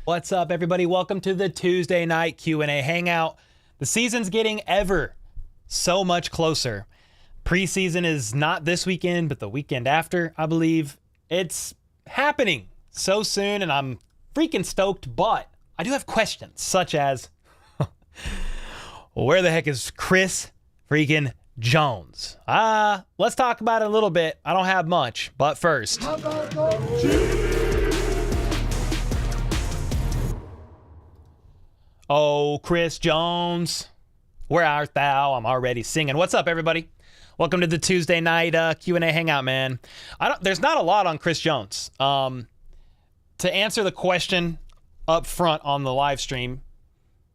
What's up, everybody? Welcome to the Tuesday night Q&A hangout. The season's getting ever so much closer. Preseason is not this weekend, but the weekend after, I believe. It's happening so soon, and I'm freaking stoked, but I do have questions, such as, where the heck is Chris freaking Jones? Let's talk about it a little bit. I don't have much, but first. Oh, Chris Jones, where art thou? I'm already singing. What's up, everybody? Welcome to the Tuesday night Q&A hangout, man. There's not a lot on Chris Jones. To answer the question up front on the live stream,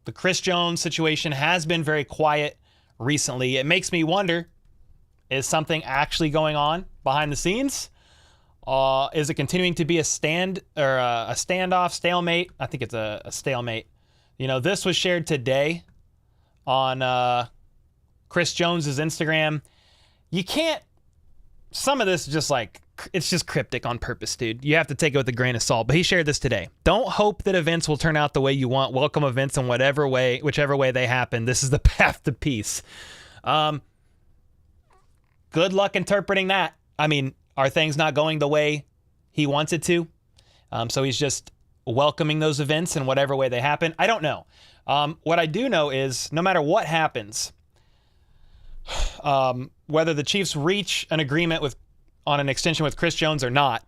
the Chris Jones situation has been very quiet recently. It makes me wonder, is something actually going on behind the scenes? Is it continuing to be a standoff, stalemate? I think it's a stalemate. You know, this was shared today on Chris Jones's Instagram. You can't, some of this is just like, it's just cryptic on purpose, dude. You have to take it with a grain of salt. But he shared this today. Don't hope that events will turn out the way you want. Welcome events in whichever way they happen. This is the path to peace. Good luck interpreting that. I mean, are things not going the way he wants it to? So he's just welcoming those events in whatever way they happen. I don't know. What I do know is no matter what happens, whether the Chiefs reach an agreement on an extension with Chris Jones or not,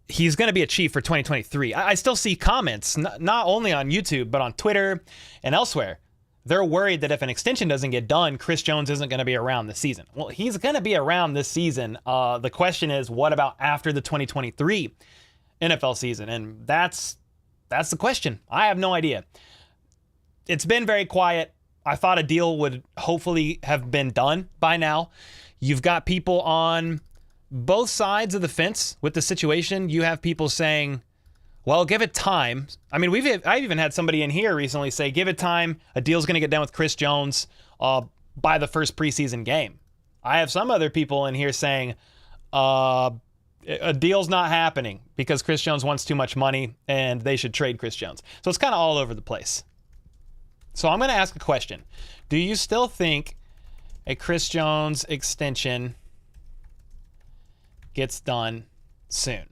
he's going to be a Chief for 2023. I still see comments, not only on YouTube, but on Twitter and elsewhere. They're worried that if an extension doesn't get done, Chris Jones isn't going to be around this season. Well, he's going to be around this season. The question is, what about after the 2023 NFL season? And that's the question. I have no idea. It's been very quiet. I thought a deal would hopefully have been done by now. You've got people on both sides of the fence with the situation. You have people saying, well, give it time. I mean, I've even had somebody in here recently say, give it time. A deal's going to get done with Chris Jones by the first preseason game. I have some other people in here saying, a deal's not happening because Chris Jones wants too much money and they should trade Chris Jones. So it's kind of all over the place. So I'm going to ask a question. Do you still think a Chris Jones extension gets done soon?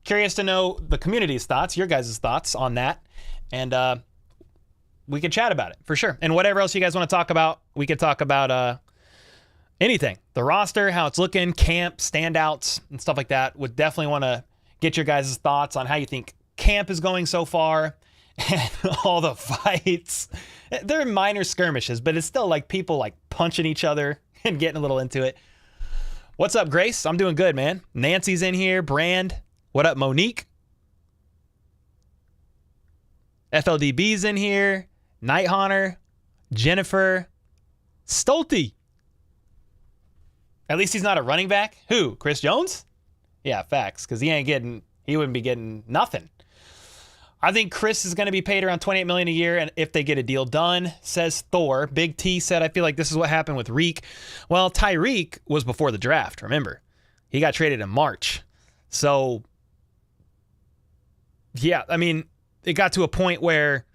Curious to know the community's thoughts, your guys' thoughts on that. And we could chat about it for sure. And whatever else you guys want to talk about, we could talk about anything. The roster, how it's looking, camp, standouts, and stuff like that. Would definitely want to get your guys' thoughts on how you think camp is going so far and all the fights. They're minor skirmishes, but it's still like people like punching each other and getting a little into it. What's up, Grace? I'm doing good, man. Nancy's in here. Brand. What up, Monique? FLDB's in here. Night Hunter. Jennifer. Stolte. At least he's not a running back. Who? Chris Jones? Yeah, facts. Because he wouldn't be getting nothing. I think Chris is going to be paid around $28 million a year, and if they get a deal done, says Thor. Big T said, I feel like this is what happened with Reek. Well, Tyreek was before the draft, remember. He got traded in March. So, yeah, I mean, it got to a point where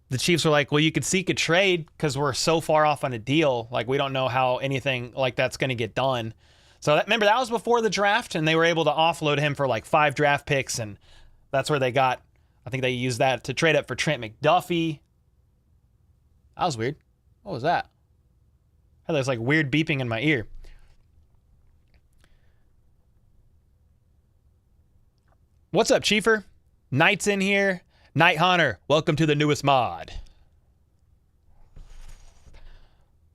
the Chiefs were like, well, you could seek a trade because we're so far off on a deal. Like, we don't know how anything like that's going to get done. So, remember, that was before the draft, and they were able to offload him for like 5 draft picks, and that's where they got, I think they used that to trade up for Trent McDuffie. That was weird. What was that? I had this like weird beeping in my ear. What's up, Chiefer? Knight's in here. Night Hunter, welcome to the newest mod.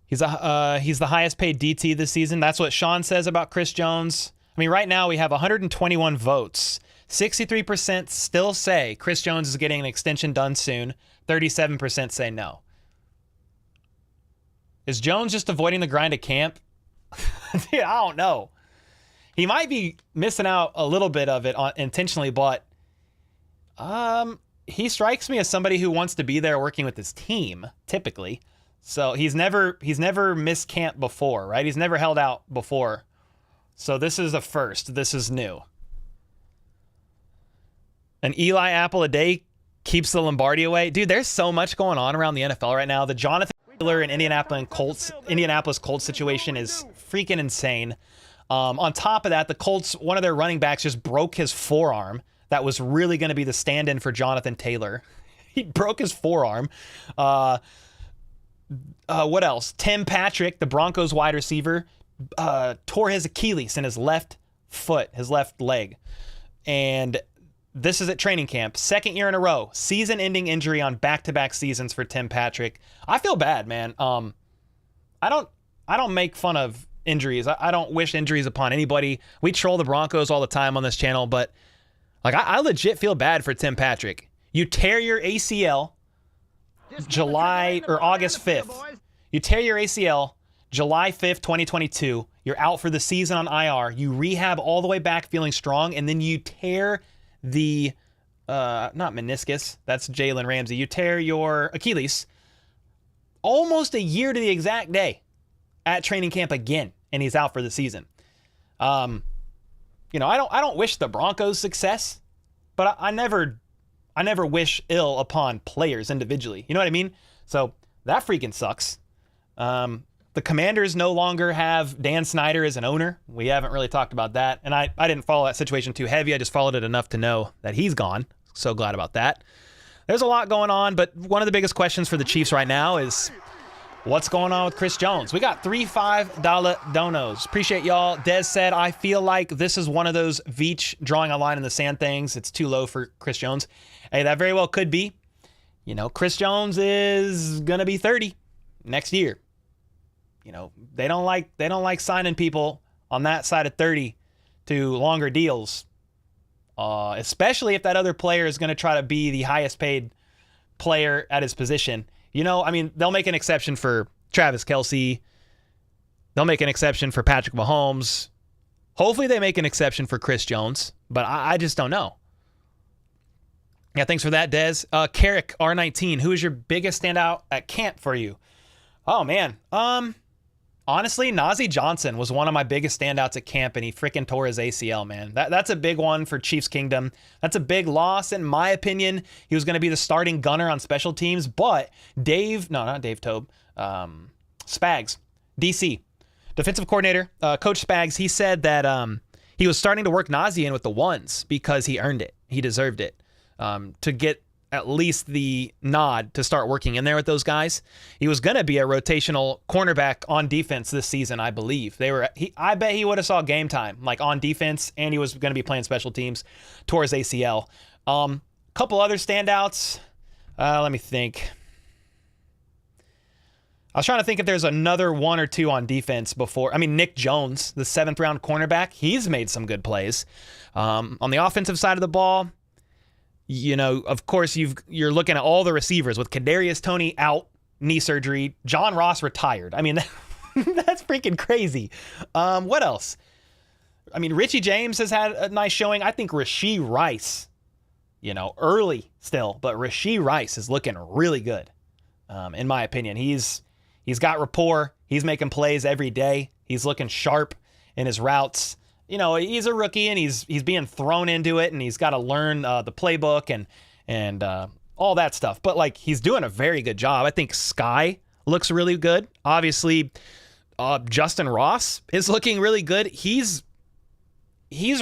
He's the highest paid DT this season. That's what Sean says about Chris Jones. I mean, right now we have 121 votes. 63% still say Chris Jones is getting an extension done soon. 37% say no. Is Jones just avoiding the grind at camp? Dude, I don't know. He might be missing out a little bit of it intentionally, but he strikes me as somebody who wants to be there working with his team, typically. So he's never missed camp before, right? He's never held out before. So this is a first. This is new. An Eli Apple a day keeps the Lombardi away. Dude, there's so much going on around the NFL right now. The Jonathan Taylor and Indianapolis Colts situation is freaking insane. On top of that, the Colts, one of their running backs just broke his forearm. That was really going to be the stand-in for Jonathan Taylor. He broke his forearm. What else? Tim Patrick, the Broncos wide receiver, tore his Achilles in his left foot, his left leg. And this is at training camp. Second year in a row. Season-ending injury on back-to-back seasons for Tim Patrick. I feel bad, man. I don't make fun of injuries. I don't wish injuries upon anybody. We troll the Broncos all the time on this channel, but like I legit feel bad for Tim Patrick. You tear your ACL July or August 5th. You tear your ACL July 5th, 2022. You're out for the season on IR. You rehab all the way back feeling strong, and then you tear the not meniscus, that's Jalen Ramsey. You tear your Achilles almost a year to the exact day at training camp again, and he's out for the season. I don't wish the Broncos success, but I never wish ill upon players individually. You know what I mean? So that freaking sucks. The Commanders no longer have Dan Snyder as an owner. We haven't really talked about that. And I didn't follow that situation too heavy. I just followed it enough to know that he's gone. So glad about that. There's a lot going on, but one of the biggest questions for the Chiefs right now is what's going on with Chris Jones? We got 3 $5 donos. Appreciate y'all. Dez said, I feel like this is one of those Veach drawing a line in the sand things. It's too low for Chris Jones. Hey, that very well could be. Chris Jones is going to be 30 next year. They don't like signing people on that side of 30 to longer deals, especially if that other player is going to try to be the highest paid player at his position. They'll make an exception for Travis Kelce. They'll make an exception for Patrick Mahomes. Hopefully they make an exception for Chris Jones, but I just don't know. Yeah, thanks for that, Dez. Carrick, R19, who is your biggest standout at camp for you? Oh, man. Honestly, Najee Johnson was one of my biggest standouts at camp, and he freaking tore his ACL, man. That's a big one for Chiefs Kingdom. That's a big loss, in my opinion. He was going to be the starting gunner on special teams, but Spags, DC, defensive coordinator, Coach Spags, he said that he was starting to work Najee in with the ones because he earned it. He deserved it to get at least the nod to start working in there with those guys. He was going to be a rotational cornerback on defense this season, I believe. I bet he would have saw game time, like on defense, and he was going to be playing special teams towards ACL. Couple other standouts. Let me think. I was trying to think if there's another one or two on defense before. Nick Jones, the 7th round cornerback, he's made some good plays. On the offensive side of the ball, of course, you're looking at all the receivers with Kadarius Toney out, knee surgery. John Ross retired. That's freaking crazy. What else? Richie James has had a nice showing. I think Rasheed Rice, early still, but Rasheed Rice is looking really good. In my opinion, he's got rapport. He's making plays every day. He's looking sharp in his routes. He's a rookie and he's being thrown into it, and he's got to learn the playbook and all that stuff. But he's doing a very good job. I think Sky looks really good. Obviously, Justyn Ross is looking really good. He's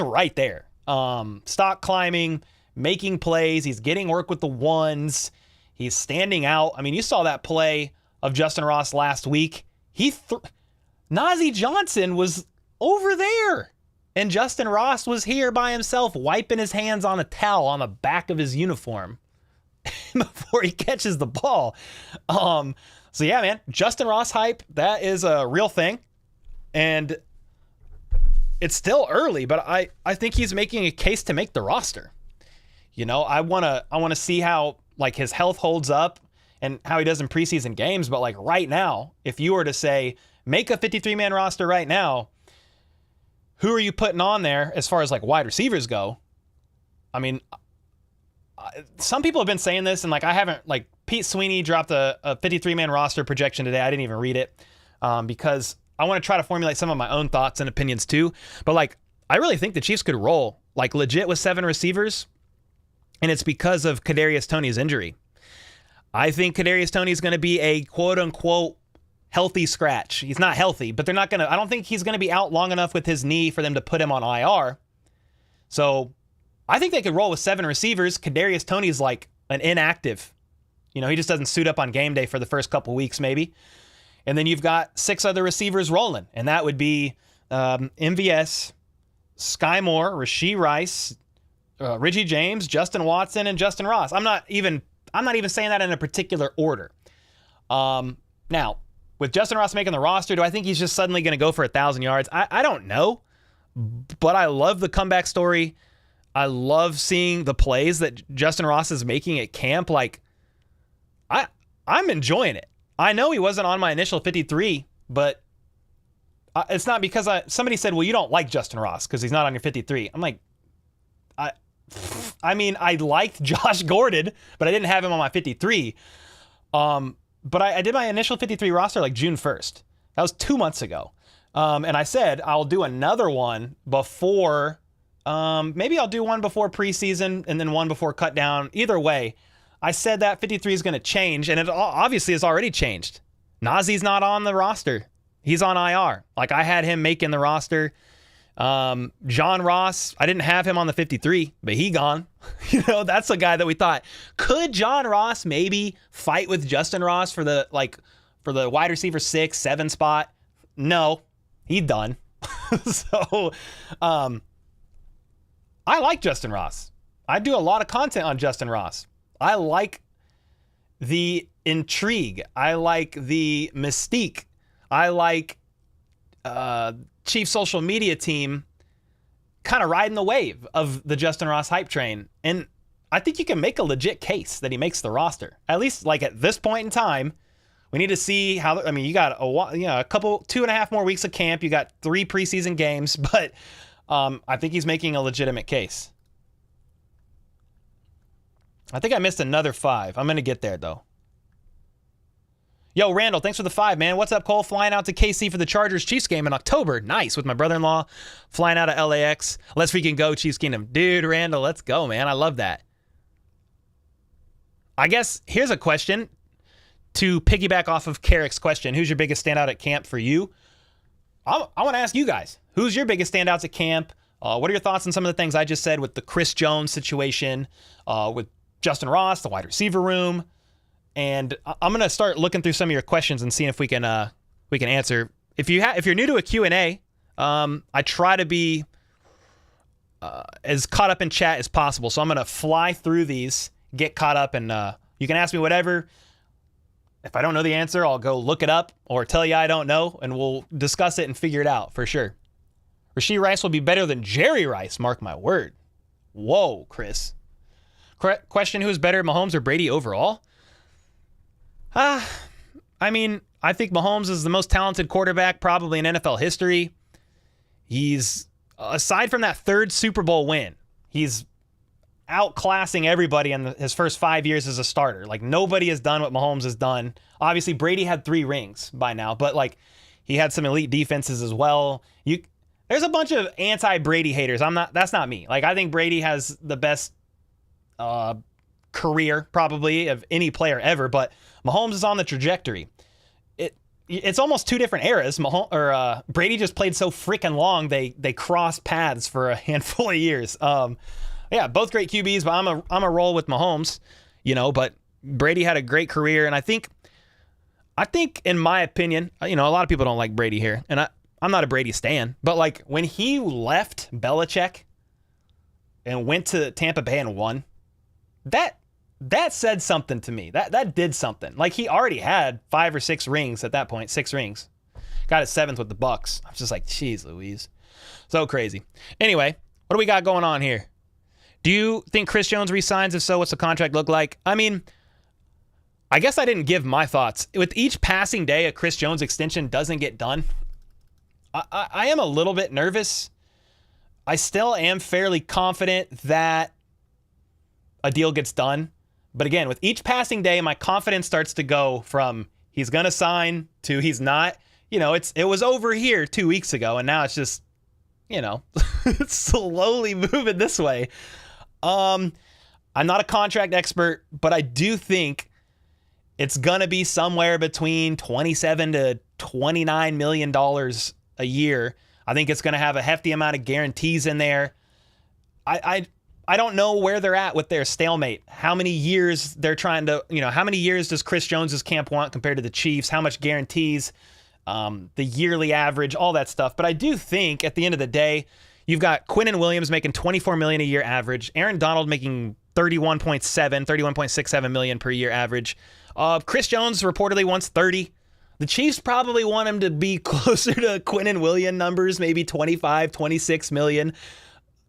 right there. Stock climbing, making plays. He's getting work with the ones. He's standing out. You saw that play of Justyn Ross last week. Najee Johnson was over there. And Justyn Ross was here by himself wiping his hands on a towel on the back of his uniform before he catches the ball. So yeah, man, Justyn Ross hype, that is a real thing. And it's still early, but I think he's making a case to make the roster. I want to see how his health holds up and how he does in preseason games. But right now, if you were to say, make a 53-man roster right now, who are you putting on there as far as wide receivers go? Some people have been saying this, and I haven't, Pete Sweeney dropped a 53-man roster projection today. I didn't even read it because I want to try to formulate some of my own thoughts and opinions too. But I really think the Chiefs could roll legit with 7 receivers. and it's because of Kadarius Toney's injury. I think Kadarius Toney is going to be a quote-unquote healthy scratch. He's not healthy, but I don't think he's going to be out long enough with his knee for them to put him on IR. So I think they could roll with 7 receivers. Kadarius Toney's like an inactive. He just doesn't suit up on game day for the first couple weeks maybe. And then you've got 6 other receivers rolling, and that would be MVS, Sky Moore, Rasheed Rice, Richie James, Justin Watson, and Justyn Ross. I'm not even saying that in a particular order. Now, with Justyn Ross making the roster, do I think he's just suddenly going to go for 1,000 yards? I don't know, but I love the comeback story. I love seeing the plays that Justyn Ross is making at camp. Like, I'm enjoying it. I know he wasn't on my initial 53, but it's not because somebody said, well, you don't like Justyn Ross because he's not on your 53. I'm like, I mean, I liked Josh Gordon, but I didn't have him on my 53. But I did my initial 53 roster like June 1st. That was 2 months ago. And I said, I'll do another one before, maybe I'll do one before preseason and then one before cut down. Either way, I said that 53 is going to change, and it obviously has already changed. Nazee's not on the roster. He's on IR. Like, I had him making the roster. John Ross, I didn't have him on the 53, but he gone. That's a guy that we thought, could John Ross maybe fight with Justyn Ross for the wide receiver 6, 7 spot? No, he done. So, I like Justyn Ross. I do a lot of content on Justyn Ross. I like the intrigue. I like the mystique. I like Chief social media team kind of riding the wave of the Justyn Ross hype train. And I think you can make a legit case that he makes the roster. At least like at this point in time, we need to see how, you got a couple, 2.5 more weeks of camp. You got 3 preseason games, but I think he's making a legitimate case. I think I missed another 5. I'm going to get there, though. Yo, Randall, thanks for the 5, man. What's up, Cole? Flying out to KC for the Chargers-Chiefs game in October. Nice, with my brother-in-law. Flying out of LAX. Let's freaking go, Chiefs Kingdom. Dude, Randall, let's go, man. I love that. I guess here's a question to piggyback off of Carrick's question. Who's your biggest standout at camp for you? I want to ask you guys. Who's your biggest standouts at camp? What are your thoughts on some of the things I just said with the Chris Jones situation, with Justyn Ross, the wide receiver room? And I'm going to start looking through some of your questions and seeing if we can answer. If you're new to a Q&A, I try to be as caught up in chat as possible. So I'm going to fly through these, get caught up, and you can ask me whatever. If I don't know the answer, I'll go look it up or tell you I don't know, and we'll discuss it and figure it out for sure. Rasheed Rice will be better than Jerry Rice, mark my word. Whoa, Chris. Question, who's better, Mahomes or Brady overall? I think Mahomes is the most talented quarterback probably in NFL history. He's, aside from that 3rd Super Bowl win, he's outclassing everybody in his first 5 years as a starter. Like, nobody has done what Mahomes has done. Obviously, Brady had 3 rings by now, but like, he had some elite defenses as well. There's a bunch of anti-Brady haters. That's not me. Like, I think Brady has the best career probably of any player ever, but Mahomes is on the trajectory. It's almost 2 different eras. Brady just played so freaking long they crossed paths for a handful of years. Yeah, both great QBs, but I'm a roll with Mahomes, but Brady had a great career, and I think in my opinion, a lot of people don't like Brady here, and I'm not a Brady stan, but like when he left Belichick and went to Tampa Bay and won, that said something to me. That did something. Like, he already had 5 or 6 rings at that point. 6 rings. Got his 7th with the Bucks. I was just like, geez Louise. So crazy. Anyway, what do we got going on here? Do you think Chris Jones resigns? If so, what's the contract look like? I guess I didn't give my thoughts. With each passing day, a Chris Jones extension doesn't get done. I am a little bit nervous. I still am fairly confident that a deal gets done. But again, with each passing day, my confidence starts to go from he's going to sign to he's not. It was over here 2 weeks ago, and now it's just, it's slowly moving this way. I'm not a contract expert, but I do think it's going to be somewhere between $27 to $29 million a year. I think it's going to have a hefty amount of guarantees in there. I don't know where they're at with their stalemate. How many years they're trying to, how many years does Chris Jones's camp want compared to the Chiefs? How much guarantees, the yearly average, all that stuff. But I do think at the end of the day, you've got Quinnen Williams making $24 million a year average, Aaron Donald making $31.67 million per year average. Chris Jones reportedly wants 30. The Chiefs probably want him to be closer to Quinnen Williams numbers, maybe 25, 26 million.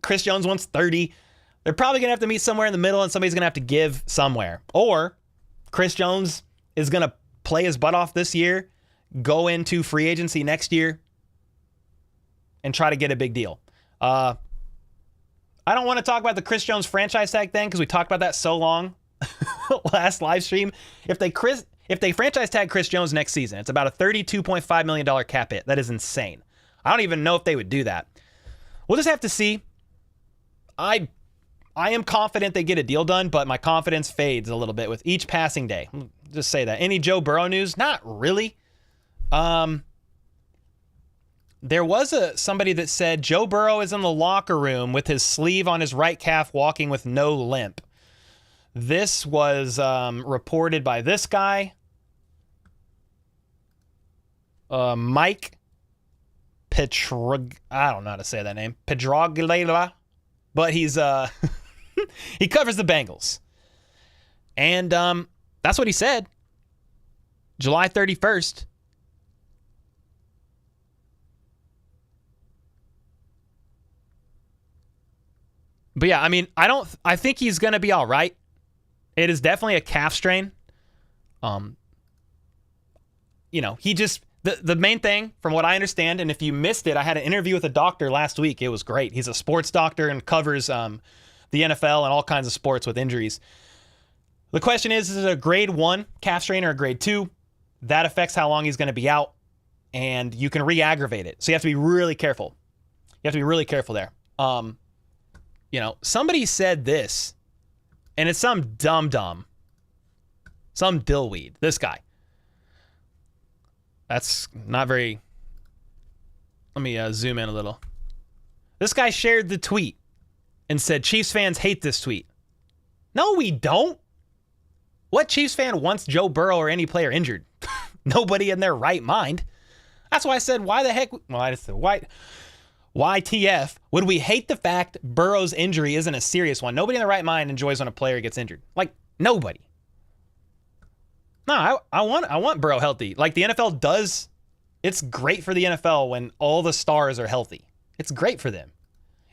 Chris Jones wants 30. They're probably going to have to meet somewhere in the middle, and somebody's going to have to give somewhere. Or Chris Jones is going to play his butt off this year, go into free agency next year, and try to get a big deal. I don't want to talk about the Chris Jones franchise tag thing because we talked about that so long last live stream. If they franchise tag Chris Jones next season, it's about a $32.5 million cap hit. That is insane. I don't even know if they would do that. We'll just have to see. I am confident they get a deal done, but my confidence fades a little bit with each passing day. Just say that. Any Joe Burrow news? Not really. There was somebody that said Joe Burrow is in the locker room with his sleeve on his right calf walking with no limp. This was reported by this guy, Mike Petrog. I don't know how to say that name. Pedroglala. But he's he covers the Bengals. And that's what he said. July 31st. But yeah, I mean, I think he's going to be all right. It is definitely a calf strain. He just, the main thing from what I understand, and if you missed it, I had an interview with a doctor last week. It was great. He's a sports doctor and covers the NFL and all kinds of sports with injuries. The question is it a grade 1 calf strain or a grade 2? That affects how long he's going to be out, and you can re-aggravate it. So you have to be really careful. You have to be really careful there. Somebody said this, and it's some dum-dum, some dillweed, this guy. That's not very... Let me zoom in a little. This guy shared the tweet and said, Chiefs fans hate this tweet. No, we don't. What Chiefs fan wants Joe Burrow or any player injured? Nobody in their right mind. That's why I said, why the heck... Well, I just said, why... YTF would we hate the fact Burrow's injury isn't a serious one? Nobody in their right mind enjoys when a player gets injured. Like, nobody. No, I want Burrow healthy. Like the NFL does. It's great for the NFL when all the stars are healthy. It's great for them.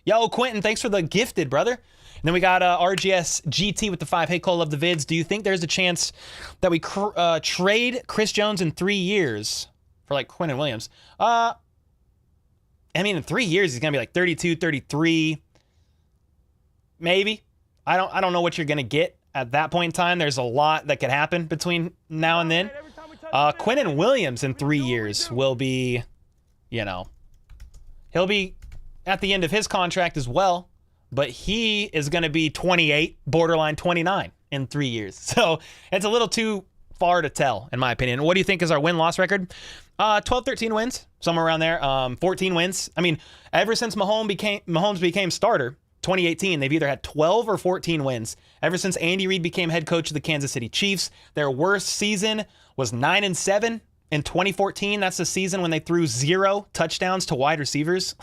Yo, Quentin, thanks for the gifted, brother. And then we got RGS GT with the 5. Hey, Cole, love the vids. Do you think there's a chance that we trade Chris Jones in 3 years for like Quinnen Williams? In 3 years, he's going to be like 32, 33, maybe. I don't know what you're going to get at that point in time. There's a lot that could happen between now and then. Quinnen Williams in 3 years will be, he'll be at the end of his contract as well, but he is going to be 28, borderline 29 in 3 years. So it's a little too far to tell, in my opinion. What do you think is our win-loss record? 12, 13 wins, somewhere around there. 14 wins. Ever since Mahomes became starter, 2018, they've either had 12 or 14 wins. Ever since Andy Reid became head coach of the Kansas City Chiefs, their worst season was 9-7 in 2014. That's the season when they threw 0 touchdowns to wide receivers.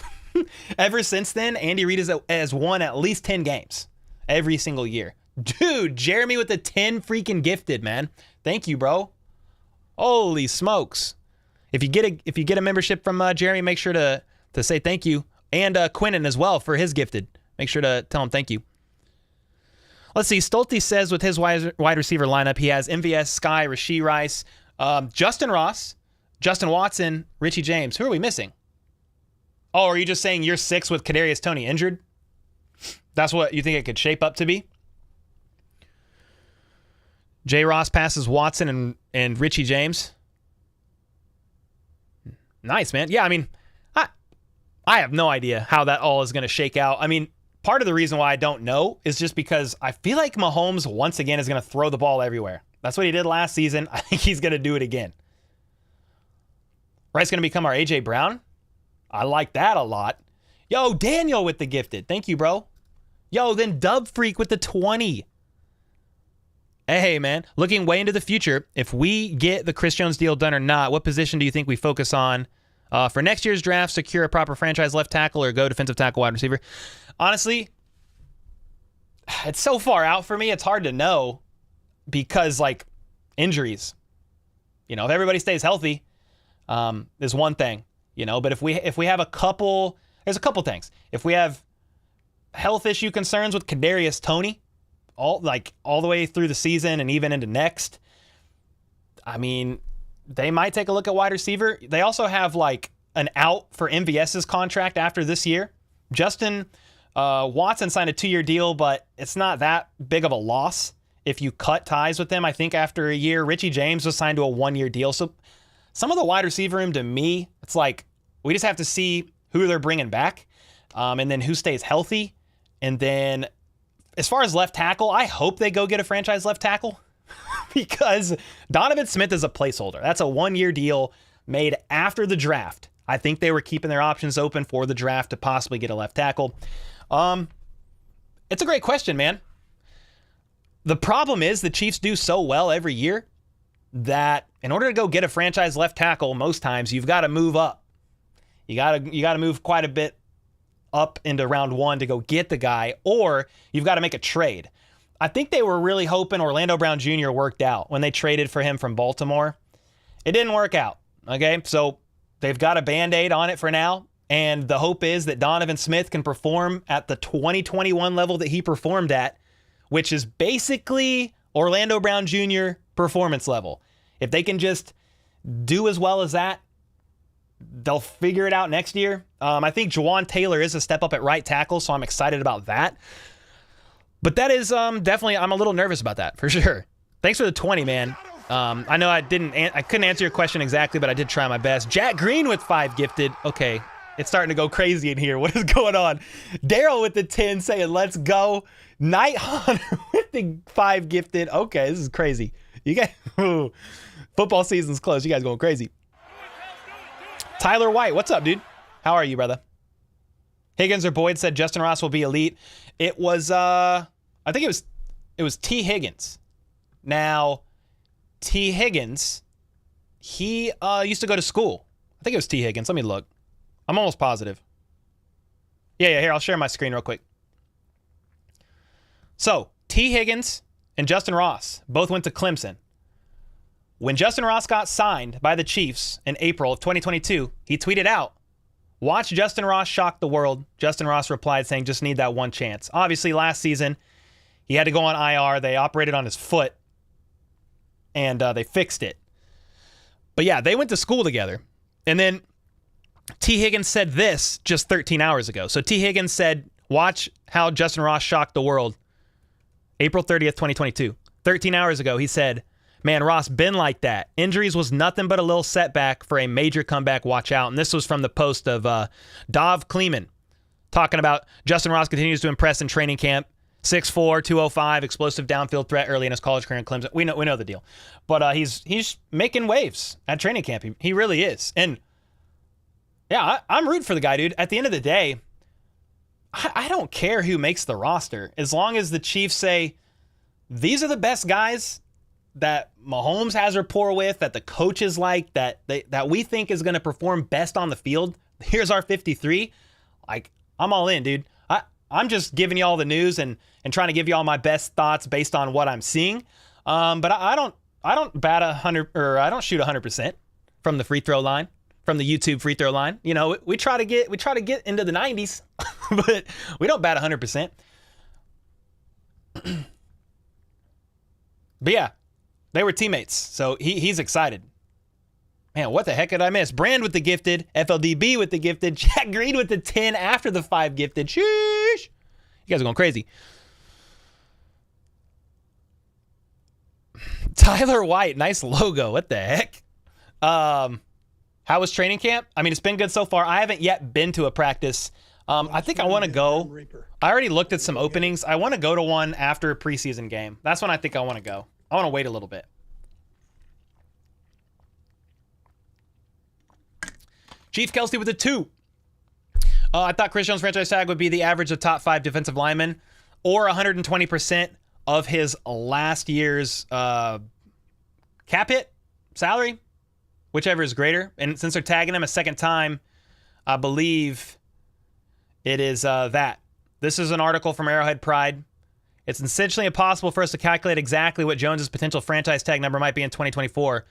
Ever since then, Andy Reid has won at least 10 games every single year. Dude, Jeremy with the 10 freaking gifted, man. Thank you, bro. Holy smokes. If you get a membership from Jeremy, make sure to say thank you. And Quinnen as well for his gifted. Make sure to tell him thank you. Let's see. Stolte says with his wide receiver lineup, he has MVS, Sky, Rasheed Rice, Justyn Ross, Justin Watson, Richie James. Who are we missing? Oh, are you just saying you're 6 with Kadarius Toney injured? That's what you think it could shape up to be? J. Ross passes Watson and Richie James. Nice, man. Yeah, I have no idea how that all is going to shake out. part of the reason why I don't know is just because I feel like Mahomes once again is going to throw the ball everywhere. That's what he did last season. I think he's going to do it again. Rice going to become our A.J. Brown? I like that a lot. Yo, Daniel with the gifted. Thank you, bro. Yo, then Dub Freak with the 20. Hey, man. Looking way into the future, if we get the Chris Jones deal done or not, what position do you think we focus on for next year's draft? Secure a proper franchise left tackle or go defensive tackle wide receiver? Honestly, it's so far out for me. It's hard to know because, like, injuries. You know, if everybody stays healthy, is one thing. You know, but if we have a couple, there's a couple things. If we have health issue concerns with Kadarius Toney, all the way through the season and even into next, I mean, they might take a look at wide receiver. They also have like an out for MVS's contract after this year. Justin Watson signed a 2-year deal, but it's not that big of a loss if you cut ties with them. I think after a year, Richie James was signed to a 1-year deal. So some of the wide receiver room, to me, it's like we just have to see who they're bringing back and then who stays healthy. And then as far as left tackle, I hope they go get a franchise left tackle because Donovan Smith is a placeholder. That's a 1-year deal made after the draft. I think they were keeping their options open for the draft to possibly get a left tackle. It's a great question, man. The problem is the Chiefs do so well every year that in order to go get a franchise left tackle, most times you've got to move up. You got to move quite a bit up into round 1 to go get the guy, or you've got to make a trade. I think they were really hoping Orlando Brown Jr. worked out when they traded for him from Baltimore. It didn't work out, okay? So they've got a Band-Aid on it for now, and the hope is that Donovan Smith can perform at the 2021 level that he performed at, which is basically Orlando Brown Jr. performance level. If they can just do as well as that, they'll figure it out next year. I think Jawan Taylor is a step up at right tackle, so I'm excited about that. But that is definitely, I'm a little nervous about that, for sure. Thanks for the 20, man. I know I couldn't answer your question exactly, but I did try my best. Jack Green with 5 gifted. Okay, it's starting to go crazy in here. What is going on? Daryl with the 10 saying, let's go. Night Hunter with the 5 gifted. Okay, this is crazy. You guys, football season's close. You guys going crazy. Tyler White, what's up, dude? How are you, brother? Higgins or Boyd said Justyn Ross will be elite. It was, I think it was T. Higgins. Now, T. Higgins, he used to go to school. I think it was T. Higgins. Let me look. I'm almost positive. Yeah, here, I'll share my screen real quick. So, T. Higgins and Justyn Ross both went to Clemson. When Justyn Ross got signed by the Chiefs in April of 2022, he tweeted out, "Watch Justyn Ross shock the world." Justyn Ross replied saying, "Just need that one chance." Obviously, last season, he had to go on IR. They operated on his foot, and they fixed it. But yeah, they went to school together. And then T. Higgins said this just 13 hours ago. So T. Higgins said, "Watch how Justyn Ross shocked the world." April 30th, 2022. 13 hours ago, he said, "Man, Ross been like that. Injuries was nothing but a little setback for a major comeback. Watch out." And this was from the post of Dov Kleeman talking about Justyn Ross continues to impress in training camp. 6'4", 205, explosive downfield threat early in his college career in Clemson. We know the deal. But he's making waves at training camp. He really is. And yeah, I'm rooting for the guy, dude. At the end of the day, I don't care who makes the roster. As long as the Chiefs say, these are the best guys that Mahomes has rapport with, that the coaches like, that we think is going to perform best on the field. Here's our 53. Like, I'm all in, dude. I'm just giving you all the news and trying to give you all my best thoughts based on what I'm seeing. But I don't bat 100, or I don't shoot 100% from the free throw line, from the YouTube free throw line. You know, we try to get into the 90s, but we don't bat 100%. But yeah, they were teammates, so he's excited. Man, what the heck did I miss? Brand with the gifted, FLDB with the gifted, Jack Green with the 10 after the 5 gifted. Sheesh. You guys are going crazy. Tyler White, nice logo. What the heck? How was training camp? I mean, it's been good so far. I haven't yet been to a practice. I think I want to go. I already looked at some openings. I want to go to one after a preseason game. That's when I think I want to go. I want to wait a little bit. Chief Kelsey with a 2. I thought Chris Jones' franchise tag would be the average of top 5 defensive linemen or 120% of his last year's cap hit salary, whichever is greater. And since they're tagging him a second time, I believe it is that. This is an article from Arrowhead Pride. It's essentially impossible for us to calculate exactly what Jones's potential franchise tag number might be in 2024.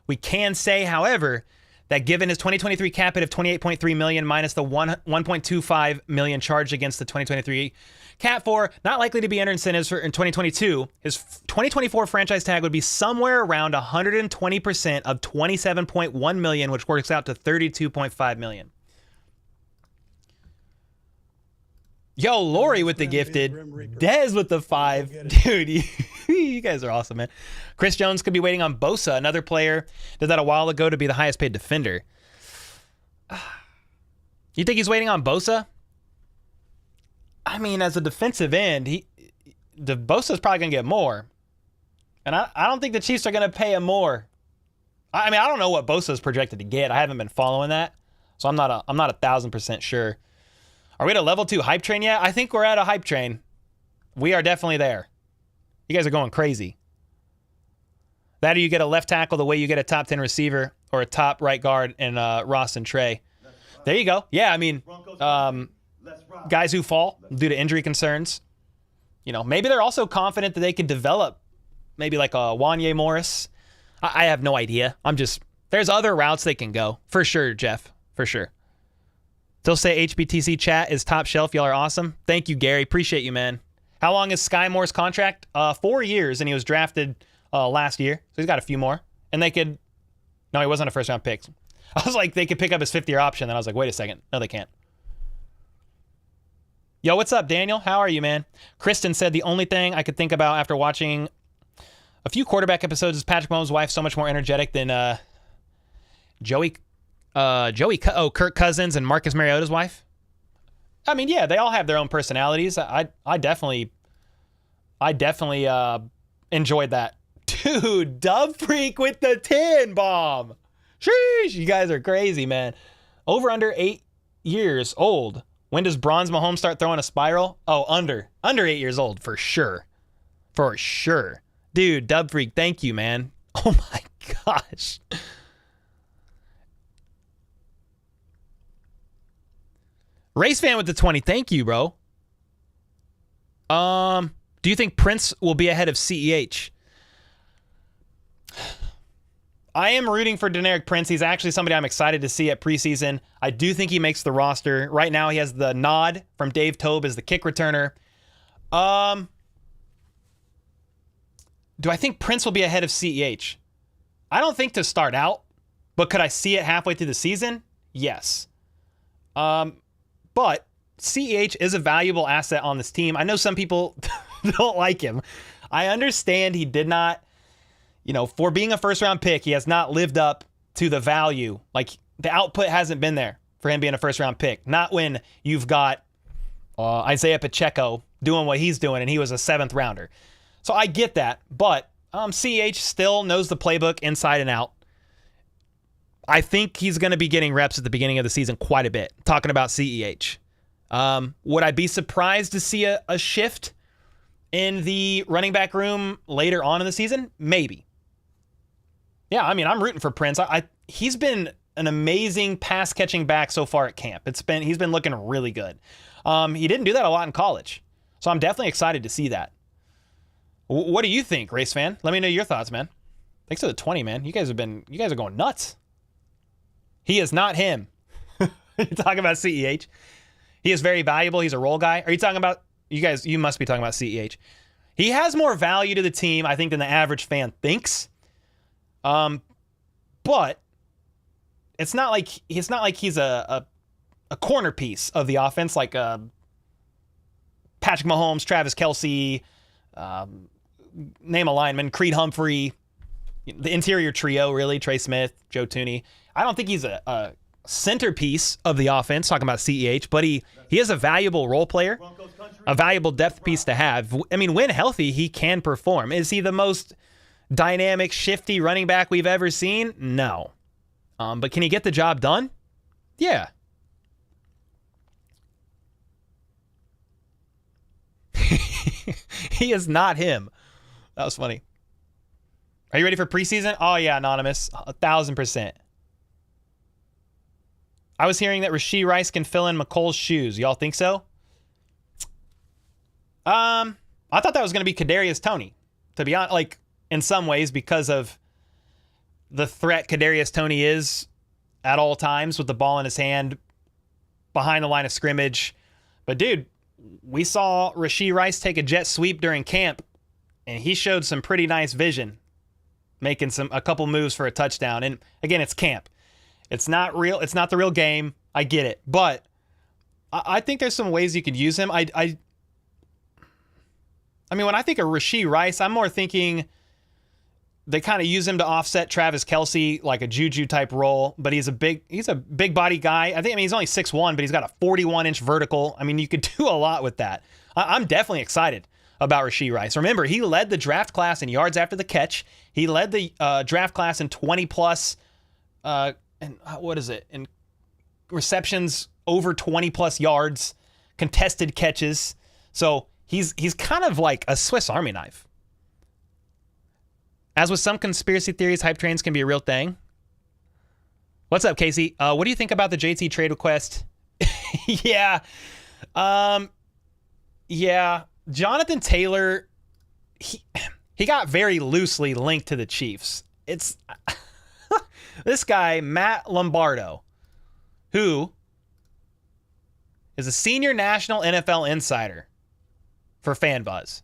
We can say, however, that given his 2023 cap hit of $28.3 million minus the $1.25 million charged against the 2023 cap for not likely to be under incentives for in 2022, his 2024 franchise tag would be somewhere around 120% of $27.1 million, which works out to $32.5 million. Yo, Lori with the gifted. Dez with the 5. Dude, you guys are awesome, man. Chris Jones could be waiting on Bosa, another player. Did that a while ago to be the highest paid defender. You think he's waiting on Bosa? I mean, as a defensive end, Bosa's probably going to get more. And I don't think the Chiefs are going to pay him more. I mean, I don't know what Bosa's projected to get. I haven't been following that. So I'm not 1,000% sure. Are we at a level 2 hype train yet? I think we're at a hype train. We are definitely there. You guys are going crazy. That or you get a left tackle the way you get a top 10 receiver or a top right guard in Ross and Trey. There you go. Yeah, I mean, guys who fall due to injury concerns. You know, maybe they're also confident that they could develop maybe like a Wanye Morris. I have no idea. There's other routes they can go. For sure, Jeff. For sure. They'll say HBTC chat is top shelf. Y'all are awesome. Thank you, Gary. Appreciate you, man. How long is Sky Moore's contract? 4 years, and he was drafted last year. So he's got a few more. And they could... No, he wasn't a first-round pick. I was like, they could pick up his 5th-year option. Then I was like, wait a second. No, they can't. Yo, what's up, Daniel? How are you, man? Kristen said the only thing I could think about after watching a few quarterback episodes is Patrick Mahomes' wife so much more energetic than Kirk Cousins and Marcus Mariota's wife. I mean, yeah, they all have their own personalities. I definitely enjoyed that. Dude, Dub Freak with the 10 bomb. Sheesh, you guys are crazy, man. Over under 8 years old. When does Bronze Mahomes start throwing a spiral? Oh, under 8 years old, for sure. For sure. Dude, Dub Freak, thank you, man. Oh my gosh. Race fan with the 20. Thank you, bro. Do you think Prince will be ahead of CEH? I am rooting for Deneric Prince. He's actually somebody I'm excited to see at preseason. I do think he makes the roster. Right now, he has the nod from Dave Tobe as the kick returner. Do I think Prince will be ahead of CEH? I don't think to start out, but could I see it halfway through the season? Yes. But CEH is a valuable asset on this team. I know some people don't like him. I understand he did not, for being a first-round pick, he has not lived up to the value. Like, the output hasn't been there for him being a first-round pick. Not when you've got Isaiah Pacheco doing what he's doing, and he was a 7th rounder. So I get that, but CEH still knows the playbook inside and out. I think he's going to be getting reps at the beginning of the season quite a bit, talking about CEH. Would I be surprised to see a shift in the running back room later on in the season? Maybe. Yeah, I mean, I'm rooting for Prince. He's been an amazing pass-catching back so far at camp. He's been looking really good. He didn't do that a lot in college, so I'm definitely excited to see that. What do you think, race fan? Let me know your thoughts, man. Thanks for the 20, man. You guys are going nuts. He is not him. You're talking about CEH. He is very valuable. He's a role guy. Are you talking about, you must be talking about CEH. He has more value to the team, I think, than the average fan thinks. But it's not like he's a corner piece of the offense, like Patrick Mahomes, Travis Kelce, name a lineman, Creed Humphrey, the interior trio, really, Trey Smith, Joe Tooney. I don't think he's a centerpiece of the offense, talking about CEH, but he is a valuable role player, a valuable depth piece to have. I mean, when healthy, he can perform. Is he the most dynamic, shifty running back we've ever seen? No. But can he get the job done? Yeah. He is not him. That was funny. Are you ready for preseason? Oh, yeah, Anonymous. 1,000%. I was hearing that Rasheed Rice can fill in McColl's shoes. Y'all think so? I thought that was going to be Kadarius Toney, to be honest, like in some ways, because of the threat Kadarius Toney is at all times with the ball in his hand behind the line of scrimmage. But dude, we saw Rasheed Rice take a jet sweep during camp, and he showed some pretty nice vision, making a couple moves for a touchdown. And again, it's camp. It's not real. It's not the real game. I get it. But I think there's some ways you could use him. I mean, when I think of Rasheed Rice, I'm more thinking they kind of use him to offset Travis Kelce, like a Juju type role. But he's a big body guy. I mean, he's only 6'1", but he's got a 41-inch vertical. I mean, you could do a lot with that. I'm definitely excited about Rasheed Rice. Remember, he led the draft class in yards after the catch. He led the draft class in 20-plus, in receptions over 20-plus yards, contested catches. So he's kind of like a Swiss Army knife. As with some conspiracy theories, hype trains can be a real thing. What's up, Casey? What do you think about the JT trade request? Yeah. Yeah. Jonathan Taylor, he got very loosely linked to the Chiefs. It's this guy, Matt Lombardo, who is a senior national NFL insider for FanBuzz.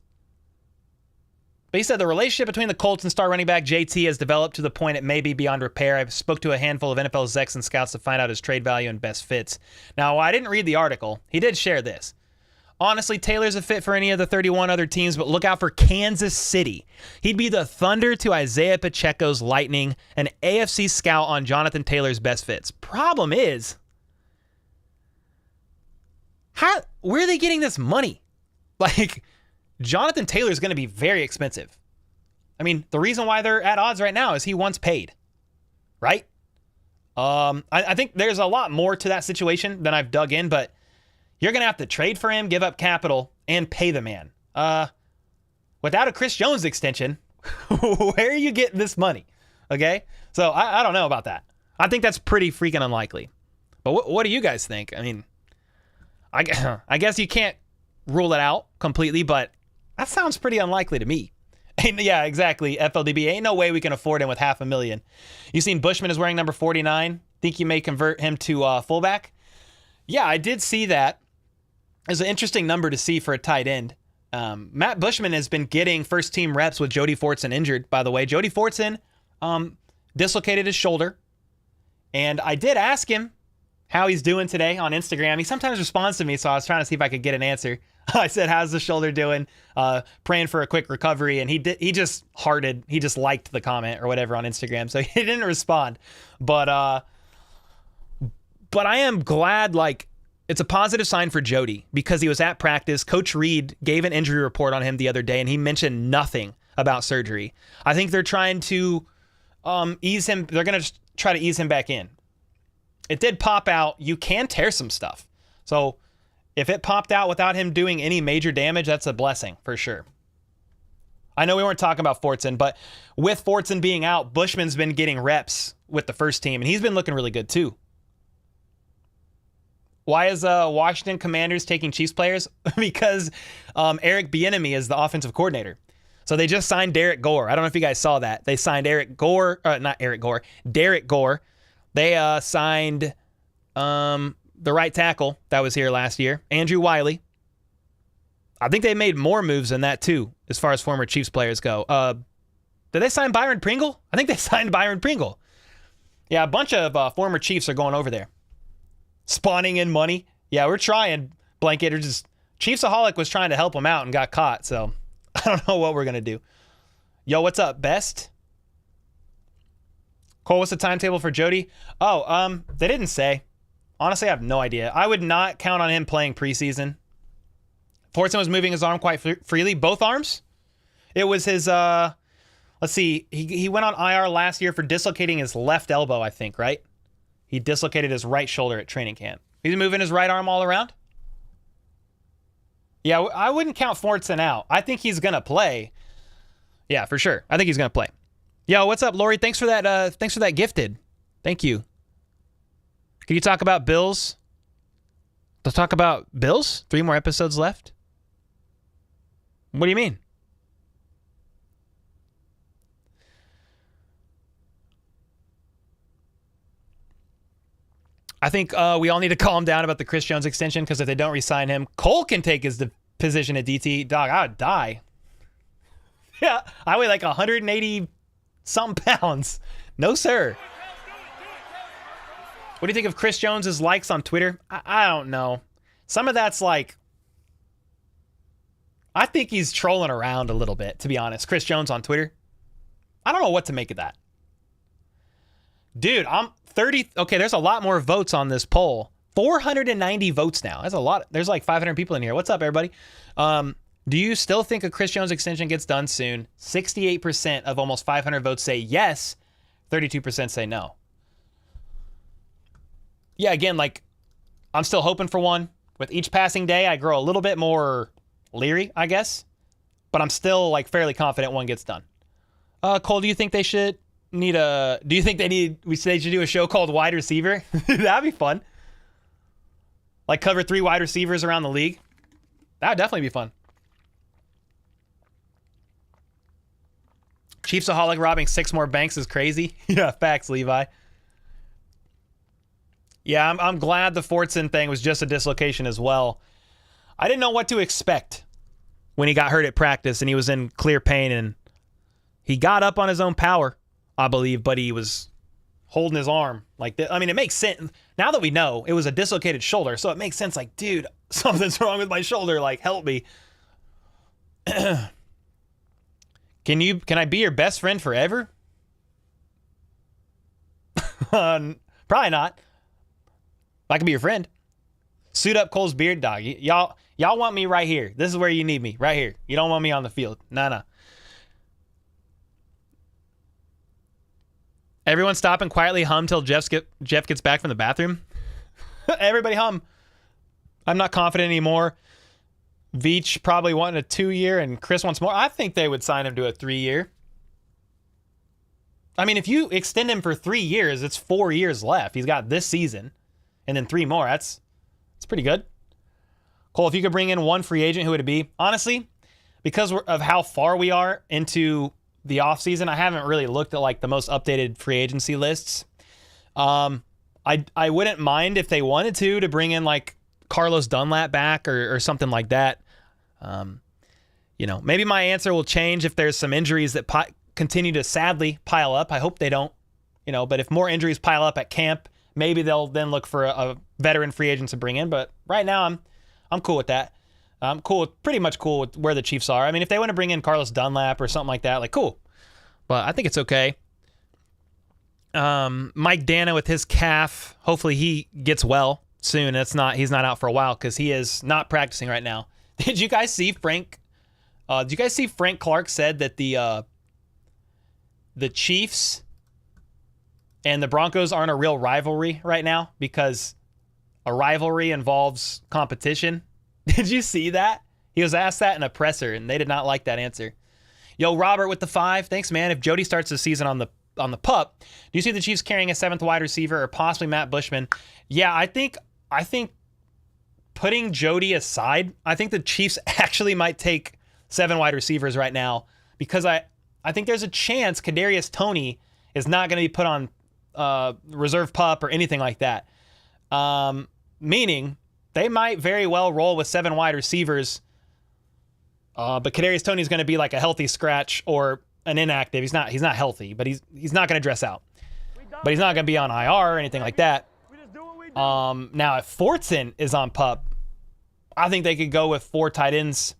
But he said the relationship between the Colts and star running back JT has developed to the point it may be beyond repair. I spoke to a handful of NFL execs and scouts to find out his trade value and best fits. Now, I didn't read the article. He did share this. Honestly, Taylor's a fit for any of the 31 other teams, but look out for Kansas City. He'd be the Thunder to Isaiah Pacheco's Lightning, an AFC scout on Jonathan Taylor's best fits. Problem is, where are they getting this money? Like, Jonathan Taylor's going to be very expensive. I mean, the reason why they're at odds right now is he once paid, right? I think there's a lot more to that situation than I've dug in, but you're going to have to trade for him, give up capital, and pay the man. Without a Chris Jones extension, where are you getting this money? Okay? So I don't know about that. I think that's pretty freaking unlikely. But what do you guys think? I mean, I guess you can't rule it out completely, but that sounds pretty unlikely to me. And yeah, exactly. FLDB, ain't no way we can afford him with $500,000. You seen Bushman is wearing number 49? Think you may convert him to fullback? Yeah, I did see that. It's an interesting number to see for a tight end. Matt Bushman has been getting first-team reps with Jody Fortson injured, by the way. Jody Fortson dislocated his shoulder, and I did ask him how he's doing today on Instagram. He sometimes responds to me, so I was trying to see if I could get an answer. I said, how's the shoulder doing? Praying for a quick recovery, and he just hearted. He just liked the comment or whatever on Instagram, so he didn't respond. But I am glad, like, it's a positive sign for Jody because he was at practice. Coach Reed gave an injury report on him the other day, and he mentioned nothing about surgery. I think they're trying to ease him. They're going to try to ease him back in. It did pop out. You can tear some stuff. So if it popped out without him doing any major damage, that's a blessing for sure. I know we weren't talking about Fortson, but with Fortson being out, Bushman's been getting reps with the first team, and he's been looking really good too. Why is Washington Commanders taking Chiefs players? Because Eric Bieniemy is the offensive coordinator. So they just signed Derek Gore. I don't know if you guys saw that. They signed Derek Gore. They signed the right tackle that was here last year, Andrew Wiley. I think they made more moves than that too, as far as former Chiefs players go. Did they sign Byron Pringle? I think they signed Byron Pringle. Yeah, a bunch of former Chiefs are going over there. Spawning in money. Yeah, we're trying. Blanketer Chiefsaholic was trying to help him out and got caught, so I don't know what we're going to do. Yo, what's up, Best? Cole, what's the timetable for Jody? Oh, they didn't say. Honestly, I have no idea. I would not count on him playing preseason. Fortson was moving his arm quite freely. Both arms? It was his, let's see. He went on IR last year for dislocating his left elbow, I think, right? He dislocated his right shoulder at training camp. He's moving his right arm all around? Yeah, I wouldn't count Fortson out. I think he's going to play. Yeah, for sure. I think he's going to play. Yo, what's up, Lori? Thanks for that gifted. Thank you. Can you talk about Bills? Let's talk about Bills? 3 more episodes left? What do you mean? I think we all need to calm down about the Chris Jones extension, because if they don't re-sign him, Cole can take his position at DT. Dog, I would die. Yeah, I weigh like 180-something pounds. No, sir. What do you think of Chris Jones's likes on Twitter? I don't know. Some of that's like, I think he's trolling around a little bit, to be honest. Chris Jones on Twitter. I don't know what to make of that. Dude, I'm 30. Okay, there's a lot more votes on this poll. 490 votes now. That's a lot. There's like 500 people in here. What's up, everybody? Do you still think a Chris Jones extension gets done soon? 68% of almost 500 votes say yes. 32% say no. Yeah, again, like, I'm still hoping for one. With each passing day, I grow a little bit more leery, I guess. But I'm still, like, fairly confident one gets done. Cole, do you think they should need a... Do you think they should do a show called Wide Receiver? That'd be fun. Like, cover 3 wide receivers around the league. That'd definitely be fun. Chiefsaholic robbing 6 more banks is crazy. Yeah, facts, Levi. Yeah, I'm glad the Fortson thing was just a dislocation as well. I didn't know what to expect when he got hurt at practice and he was in clear pain, and he got up on his own power, I believe, but he was holding his arm like this. I mean, it makes sense. Now that we know it was a dislocated shoulder, so it makes sense. Like, dude, something's wrong with my shoulder. Like, help me. Can I be your best friend forever? Probably not. I can be your friend. Suit up Cole's beard, dog. Y'all want me right here. This is where you need me, right here. You don't want me on the field. Nah. Everyone stop and quietly hum till Jeff gets back from the bathroom. Everybody hum. I'm not confident anymore. Veach probably wanted a 2-year and Chris wants more. I think they would sign him to a 3-year. I mean, if you extend him for 3 years, it's 4 years left. He's got this season and then 3 more. That's pretty good. Cole, if you could bring in one free agent, who would it be? Honestly, because of how far we are into the offseason, I haven't really looked at like the most updated free agency lists. I wouldn't mind if they wanted to bring in like Carlos Dunlap back or something like that. Maybe my answer will change if there's some injuries that continue to sadly pile up. I hope they don't, but if more injuries pile up at camp, maybe they'll then look for a veteran free agent to bring in. But right now, I'm cool with that. I'm pretty much cool with where the Chiefs are. I mean, if they want to bring in Carlos Dunlap or something like that, like, cool. But I think it's okay. Mike Dana with his calf, hopefully he gets well soon. He's not out for a while because he is not practicing right now. Did you guys see Frank Clark said that the Chiefs and the Broncos aren't a real rivalry right now because a rivalry involves competition? Did you see that? He was asked that in a presser, and they did not like that answer. Yo, Robert with the 5. Thanks, man. If Jody starts the season on the pup, do you see the Chiefs carrying a 7th wide receiver or possibly Matt Bushman? Yeah, I think putting Jody aside, I think the Chiefs actually might take 7 wide receivers right now because I think there's a chance Kadarius Toney is not going to be put on reserve pup or anything like that. Meaning they might very well roll with 7 wide receivers, but Kadarius Toney is going to be like a healthy scratch or an inactive. He's not healthy, but he's not going to dress out. But he's not going to be on IR or anything like that. Now, if Fortson is on pup, I think they could go with 4 tight ends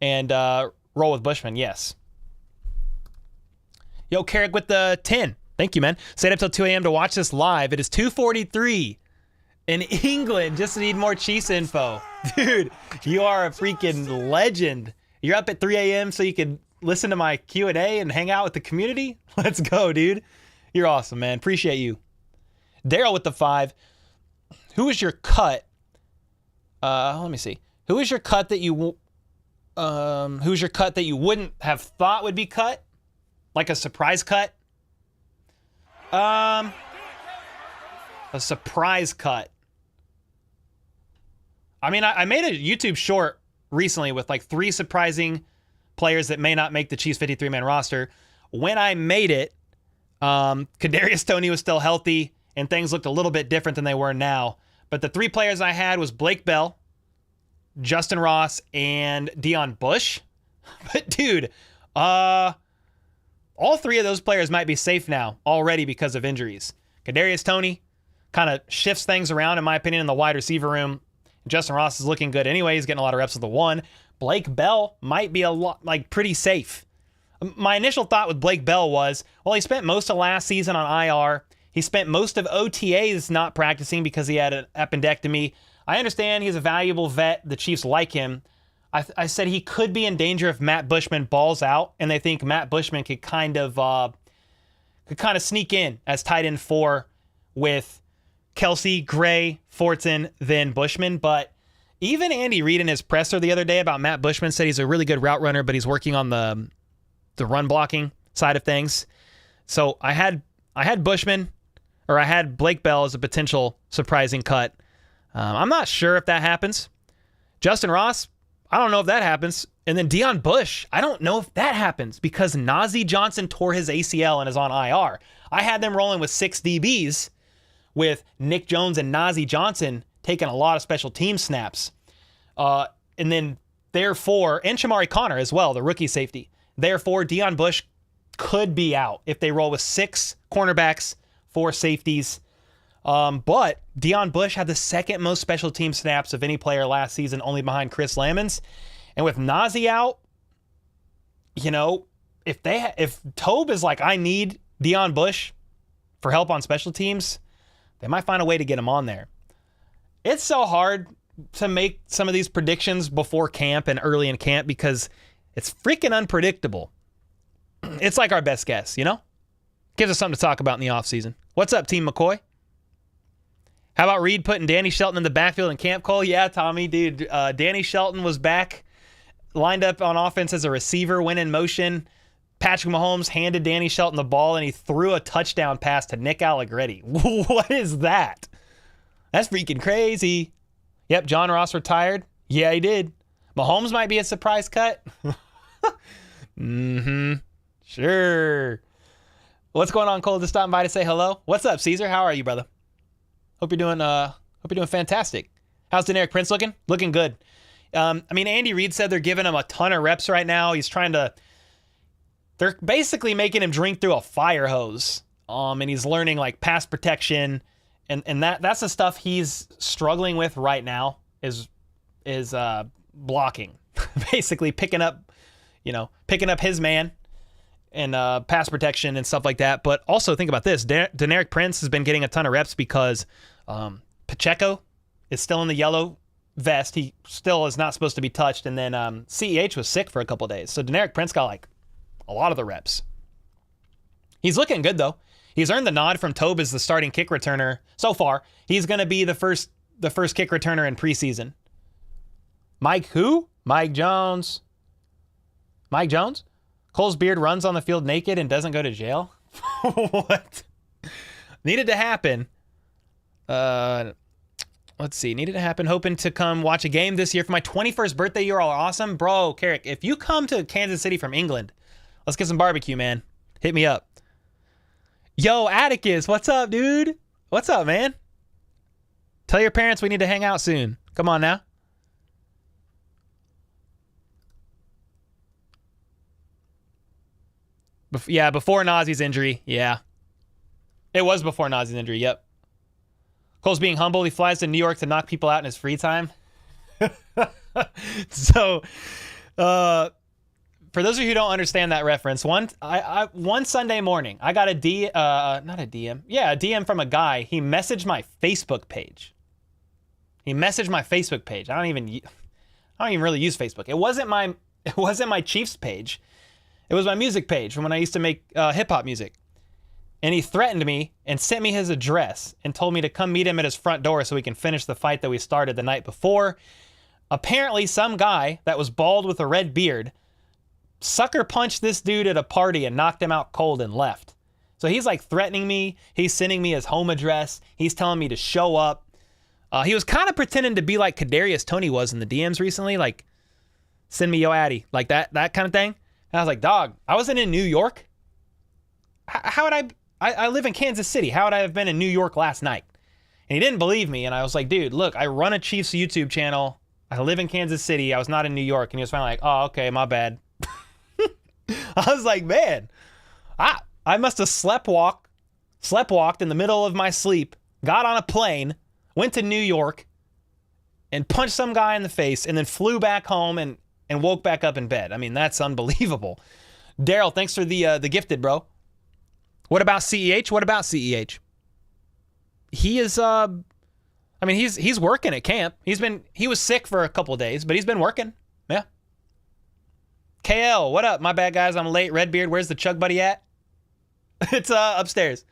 and roll with Bushman. Yes. Yo, Carrick with the 10. Thank you, man. Stayed up till 2 a.m. to watch this live. It is 2:43 in England. Just need more Chiefs info. Dude, you are a freaking legend. You're up at 3 a.m. so you can listen to my Q&A and hang out with the community? Let's go, dude. You're awesome, man. Appreciate you. Daryl with the 5. Who is your cut? Let me see. Who's your cut that you wouldn't have thought would be cut? Like a surprise cut? A surprise cut. I mean, I made a YouTube short recently with like 3 surprising players that may not make the Chiefs 53-man roster. When I made it, Kadarius Toney was still healthy and things looked a little bit different than they were now. But the 3 players I had was Blake Bell, Justyn Ross, and Deon Bush. But dude, all 3 of those players might be safe now already because of injuries. Kadarius Toney kind of shifts things around, in my opinion, in the wide receiver room. Justyn Ross is looking good anyway. He's getting a lot of reps with the 1. Blake Bell might be a lot, like, pretty safe. My initial thought with Blake Bell was, well, he spent most of last season on IR. He spent most of OTAs not practicing because he had an appendectomy. I understand he's a valuable vet. The Chiefs like him. I said he could be in danger if Matt Bushman balls out, and they think Matt Bushman could kind of sneak in as tight end 4 with Kelsey, Gray, Fortin, then Bushman. But even Andy Reid in his presser the other day about Matt Bushman said he's a really good route runner, but he's working on the run blocking side of things. So I had Bushman, or I had Blake Bell as a potential surprising cut. I'm not sure if that happens. Justyn Ross, I don't know if that happens. And then Deon Bush, I don't know if that happens because Najee Johnson tore his ACL and is on IR. I had them rolling with 6 DBs with Nick Jones and Najee Johnson taking a lot of special team snaps. And then therefore, and Shamari Connor as well, the rookie safety. Therefore, Deon Bush could be out if they roll with 6 cornerbacks, 4 safeties. But Deon Bush had the 2nd most special team snaps of any player last season, only behind Chris Lamons. And with Najee out, you know, if Tobe is like, I need Deon Bush for help on special teams, they might find a way to get him on there. It's so hard to make some of these predictions before camp and early in camp because it's freaking unpredictable. It's like our best guess, you know? Gives us something to talk about in the offseason. What's up, Team McCoy? How about Reed putting Danny Shelton in the backfield in camp, Cole? Yeah, Tommy, dude. Danny Shelton was back, lined up on offense as a receiver, went in motion. Patrick Mahomes handed Danny Shelton the ball, and he threw a touchdown pass to Nick Allegretti. What is that? That's freaking crazy. Yep, John Ross retired. Yeah, he did. Mahomes might be a surprise cut. Sure. What's going on, Cole? Just stopping by to say hello. What's up, Caesar? How are you, brother? Hope you're doing fantastic. How's Deneric Prince looking? Looking good. I mean, Andy Reid said they're giving him a ton of reps right now. They're basically making him drink through a fire hose. And he's learning like pass protection, and that's the stuff he's struggling with right now is blocking. Basically picking up his man and pass protection and stuff like that. But also think about this. Deneric Prince has been getting a ton of reps because Pacheco is still in the yellow vest. He still is not supposed to be touched. And then CEH was sick for a couple days. So Deneric Prince got like a lot of the reps. He's looking good, though. He's earned the nod from Tobe as the starting kick returner so far. He's going to be the first kick returner in preseason. Mike who? Mike Jones. Mike Jones? Cole's beard runs on the field naked and doesn't go to jail? What? Needed to happen. Let's see. Needed to happen. Hoping to come watch a game this year for my 21st birthday. You're all awesome. Bro, Carrick, if you come to Kansas City from England, let's get some barbecue, man. Hit me up. Yo, Atticus, what's up, dude? What's up, man? Tell your parents we need to hang out soon. Come on now. Before Nazee's injury. Yeah. It was before Nazee's injury. Yep. Cole's being humble. He flies to New York to knock people out in his free time. So, for those of you who don't understand that reference, one Sunday morning, I got a DM from a guy. He messaged my Facebook page. I don't even really use Facebook. It wasn't my Chiefs page. It was my music page from when I used to make hip hop music. And he threatened me and sent me his address and told me to come meet him at his front door so we can finish the fight that we started the night before. Apparently, some guy that was bald with a red beard sucker punched this dude at a party and knocked him out cold and left. So he's like threatening me. He's sending me his home address. He's telling me to show up. He was kind of pretending to be like Kadarius Toney was in the DMs recently, like send me yo addy, like that kind of thing. And I was like, dog, I wasn't in New York. How would I live in Kansas City. How would I have been in New York last night? And he didn't believe me. And I was like, dude, look, I run a Chiefs YouTube channel. I live in Kansas City. I was not in New York. And he was finally like, oh, okay, my bad. I was like, man, I must have sleptwalked in the middle of my sleep, got on a plane, went to New York, and punched some guy in the face, and then flew back home and woke back up in bed. I mean, that's unbelievable. Daryl, thanks for the gifted, bro. What about CEH? He is, he's working at camp. He was sick for a couple of days, but he's been working. Yeah. KL, what up? My bad, guys. I'm late. Redbeard, where's the Chug Buddy at? It's upstairs.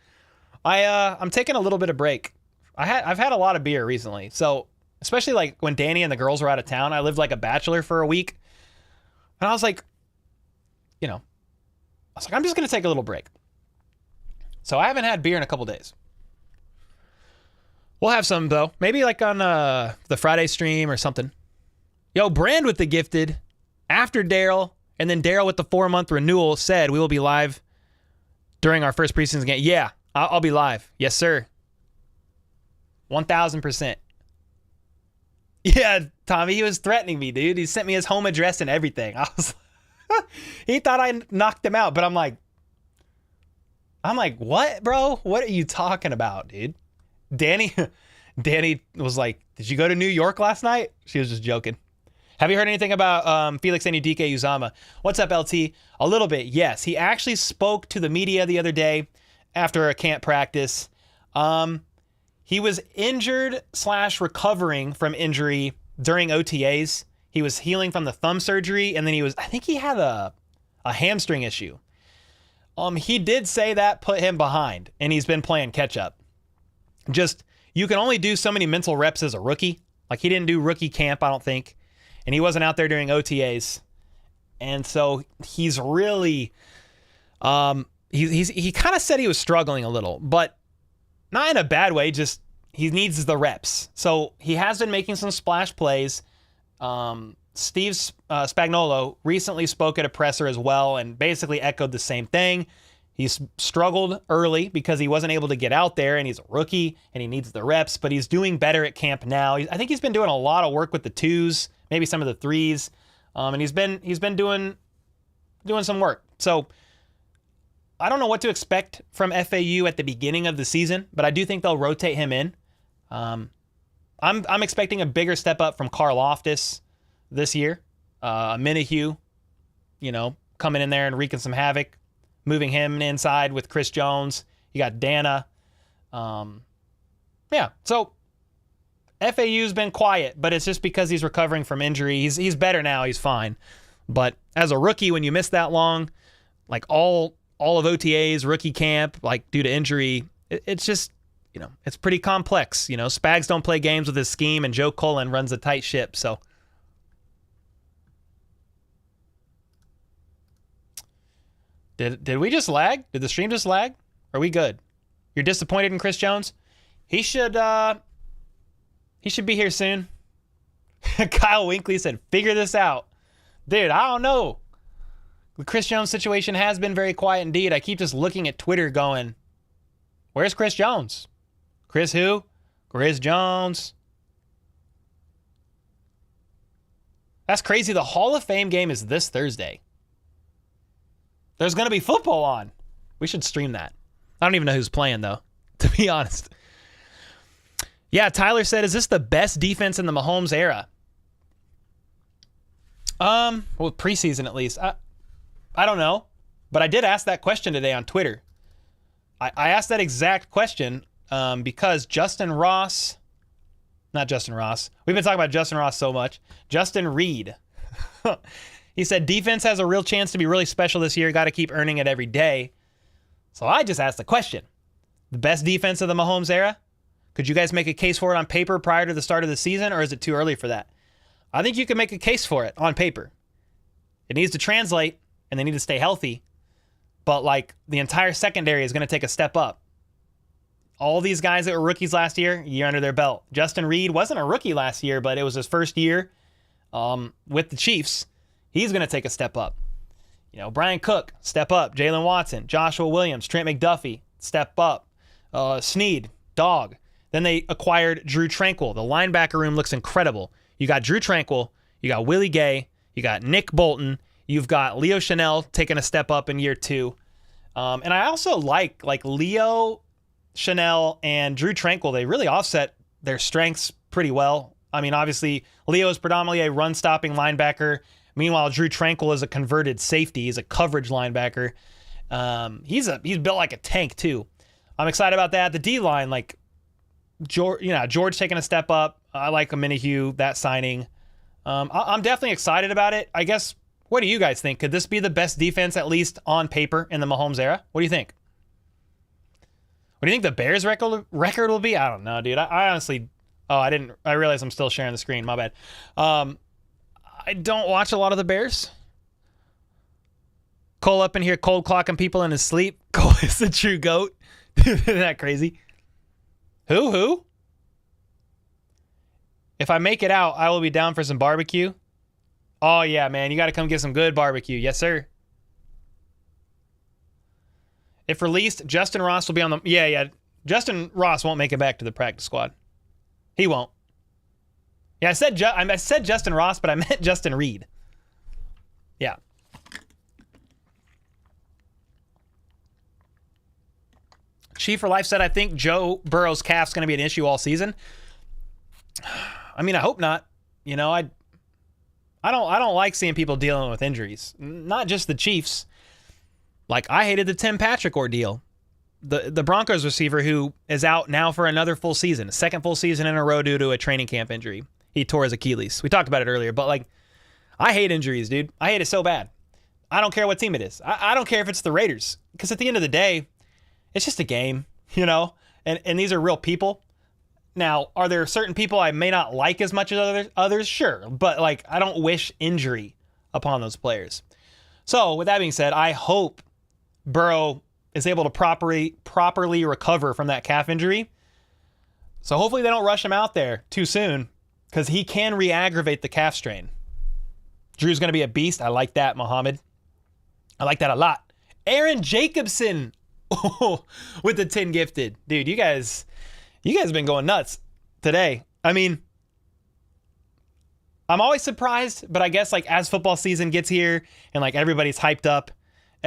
I'm taking a little bit of break. I've had a lot of beer recently. So, especially like when Danny and the girls were out of town, I lived like a bachelor for a week. And I was like, I'm just going to take a little break. So I haven't had beer in a couple days. We'll have some, though. Maybe like on the Friday stream or something. Yo, Brand with the gifted. After Daryl, and then Daryl with the 4-month renewal said we will be live during our first preseason game. Yeah, I'll be live. Yes, sir. 1,000%. Yeah, Tommy, he was threatening me, dude. He sent me his home address and everything. I was he thought I knocked him out, but I'm like, what, bro? What are you talking about, dude? Danny was like, did you go to New York last night? She was just joking. Have you heard anything about Felix Anudike-Uzomah? What's up, LT? A little bit, yes. He actually spoke to the media the other day after a camp practice. He was injured / recovering from injury during OTAs. He was healing from the thumb surgery, and then I think he had a hamstring issue. He did say that put him behind, and he's been playing catch up. Just, you can only do so many mental reps as a rookie. Like, he didn't do rookie camp, I don't think. And he wasn't out there during OTAs. And so he's really, he kind of said he was struggling a little, but not in a bad way, just he needs the reps. So he has been making some splash plays. Steve Spagnuolo recently spoke at a presser as well and basically echoed the same thing. He's struggled early because he wasn't able to get out there, and he's a rookie and he needs the reps, but he's doing better at camp now. I think he's been doing a lot of work with the twos, maybe some of the threes, and he's been doing some work. So I don't know what to expect from FAU at the beginning of the season, but I do think they'll rotate him in. I'm expecting a bigger step up from Karlaftis this year. Minihue, coming in there and wreaking some havoc, moving him inside with Chris Jones. You got Dana. So FAU's been quiet, but it's just because he's recovering from injury. He's better now. He's fine. But as a rookie, when you miss that long, like all of OTAs, rookie camp, like due to injury, it's just, it's pretty complex. Spags don't play games with his scheme, and Joe Cullen runs a tight ship. So did we just lag? Did the stream just lag? Are we good? You're disappointed in Chris Jones? He should be here soon. Kyle Winkley said, figure this out. Dude, I don't know. The Chris Jones situation has been very quiet indeed. I keep just looking at Twitter going, where's Chris Jones? Chris who? Chris Jones. That's crazy. The Hall of Fame game is this Thursday. There's going to be football on. We should stream that. I don't even know who's playing, though, to be honest. Yeah, Tyler said, is this the best defense in the Mahomes era? Well, preseason at least. I don't know, but I did ask that question today on Twitter. I asked that exact question because Justyn Ross, not Justyn Ross. We've been talking about Justyn Ross so much. Justin Reed. He said, defense has a real chance to be really special this year. Got to keep earning it every day. So I just asked the question. The best defense of the Mahomes era? Could you guys make a case for it on paper prior to the start of the season, or is it too early for that? I think you can make a case for it on paper. It needs to translate, and they need to stay healthy. But, like, the entire secondary is going to take a step up. All these guys that were rookies last year, year under their belt. Justin Reed wasn't a rookie last year, but it was his first year with the Chiefs. He's going to take a step up. You know, Brian Cook, step up. Jalen Watson, Joshua Williams, Trent McDuffie, step up. Snead, dog. Then they acquired Drew Tranquill. The linebacker room looks incredible. You got Drew Tranquill, you got Willie Gay, you got Nick Bolton, you've got Leo Chanel taking a step up in year 2. And I also like Leo Chanel and Drew Tranquill. They really offset their strengths pretty well. I mean, obviously, Leo is predominantly a run-stopping linebacker. Meanwhile, Drew Tranquill is a converted safety. He's a coverage linebacker. He's built like a tank, too. I'm excited about that. The D-line, like, George taking a step up. I like Minihue, that signing. I'm definitely excited about it. I guess, what do you guys think? Could this be the best defense, at least on paper, in the Mahomes era? What do you think? What do you think the Bears record will be? I don't know, dude. I honestly... Oh, I realize I'm still sharing the screen. My bad. I don't watch a lot of the Bears. Cole up in here cold clocking people in his sleep. Cole is the true GOAT. Isn't that crazy? Who? If I make it out, I will be down for some barbecue. Oh, yeah, man. You got to come get some good barbecue. Yes, sir. If released, Justyn Ross will be on the... Yeah. Justyn Ross won't make it back to the practice squad. He won't. Yeah, I said Justyn Ross, but I meant Justin Reed. Yeah. Chief for Life said, I think Joe Burrow's calf's going to be an issue all season. I mean, I hope not. You know, I don't like seeing people dealing with injuries. Not just the Chiefs. Like, I hated the Tim Patrick ordeal. The Broncos receiver who is out now for another full season, a second full season in a row due to a training camp injury. He tore his Achilles. We talked about it earlier, but like, I hate injuries, dude. I hate it so bad. I don't care what team it is. I don't care if it's the Raiders, because at the end of the day, it's just a game, you know? And these are real people. Now, are there certain people I may not like as much as others? Sure. But like, I don't wish injury upon those players. So with that being said, I hope Burrow is able to properly recover from that calf injury. So hopefully they don't rush him out there too soon, because he can re-aggravate the calf strain. Drew's going to be a beast. I like that, Muhammad. I like that a lot. Aaron Jacobson with the 10 gifted. Dude, you guys have been going nuts today. I mean, I'm always surprised, but I guess like as football season gets here and like everybody's hyped up,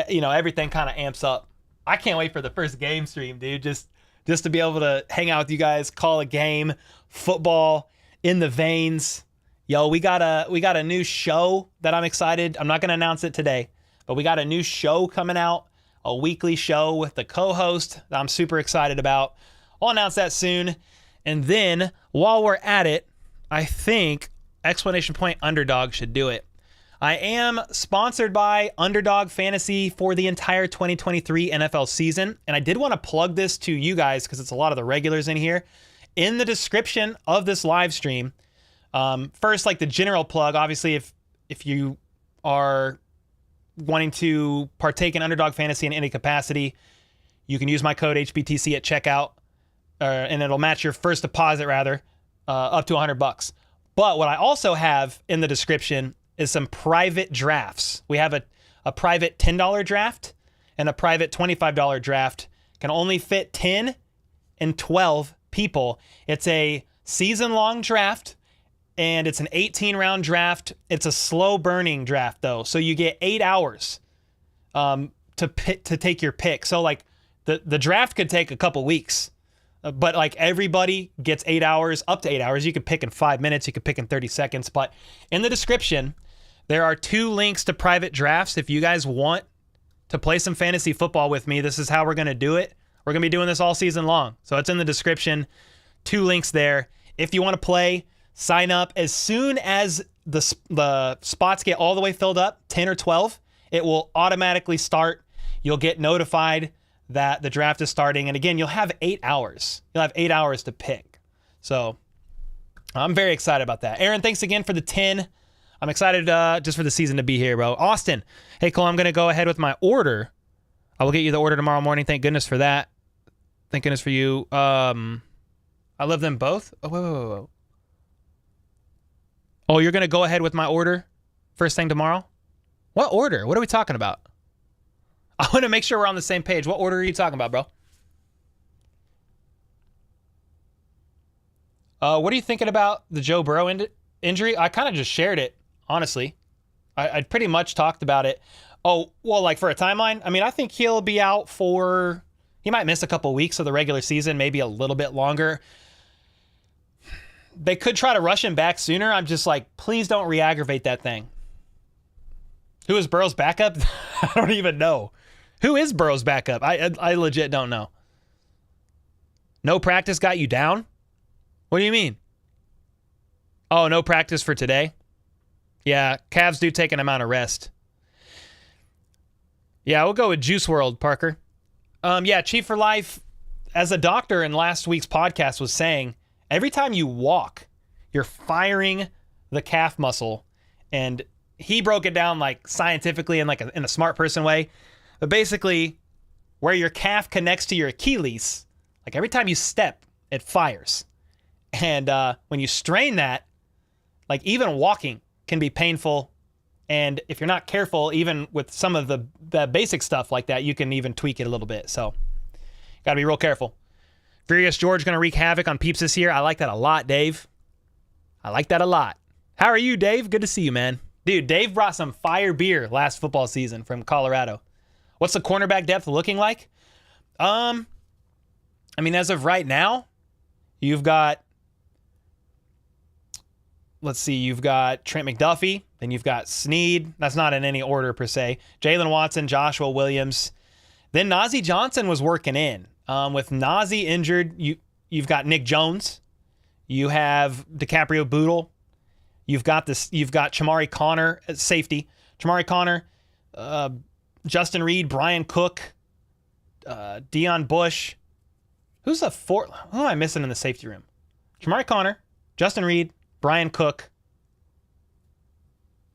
you know, everything kind of amps up. I can't wait for the first game stream, dude. Just to be able to hang out with you guys, call a game, football in the veins. Yo, we got a new show that I'm excited. I'm not going to announce it today, but we got a new show coming out, a weekly show with the co-host that I'm super excited about. I'll announce that soon. And then while we're at it, I think exclamation point Underdog should do it. I am sponsored by Underdog Fantasy for the entire 2023 NFL season. And I did want to plug this to you guys because it's a lot of the regulars in here. In the description of this live stream, first, like the general plug, obviously, if you are wanting to partake in Underdog Fantasy in any capacity, you can use my code HBTC at checkout, and it'll match your first deposit, up to $100. But what I also have in the description is some private drafts. We have a private $10 draft and a private $25 draft. Can only fit 10 and 12 people. It's a season-long draft, and it's an 18-round draft. It's a slow-burning draft, though, so you get 8 hours to take your pick. So, like, the draft could take a couple weeks, but, like, everybody gets 8 hours, up to 8 hours. You could pick in 5 minutes. You could pick in 30 seconds. But in the description, There are 2 links to private drafts. If you guys want to play some fantasy football with me, this is how we're going to do it. We're going to be doing this all season long. So it's in the description. 2 links there. If you want to play, sign up. As soon as the spots get all the way filled up, 10 or 12, it will automatically start. You'll get notified that the draft is starting. And again, you'll have 8 hours. You'll have 8 hours to pick. So I'm very excited about that. Aaron, thanks again for the 10. I'm excited just for the season to be here, bro. Austin, hey, Cole, I'm going to go ahead with my order. I will get you the order tomorrow morning. Thank goodness for that. Thank goodness for you. I love them both. Oh, whoa. Oh, you're going to go ahead with my order first thing tomorrow? What order? What are we talking about? I want to make sure we're on the same page. What order are you talking about, bro? What are you thinking about the Joe Burrow injury? I kind of just shared it, honestly. I pretty much talked about it. Oh, well, like for a timeline? I mean, I think he'll be out for... He might miss a couple weeks of the regular season, maybe a little bit longer. They could try to rush him back sooner. I'm just like, please don't re-aggravate that thing. Who is Burrow's backup? I don't even know. Who is Burrow's backup? I legit don't know. No practice got you down? What do you mean? Oh, no practice for today? Yeah, Cavs do take an amount of rest. Yeah, we'll go with Juice WRLD, Parker. Yeah, Chief for Life, as a doctor in last week's podcast was saying, every time you walk, you're firing the calf muscle. And he broke it down like scientifically and like in a smart person way. But basically, where your calf connects to your Achilles, like every time you step, it fires. And when you strain that, like even walking can be painful. And if you're not careful, even with some of the basic stuff like that, you can even tweak it a little bit. So got to be real careful. Furious George going to wreak havoc on peeps this year. I like that a lot, Dave. I like that a lot. How are you, Dave? Good to see you, man. Dude, Dave brought some fire beer last football season from Colorado. What's the cornerback depth looking like? I mean, as of right now, you've got, let's see, you've got Trent McDuffie, then you've got Snead. That's not in any order per se. Jalen Watson, Joshua Williams. Then Najee Johnson was working in. With Najee injured, you've got Nick Jones. You have DiCaprio Bootle. You've got Chamari Connor at safety. Chamari Connor, Justin Reed, Brian Cook, Deion Bush. Who's the fourth? Who am I missing in the safety room? Chamari Connor, Justin Reed, Brian Cook,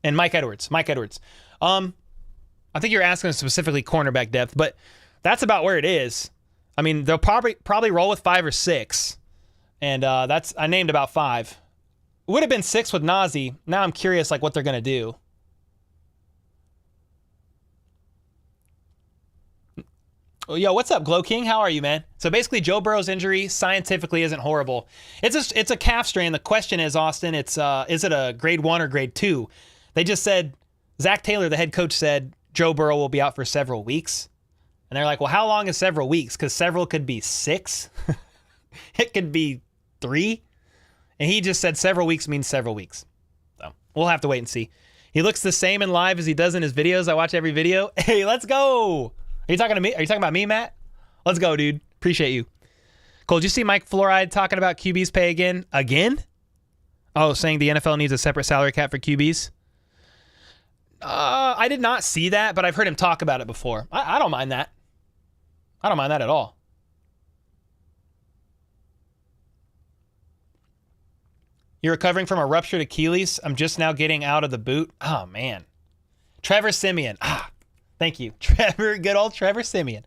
and Mike Edwards. I think you're asking specifically cornerback depth, but that's about where it is. I mean, they'll probably roll with 5 or 6, and I named about 5. It would have been 6 with Najee. Now I'm curious, like what they're gonna do. Yo, what's up, Glow King? How are you, man? So basically, Joe Burrow's injury scientifically isn't horrible. It's a calf strain. The question is, Austin, is it a grade 1 or grade 2? They just said, Zach Taylor, the head coach, said Joe Burrow will be out for several weeks. And they're like, well, how long is several weeks? Because several could be 6. It could be 3. And he just said several weeks means several weeks. So we'll have to wait and see. He looks the same in live as he does in his videos. I watch every video. Hey, let's go. Are you talking to me? Are you talking about me, Matt? Let's go, dude. Appreciate you. Cole, did you see Mike Fluoride talking about QB's pay again? Again? Oh, saying the NFL needs a separate salary cap for QBs? I did not see that, but I've heard him talk about it before. I don't mind that. I don't mind that at all. You're recovering from a ruptured Achilles. I'm just now getting out of the boot. Oh, man. Trevor Siemian. Thank you. Good old Trevor Siemian.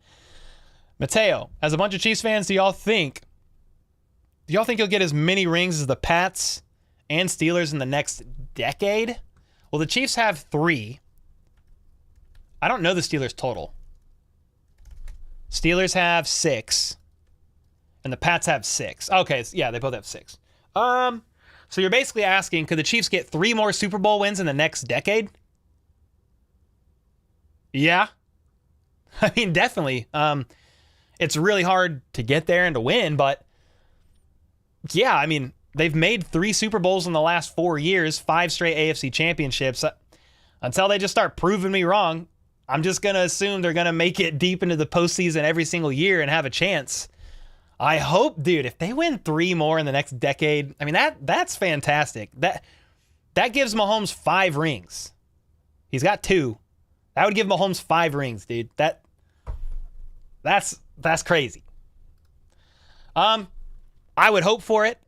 Mateo, as a bunch of Chiefs fans, do y'all think you'll get as many rings as the Pats and Steelers in the next decade? Well, the Chiefs have 3. I don't know the Steelers total. Steelers have 6. And the Pats have 6. Okay, yeah, they both have 6. So you're basically asking, could the Chiefs get 3 more Super Bowl wins in the next decade? Yeah. I mean, definitely. It's really hard to get there and to win, but yeah, I mean, they've made 3 Super Bowls in the last 4 years, 5 straight AFC championships. Until they just start proving me wrong, I'm just going to assume they're going to make it deep into the postseason every single year and have a chance. I hope, dude, if they win 3 more in the next decade, I mean, that's fantastic. That gives Mahomes 5 rings. He's got 2. That would give Mahomes 5 rings, dude. That's crazy. I would hope for it.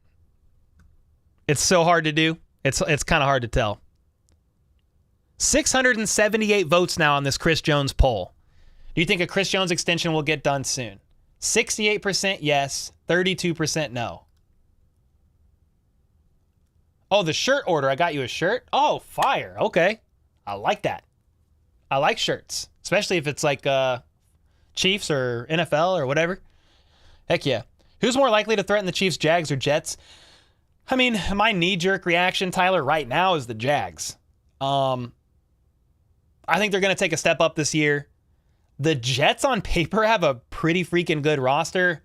It's so hard to do. It's kind of hard to tell. 678 votes now on this Chris Jones poll. Do you think a Chris Jones extension will get done soon? 68% yes, 32% no. Oh, the shirt order. I got you a shirt. Oh, fire. Okay. I like that. I like shirts, especially if it's like Chiefs or NFL or whatever. Heck yeah. Who's more likely to threaten the Chiefs, Jags, or Jets? I mean, my knee-jerk reaction, Tyler, right now is the Jags. I think they're going to take a step up this year. The Jets on paper have a pretty freaking good roster.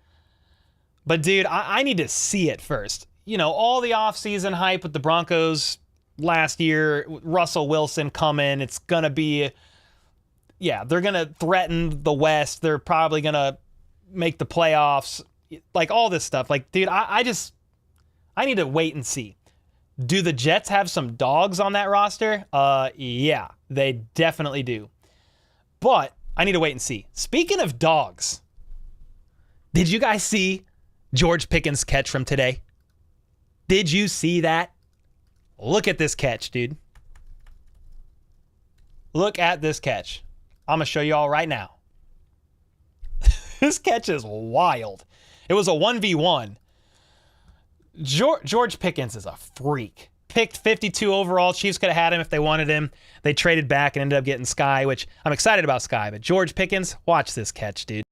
But, dude, I need to see it first. You know, all the offseason hype with the Broncos last year, Russell Wilson coming, it's going to be, yeah, they're going to threaten the West. They're probably going to make the playoffs. Like, all this stuff. Like, dude, I need to wait and see. Do the Jets have some dogs on that roster? Yeah, they definitely do. But I need to wait and see. Speaking of dogs, did you guys see George Pickens' catch from today? Did you see that? Look at this catch, dude. Look at this catch. I'm going to show you all right now. This catch is wild. It was a 1v1. George Pickens is a freak. Picked 52 overall. Chiefs could have had him if they wanted him. They traded back and ended up getting Sky, which I'm excited about Sky. But George Pickens, watch this catch, dude.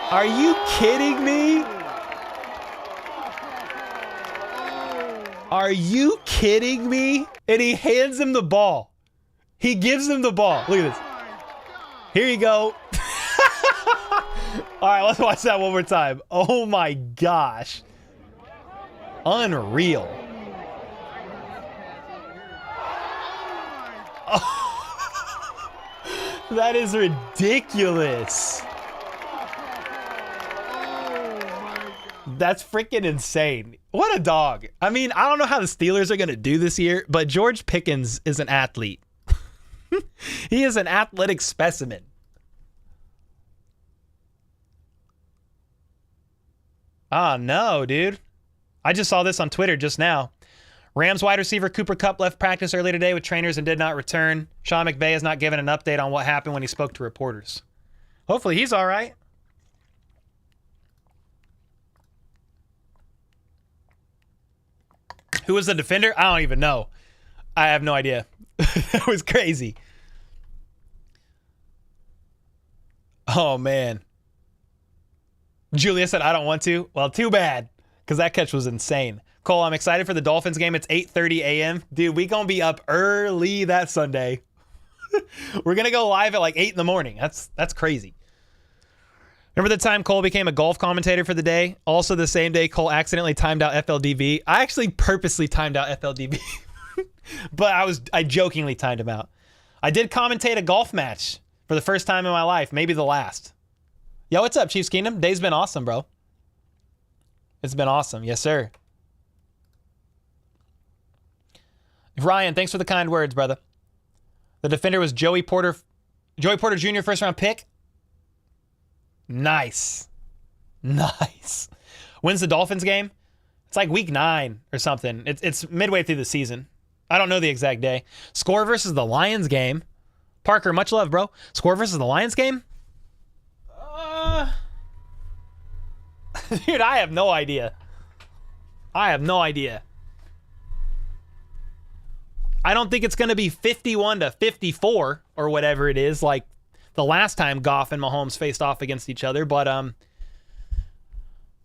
Are you kidding me? Are you kidding me? And he hands him the ball. He gives him the ball. Look at this. Here you go. All right, let's watch that one more time. Oh my gosh. Unreal. Oh. That is ridiculous. That's freaking insane. What a dog. I mean, I don't know how the Steelers are going to do this year, but George Pickens is an athlete. He is an athletic specimen. Oh, no, dude. I just saw this on Twitter just now. Rams wide receiver Cooper Kupp left practice early today with trainers and did not return. Sean McVay has not given an update on what happened when he spoke to reporters. Hopefully he's all right. Who was the defender? I don't even know. I have no idea. That was crazy. Oh, man. Julia said, I don't want to. Well, too bad, because that catch was insane. Cole, I'm excited for the Dolphins game. It's 8:30 a.m. Dude, we going to be up early that Sunday. We're going to go live at like 8 in the morning. That's crazy. Remember the time Cole became a golf commentator for the day? Also the same day Cole accidentally timed out FLDB. I actually purposely timed out FLDB. But I jokingly timed him out. I did commentate a golf match for the first time in my life, maybe the last. Yo, what's up, Chiefs Kingdom? Day's been awesome, bro. It's been awesome. Yes, sir. Ryan, thanks for the kind words, brother. The defender was Joey Porter Jr., first round pick. Nice. Nice. When's the Dolphins game? It's like week 9 or something. It's midway through the season. I don't know the exact day. Score versus the Lions game. Parker, much love, bro. Score versus the Lions game? Dude, I have no idea. I have no idea. I don't think it's going to be 51-54 or whatever it is, like the last time Goff and Mahomes faced off against each other. But,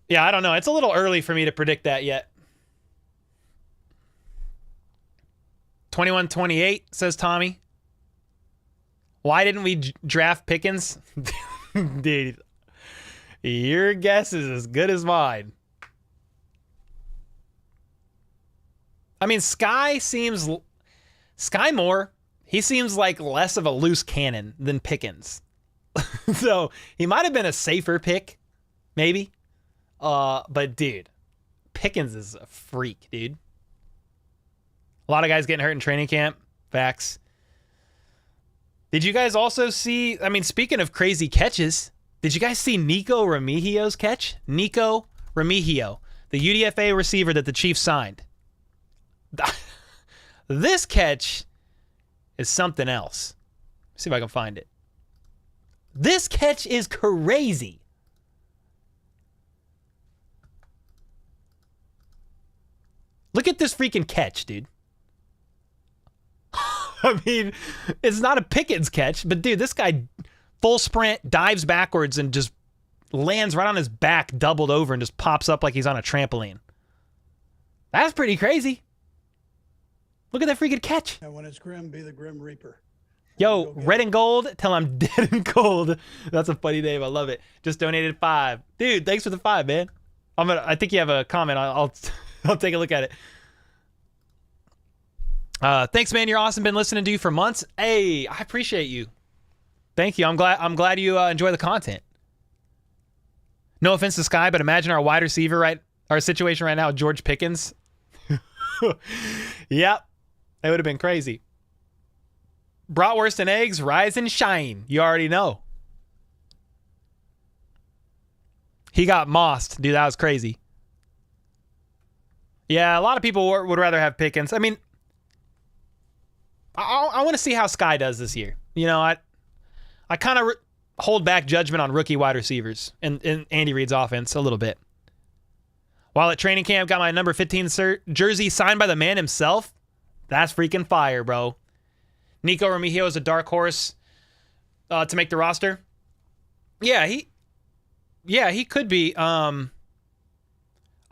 yeah, I don't know. It's a little early for me to predict that yet. 21-28, says Tommy. Why didn't we draft Pickens? Dude. Your guess is as good as mine. I mean, Sky Moore, he seems like less of a loose cannon than Pickens. So he might have been a safer pick, maybe. But dude, Pickens is a freak, dude. A lot of guys getting hurt in training camp. Facts. Did you guys also see, I mean, speaking of crazy catches, did you guys see Nico Romigio's catch? Nico Romigio, the UDFA receiver that the Chiefs signed. This catch is something else. Let's see if I can find it. This catch is crazy. Look at this freaking catch, dude. I mean, it's not a Pickens catch, but dude, this guy full sprint, dives backwards, and just lands right on his back, doubled over, and just pops up like he's on a trampoline. That's pretty crazy. Look at that freaking catch. And when it's grim, be the Grim Reaper. Yo, red and gold, till I'm dead and cold. That's a funny name. I love it. Just donated 5. Dude, thanks for the 5, man. I think you have a comment. I'll take a look at it. Thanks, man. You're awesome. Been listening to you for months. Hey, I appreciate you. Thank you. I'm glad you enjoy the content. No offense to Sky, but imagine our wide receiver, our situation right now, George Pickens. Yep. That would have been crazy. Bratwurst and eggs, rise and shine. You already know. He got mossed. Dude, that was crazy. Yeah, a lot of people would rather have Pickens. I mean, I want to see how Sky does this year. You know, I kind of hold back judgment on rookie wide receivers in Andy Reid's offense a little bit. While at training camp, got my number 15 jersey signed by the man himself. That's freaking fire, bro. Nico Romigio is a dark horse to make the roster. Yeah, he could be. I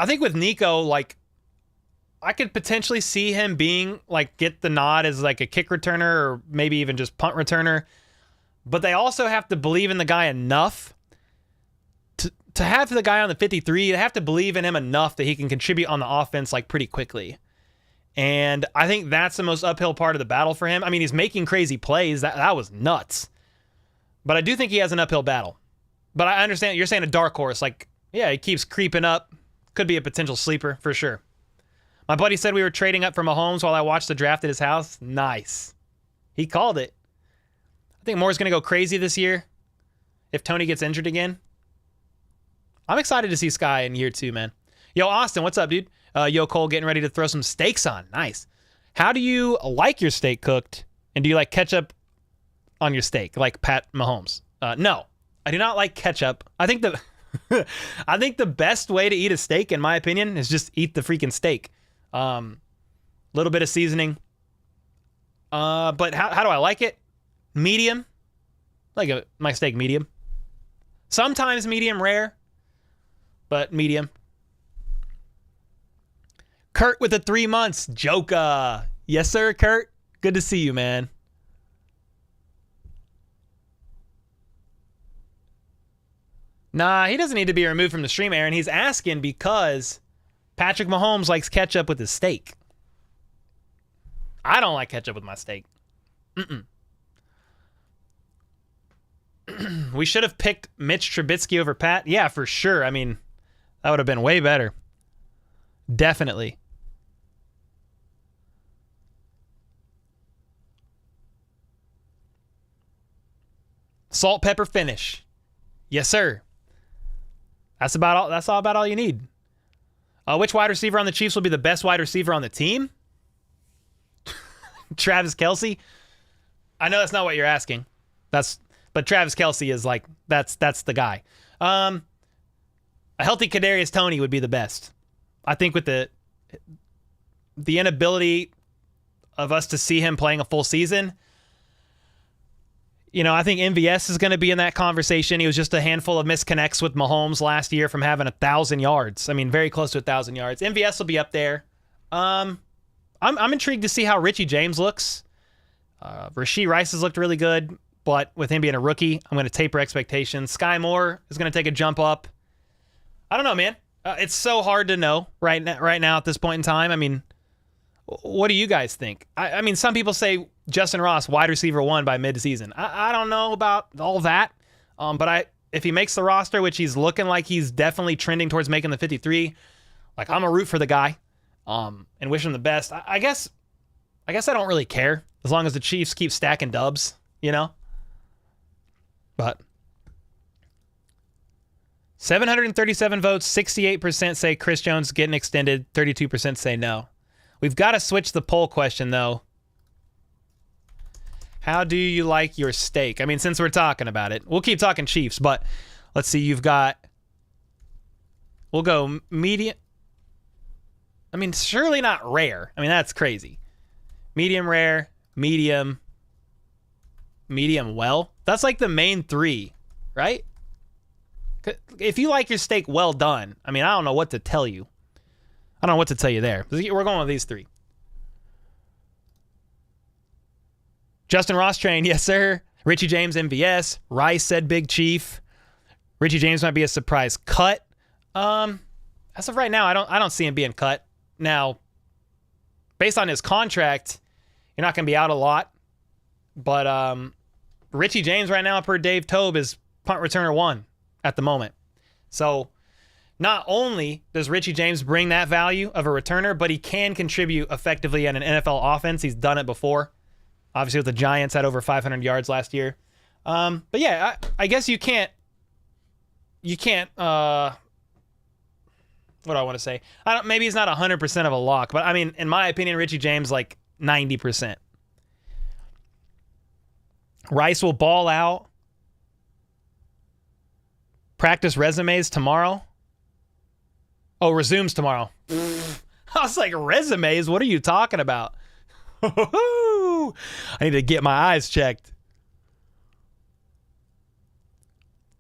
think with Nico, I could potentially see him being get the nod as a kick returner or maybe even just punt returner. But they also have to believe in the guy enough to have the guy on the 53. They have to believe in him enough that he can contribute on the offense pretty quickly. And I think that's the most uphill part of the battle for him. I mean, he's making crazy plays. That was nuts. But I do think he has an uphill battle. But I understand you're saying a dark horse. He keeps creeping up. Could be a potential sleeper for sure. My buddy said we were trading up for Mahomes while I watched the draft at his house. Nice. He called it. I think Moore's going to go crazy this year if Tony gets injured again. I'm excited to see Sky in year 2, man. Yo, Austin, what's up, dude? Yo, Cole, getting ready to throw some steaks on. Nice. How do you like your steak cooked? And do you like ketchup on your steak, like Pat Mahomes? No, I do not like ketchup. I think the best way to eat a steak, in my opinion, is just eat the freaking steak. Little bit of seasoning. But how do I like it? Medium. My steak medium. Sometimes medium rare, but medium. Kurt with the 3 months. Joka. Yes, sir, Kurt. Good to see you, man. Nah, he doesn't need to be removed from the stream, Aaron. He's asking because Patrick Mahomes likes ketchup with his steak. I don't like ketchup with my steak. We should have picked Mitch Trubisky over Pat. Yeah, for sure. I mean, that would have been way better. Definitely. Salt, pepper, finish. Yes, sir. That's all about all you need. Which wide receiver on the Chiefs will be the best wide receiver on the team? Travis Kelce. I know that's not what you're asking. But Travis Kelce is that's the guy. A healthy Kadarius Toney would be the best. I think with the inability of us to see him playing a full season, I think MVS is going to be in that conversation. He was just a handful of misconnects with Mahomes last year from having 1,000 yards. I mean, very close to 1,000 yards. MVS will be up there. I'm intrigued to see how Richie James looks. Rasheed Rice has looked really good. but with him being a rookie, I'm going to taper expectations. Sky Moore is going to take a jump up. I don't know, man. It's so hard to know right now at this point in time. I mean, what do you guys think? I mean, some people say Justyn Ross, wide receiver 1 by mid-season. I don't know about all that, but if he makes the roster, which he's looking like he's definitely trending towards making the 53, like I'm a root for the guy and wish him the best. I guess I don't really care as long as the Chiefs keep stacking dubs, you know? But 737 votes, 68% say Chris Jones getting extended, 32% say no. We've got to switch the poll question, though. How do you like your steak? I mean, since we're talking about it, we'll keep talking Chiefs, but let's see. We'll go medium. I mean, surely not rare. I mean, that's crazy. Medium rare, medium well. That's like the main 3, right? If you like your steak well done, I mean, I don't know what to tell you. I don't know what to tell you there. We're going with these 3. Justyn Ross train, yes, sir. Richie James, MVS. Rice said Big Chief. Richie James might be a surprise cut. As of right now, I don't see him being cut. Now, based on his contract, you're not going to be out a lot. But Richie James right now, per Dave Tobe, is punt returner 1 at the moment. So not only does Richie James bring that value of a returner, but he can contribute effectively in an NFL offense. He's done it before. Obviously, with the Giants, had over 500 yards last year. But yeah, I guess you can't. What do I want to say? Maybe he's not 100% of a lock, but I mean, in my opinion, Richie James like 90%. Rice will ball out. Practice resumes tomorrow. Oh, resumes tomorrow. I was like, resumes? What are you talking about? I need to get my eyes checked.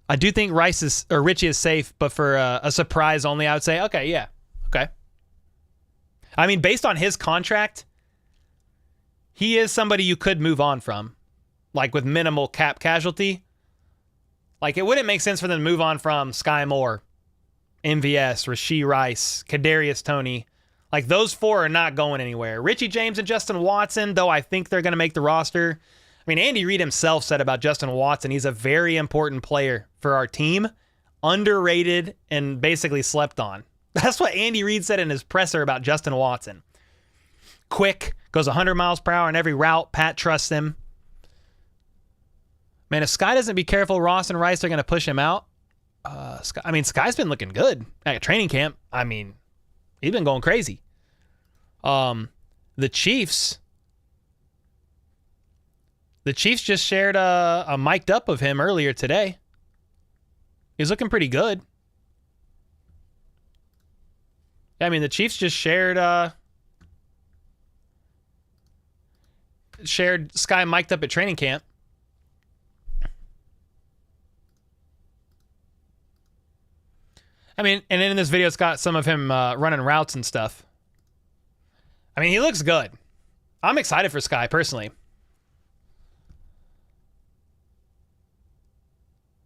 I do think Richie is safe, but for a surprise only, I would say, okay, yeah. Okay. I mean, based on his contract, he is somebody you could move on from, like with minimal cap casualty. Like, it wouldn't make sense for them to move on from Sky Moore, MVS, Rasheed Rice, Kadarius Toney. Like, those 4 are not going anywhere. Richie James and Justin Watson, though I think they're going to make the roster. I mean, Andy Reid himself said about Justin Watson, he's a very important player for our team, underrated and basically slept on. That's what Andy Reid said in his presser about Justin Watson. Quick, goes 100 miles per hour in every route. Pat trusts him. Man, if Sky doesn't be careful, Ross and Rice are going to push him out. Sky's been looking good at training camp. I mean, he's been going crazy. The Chiefs just shared a mic'd up of him earlier today. He's looking pretty good. I mean, the Chiefs just shared Sky mic'd up at training camp. I mean, and in this video, it's got some of him running routes and stuff. I mean, he looks good. I'm excited for Sky, personally.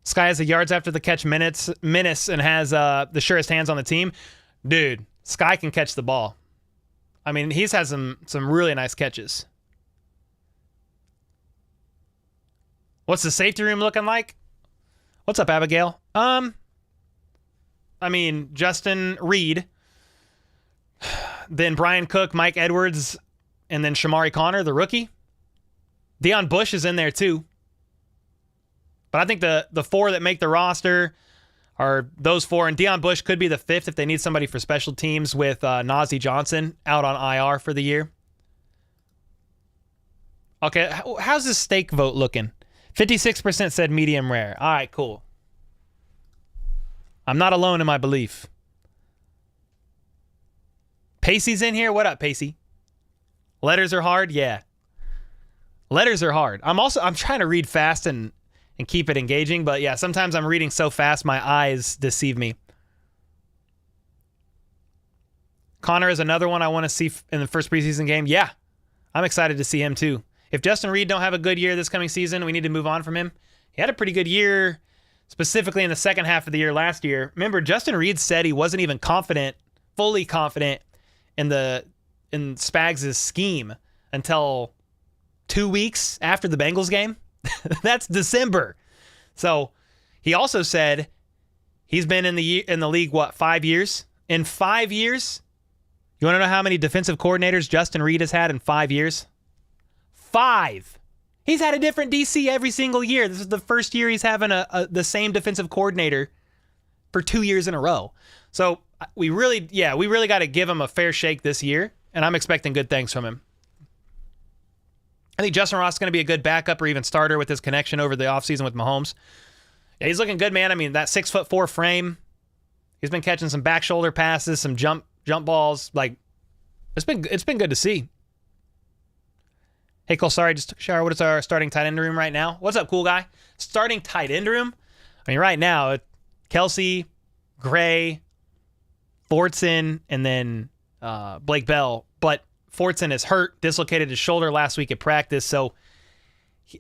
Sky has the yards after the catch menace and has the surest hands on the team. Dude, Sky can catch the ball. I mean, he's had some really nice catches. What's the safety room looking like? What's up, Abigail? I mean, Justin Reed, then Brian Cook, Mike Edwards, and then Shamari Connor, the rookie. Deion Bush is in there too. But I think the 4 that make the roster are those 4, and Deion Bush could be the 5th if they need somebody for special teams with Najee Johnson out on IR for the year. Okay, how's this steak vote looking? 56% said medium rare. All right, cool. I'm not alone in my belief. Pacey's in here. What up, Pacey? Letters are hard? Yeah. Letters are hard. I'm trying to read fast and keep it engaging, but yeah, sometimes I'm reading so fast my eyes deceive me. Connor is another one I want to see in the first preseason game. Yeah, I'm excited to see him too. If Justin Reid don't have a good year this coming season, we need to move on from him. He had a pretty good year, specifically in the second half of the year last year. Remember, Justin Reid said he wasn't even fully confident in Spags' scheme until 2 weeks after the Bengals game. That's December. So he also said he's been in the league, 5 years? In 5 years, you want to know how many defensive coordinators Justin Reid has had in 5 years? 5. He's had a different DC every single year. This is the first year he's having the same defensive coordinator for 2 years in a row. So we really got to give him a fair shake this year, and I'm expecting good things from him. I think Justyn Ross is going to be a good backup or even starter with his connection over the offseason with Mahomes. Yeah, he's looking good, man. I mean, that 6'4" frame, he's been catching some back shoulder passes, some jump balls. Like, it's been good to see. Hey, Cole, sorry, just took a shower. What is our starting tight end room right now? What's up, cool guy? Starting tight end room? I mean, right now, Kelsey, Gray, Fortson, and then Blake Bell. But Fortson is hurt, dislocated his shoulder last week at practice, so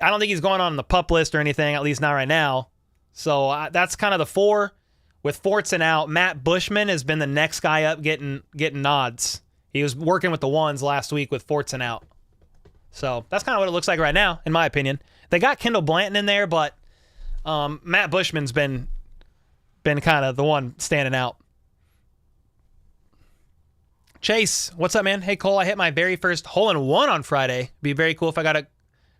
I don't think he's going on the PUP list or anything, at least not right now. So that's kind of the 4. With Fortson out, Matt Bushman has been the next guy up getting nods. He was working with the ones last week with Fortson out. So that's kind of what it looks like right now, in my opinion. They got Kendall Blanton in there, but Matt Bushman's been kind of the one standing out. Chase, what's up, man? Hey, Cole, I hit my very first hole-in-one on Friday. It'd be very cool if I got a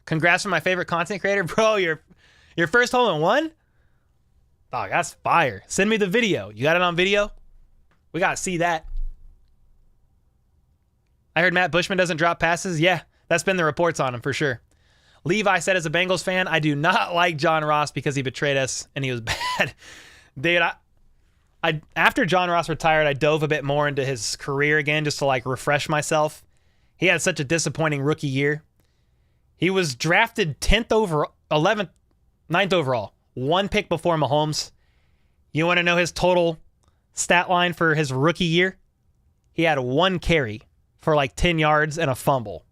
congrats from my favorite content creator. Bro, your first hole-in-one? Dog, that's fire. Send me the video. You got it on video? We got to see that. I heard Matt Bushman doesn't drop passes. Yeah, that's been the reports on him for sure. Levi said, as a Bengals fan, I do not like John Ross because he betrayed us and he was bad. Dude, I after John Ross retired, I dove a bit more into his career again just to like refresh myself. He had such a disappointing rookie year. He was drafted 10th overall, 9th overall, 1 pick before Mahomes. You want to know his total stat line for his rookie year? He had 1 carry for like 10 yards and a fumble.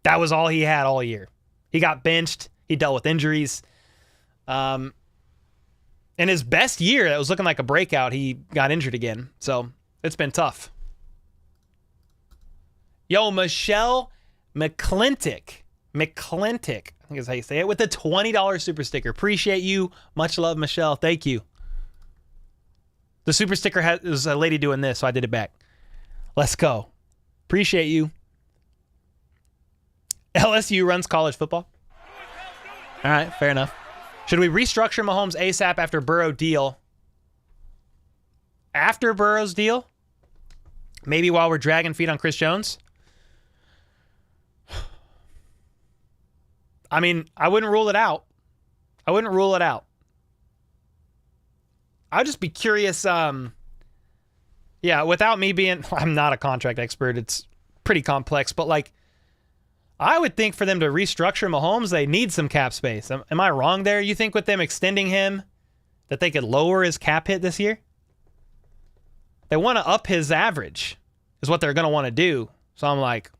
That was all he had all year. He got benched. He dealt with injuries. In his best year, that was looking like a breakout, he got injured again. So it's been tough. Yo, Michelle McClintock, I think is how you say it, with the $20 super sticker. Appreciate you. Much love, Michelle. Thank you. The super sticker was a lady doing this, so I did it back. Let's go. Appreciate you. LSU runs college football. All right, fair enough. Should we restructure Mahomes ASAP after Burrow deal? After Burrow's deal? Maybe while we're dragging feet on Chris Jones? I mean, I wouldn't rule it out. I'd just be curious. Without me being, I'm not a contract expert. It's pretty complex, but like, I would think for them to restructure Mahomes, they need some cap space. Am I wrong there? You think with them extending him that they could lower his cap hit this year? They want to up his average is what they're going to want to do. So I'm like,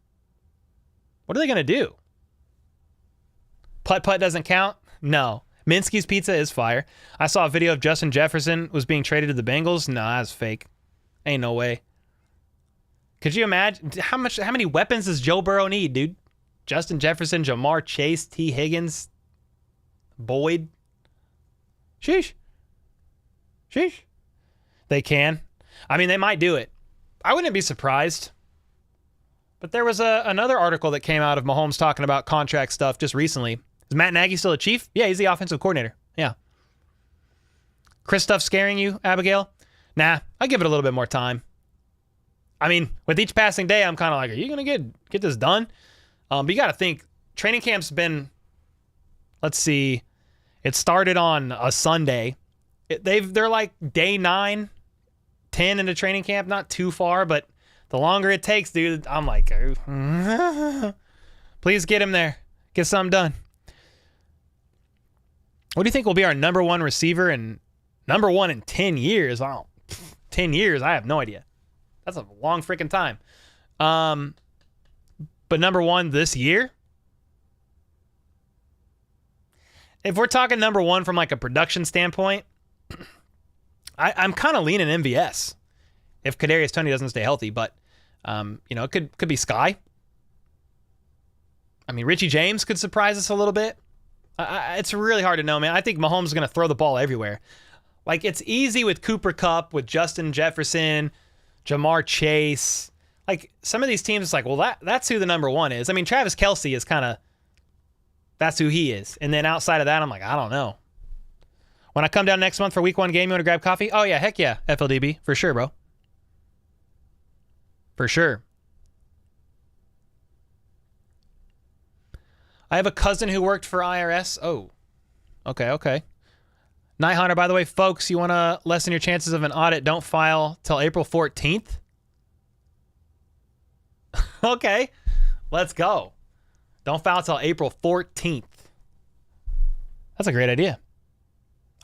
what are they going to do? Putt-putt doesn't count? No. Minsky's Pizza is fire. I saw a video of Justin Jefferson was being traded to the Bengals. No, that's fake. Ain't no way. Could you imagine how many weapons does Joe Burrow need, dude? Justin Jefferson, Jamar Chase, T. Higgins, Boyd. Sheesh. They can. I mean, they might do it. I wouldn't be surprised. But there was another article that came out of Mahomes talking about contract stuff just recently. Is Matt Nagy still a Chief? Yeah, he's the offensive coordinator. Yeah. Chris stuff scaring you, Abigail? Nah, I give it a little bit more time. I mean, with each passing day, I'm kind of like, are you going to get this done? But you got to think, training camp's been, let's see, it started on a Sunday. They're like day 9, 10 into training camp, not too far, but the longer it takes, dude, I'm like, please get him there. Get something done. What do you think will be our number 1 receiver and number 1 in 10 years? 10 years, I have no idea. That's a long freaking time. But number 1 this year, if we're talking number one from like a production standpoint, I'm kind of leaning MVS if Kadarius Toney doesn't stay healthy. But it could be Sky. I mean, Richie James could surprise us a little bit. It's really hard to know, man. I think Mahomes is going to throw the ball everywhere. Like, it's easy with Cooper Kupp, with Justin Jefferson, Jamar Chase. Like, some of these teams, it's like, well, that's who the number one is. I mean, Travis Kelce is kind of, that's who he is. And then outside of that, I'm like, I don't know. When I come down next month for week 1 game, you want to grab coffee? Oh, yeah, heck yeah, FLDB. For sure, bro. For sure. I have a cousin who worked for IRS. Oh, okay. Night Hunter, by the way, folks, you want to lessen your chances of an audit, don't file till April 14th? Okay, let's go. Don't file till April 14th. That's a great idea.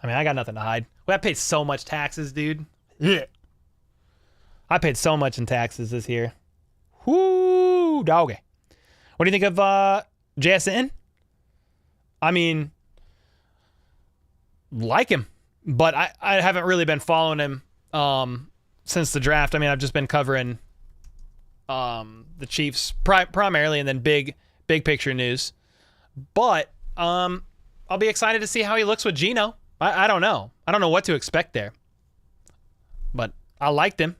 I mean, I got nothing to hide. Well, I paid so much taxes, dude. Yeah. I paid so much in taxes this year. Whoo, doggy. What do you think of JSN? I mean, like him, but I haven't really been following him since the draft. I mean, I've just been covering the Chiefs primarily, and then big picture news. But I'll be excited to see how he looks with Geno. I don't know. I don't know what to expect there. But I liked him.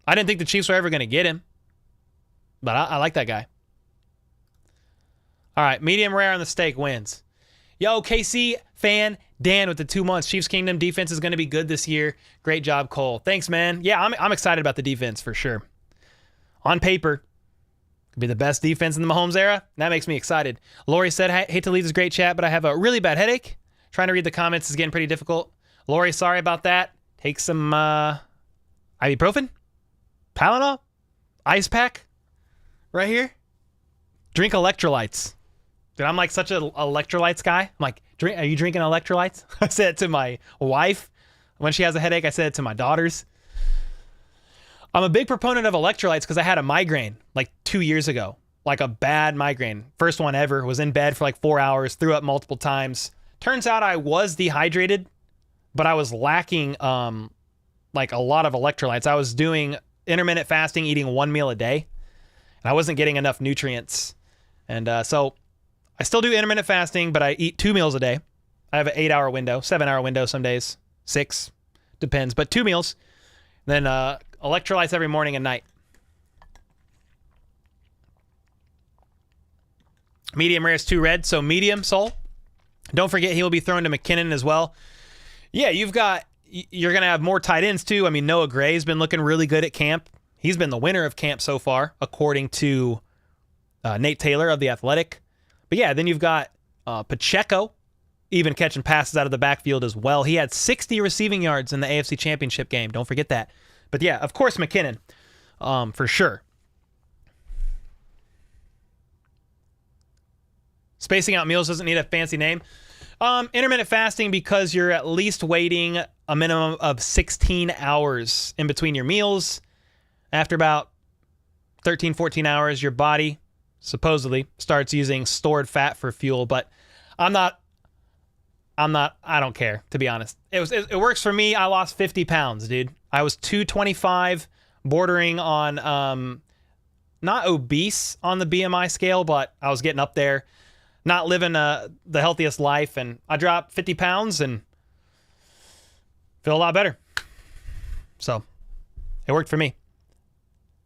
I didn't think the Chiefs were ever going to get him. But I like that guy. All right, medium rare on the steak wins. Yo, KC fan Dan with the 2 months. Chiefs Kingdom defense is going to be good this year. Great job, Cole. Thanks, man. Yeah, I'm excited about the defense for sure. On paper, could be the best defense in the Mahomes era. That makes me excited. Lori said, hate to leave this great chat, but I have a really bad headache. Trying to read the comments is getting pretty difficult. Lori, sorry about that. Take some ibuprofen, Tylenol, ice pack right here. Drink electrolytes. Dude, I'm like such an electrolytes guy. I'm like, are you drinking electrolytes? I said it to my wife. When she has a headache, I said it to my daughters. I'm a big proponent of electrolytes because I had a migraine like 2 years ago. Like a bad migraine. First one ever. Was in bed for like 4 hours. Threw up multiple times. Turns out I was dehydrated, but I was lacking like a lot of electrolytes. I was doing intermittent fasting, eating 1 meal a day. And I wasn't getting enough nutrients. And so I still do intermittent fasting, but I eat 2 meals a day. I have an 8-hour window, 7-hour window some days, 6, depends, but 2 meals. Then electrolytes every morning and night. Medium rare is 2 red, so medium soul. Don't forget he will be thrown to McKinnon as well. Yeah, you're going to have more tight ends too. I mean, Noah Gray's been looking really good at camp. He's been the winner of camp so far, according to Nate Taylor of The Athletic. But yeah, then you've got Pacheco, even catching passes out of the backfield as well. He had 60 receiving yards in the AFC Championship game. Don't forget that. But yeah, of course, McKinnon, for sure. Spacing out meals doesn't need a fancy name. Intermittent fasting because you're at least waiting a minimum of 16 hours in between your meals. After about 13, 14 hours, your body supposedly starts using stored fat for fuel, but I don't care, to be honest. It works for me. I lost 50 pounds, dude. I was 225, bordering on, not obese on the BMI scale, but I was getting up there, not living the healthiest life, and I dropped 50 pounds and feel a lot better. So it worked for me.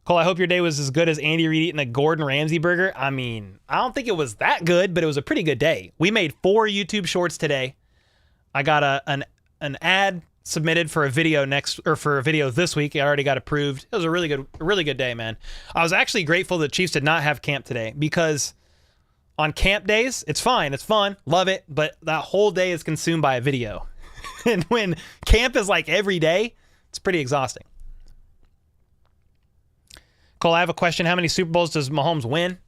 Cole, I hope your day was as good as Andy Reid eating a Gordon Ramsay burger. I mean, I don't think it was that good, but it was a pretty good day. We made 4 YouTube shorts today. I got an ad submitted for a video this week. I already got approved. It was a really good day, man. I was actually grateful the Chiefs did not have camp today because on camp days, it's fine, it's fun, love it, but that whole day is consumed by a video. And when camp is like every day, it's pretty exhausting. Cole, I have a question. How many Super Bowls does Mahomes win?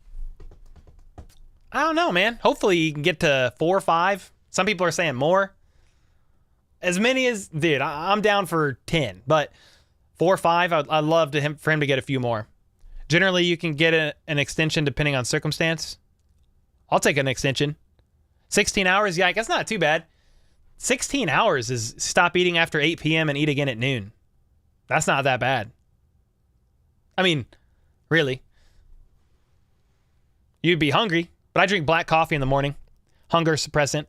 I don't know, man. Hopefully he can get to 4 or 5. Some people are saying more. As many as, dude, I'm down for 10, but 4 or 5, I'd love for him to get a few more. Generally, you can get an extension depending on circumstance. I'll take an extension. 16 hours, yeah, that's not too bad. 16 hours is stop eating after 8 p.m. and eat again at noon. That's not that bad. I mean, really. You'd be hungry, but I drink black coffee in the morning. Hunger suppressant.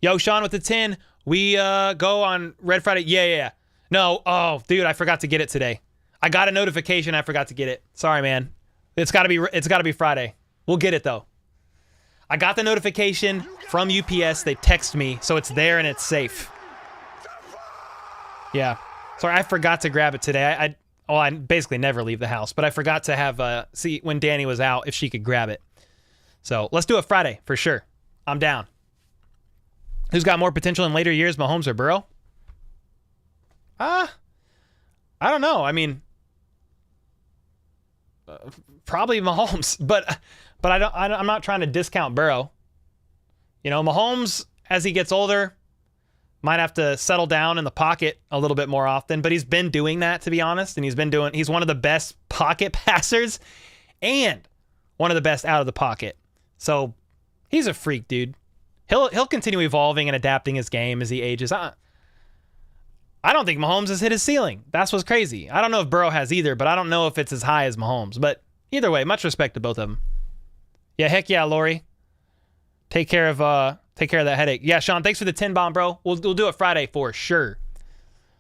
Yo, Sean with the 10. We go on Red Friday. Yeah. No, oh, dude, I forgot to get it today. I got a notification. I forgot to get it. Sorry, man. It's got to be Friday. We'll get it, though. I got the notification from UPS. They text me, so it's there and it's safe. Yeah. Sorry, I forgot to grab it today. I basically never leave the house, but I forgot to have see when Danny was out if she could grab it. So let's do it Friday for sure. I'm down. Who's got more potential in later years, Mahomes or Burrow? I don't know. I mean, probably Mahomes, but I'm not trying to discount Burrow. You know, Mahomes, as he gets older, might have to settle down in the pocket a little bit more often, but he's been doing that, to be honest, and he's one of the best pocket passers and one of the best out of the pocket. So he's a freak, dude. He'll continue evolving and adapting his game as he ages. I don't think Mahomes has hit his ceiling. That's what's crazy. I don't know if Burrow has either, but I don't know if it's as high as Mahomes. But either way, much respect to both of them. Yeah, heck yeah, Lori. Take care of that headache. Yeah, Sean, thanks for the 10 bomb, bro. We'll do it Friday for sure.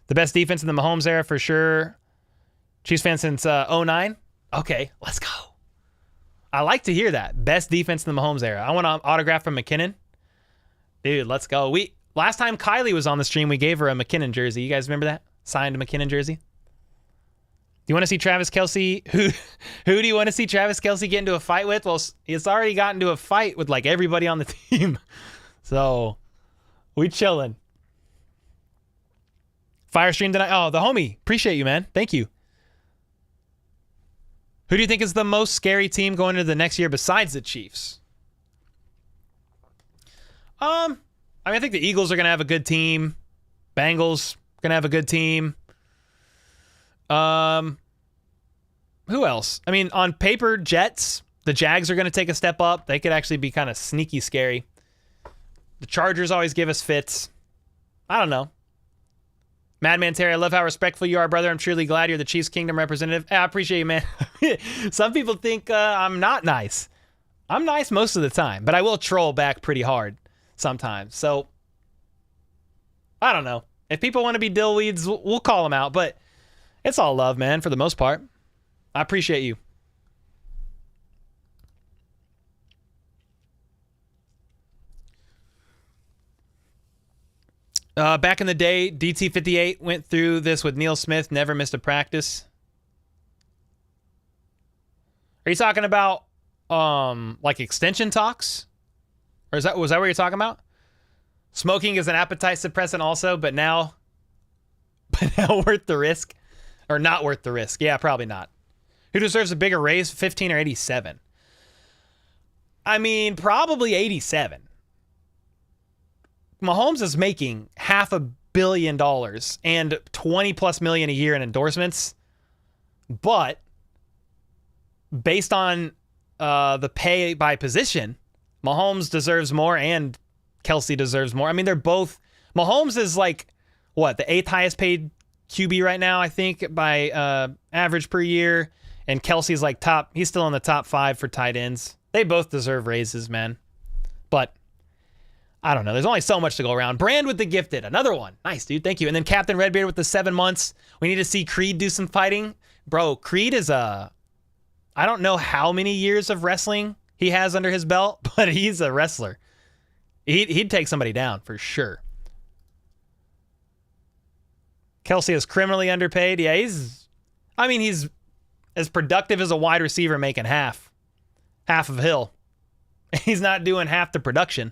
The best defense in the Mahomes era for sure. Chiefs fan since 09. Okay, let's go. I like to hear that. Best defense in the Mahomes era. I want an autograph from McKinnon. Dude, let's go. Last time Kylie was on the stream, we gave her a McKinnon jersey. You guys remember that? Signed McKinnon jersey. Do you want to see Travis Kelce? Who do you want to see Travis Kelce get into a fight with? Well, he's already gotten into a fight with like everybody on the team. So, we chilling. Fire stream tonight. Oh, the homie. Appreciate you, man. Thank you. Who do you think is the most scary team going into the next year besides the Chiefs? I think the Eagles are going to have a good team. Bengals going to have a good team. Who else? I mean, on paper, Jets. The Jags are going to take a step up. They could actually be kind of sneaky scary. The Chargers always give us fits. I don't know. Madman Terry, I love how respectful you are, brother. I'm truly glad you're the Chiefs Kingdom representative. I appreciate you, man. Some people think I'm not nice. I'm nice most of the time, but I will troll back pretty hard sometimes. So, I don't know. If people want to be dillweeds, we'll call them out, but it's all love, man, for the most part. I appreciate you. Back in the day, DT58 went through this with Neil Smith, never missed a practice. Are you talking about like extension talks? Or was that what you're talking about? Smoking is an appetite suppressant also, but now worth the risk? Or not worth the risk? Yeah, probably not. Who deserves a bigger raise, 15 or 87? I mean, probably 87. Mahomes is making $500 million and $20+ million a year in endorsements. But based on the pay by position, Mahomes deserves more and Kelce deserves more. I mean, they're both... Mahomes is like, what, the 8th highest paid QB right now, I think, by average per year. And Kelce's like top... He's still in the top 5 for tight ends. They both deserve raises, man. But... I don't know. There's only so much to go around. Brand with the gifted. Another one. Nice, dude. Thank you. And then Captain Redbeard with the 7 months. We need to see Creed do some fighting. Bro, Creed is I don't know how many years of wrestling he has under his belt, but he's a wrestler. He'd take somebody down for sure. Kelce is criminally underpaid. Yeah, he's as productive as a wide receiver making half of Hill. He's not doing half the production.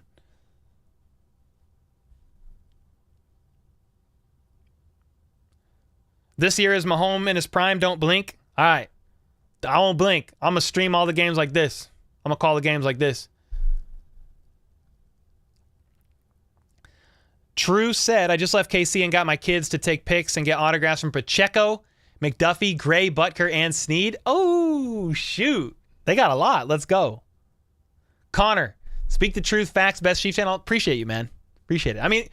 This year is Mahomes in his prime. Don't blink. All right. I won't blink. I'm going to stream all the games like this. I'm going to call the games like this. True said, I just left KC and got my kids to take pics and get autographs from Pacheco, McDuffie, Gray, Butker, and Snead. Oh, shoot. They got a lot. Let's go. Connor, Speak the truth, facts, best Chiefs channel. Appreciate you, man. Appreciate it. I mean,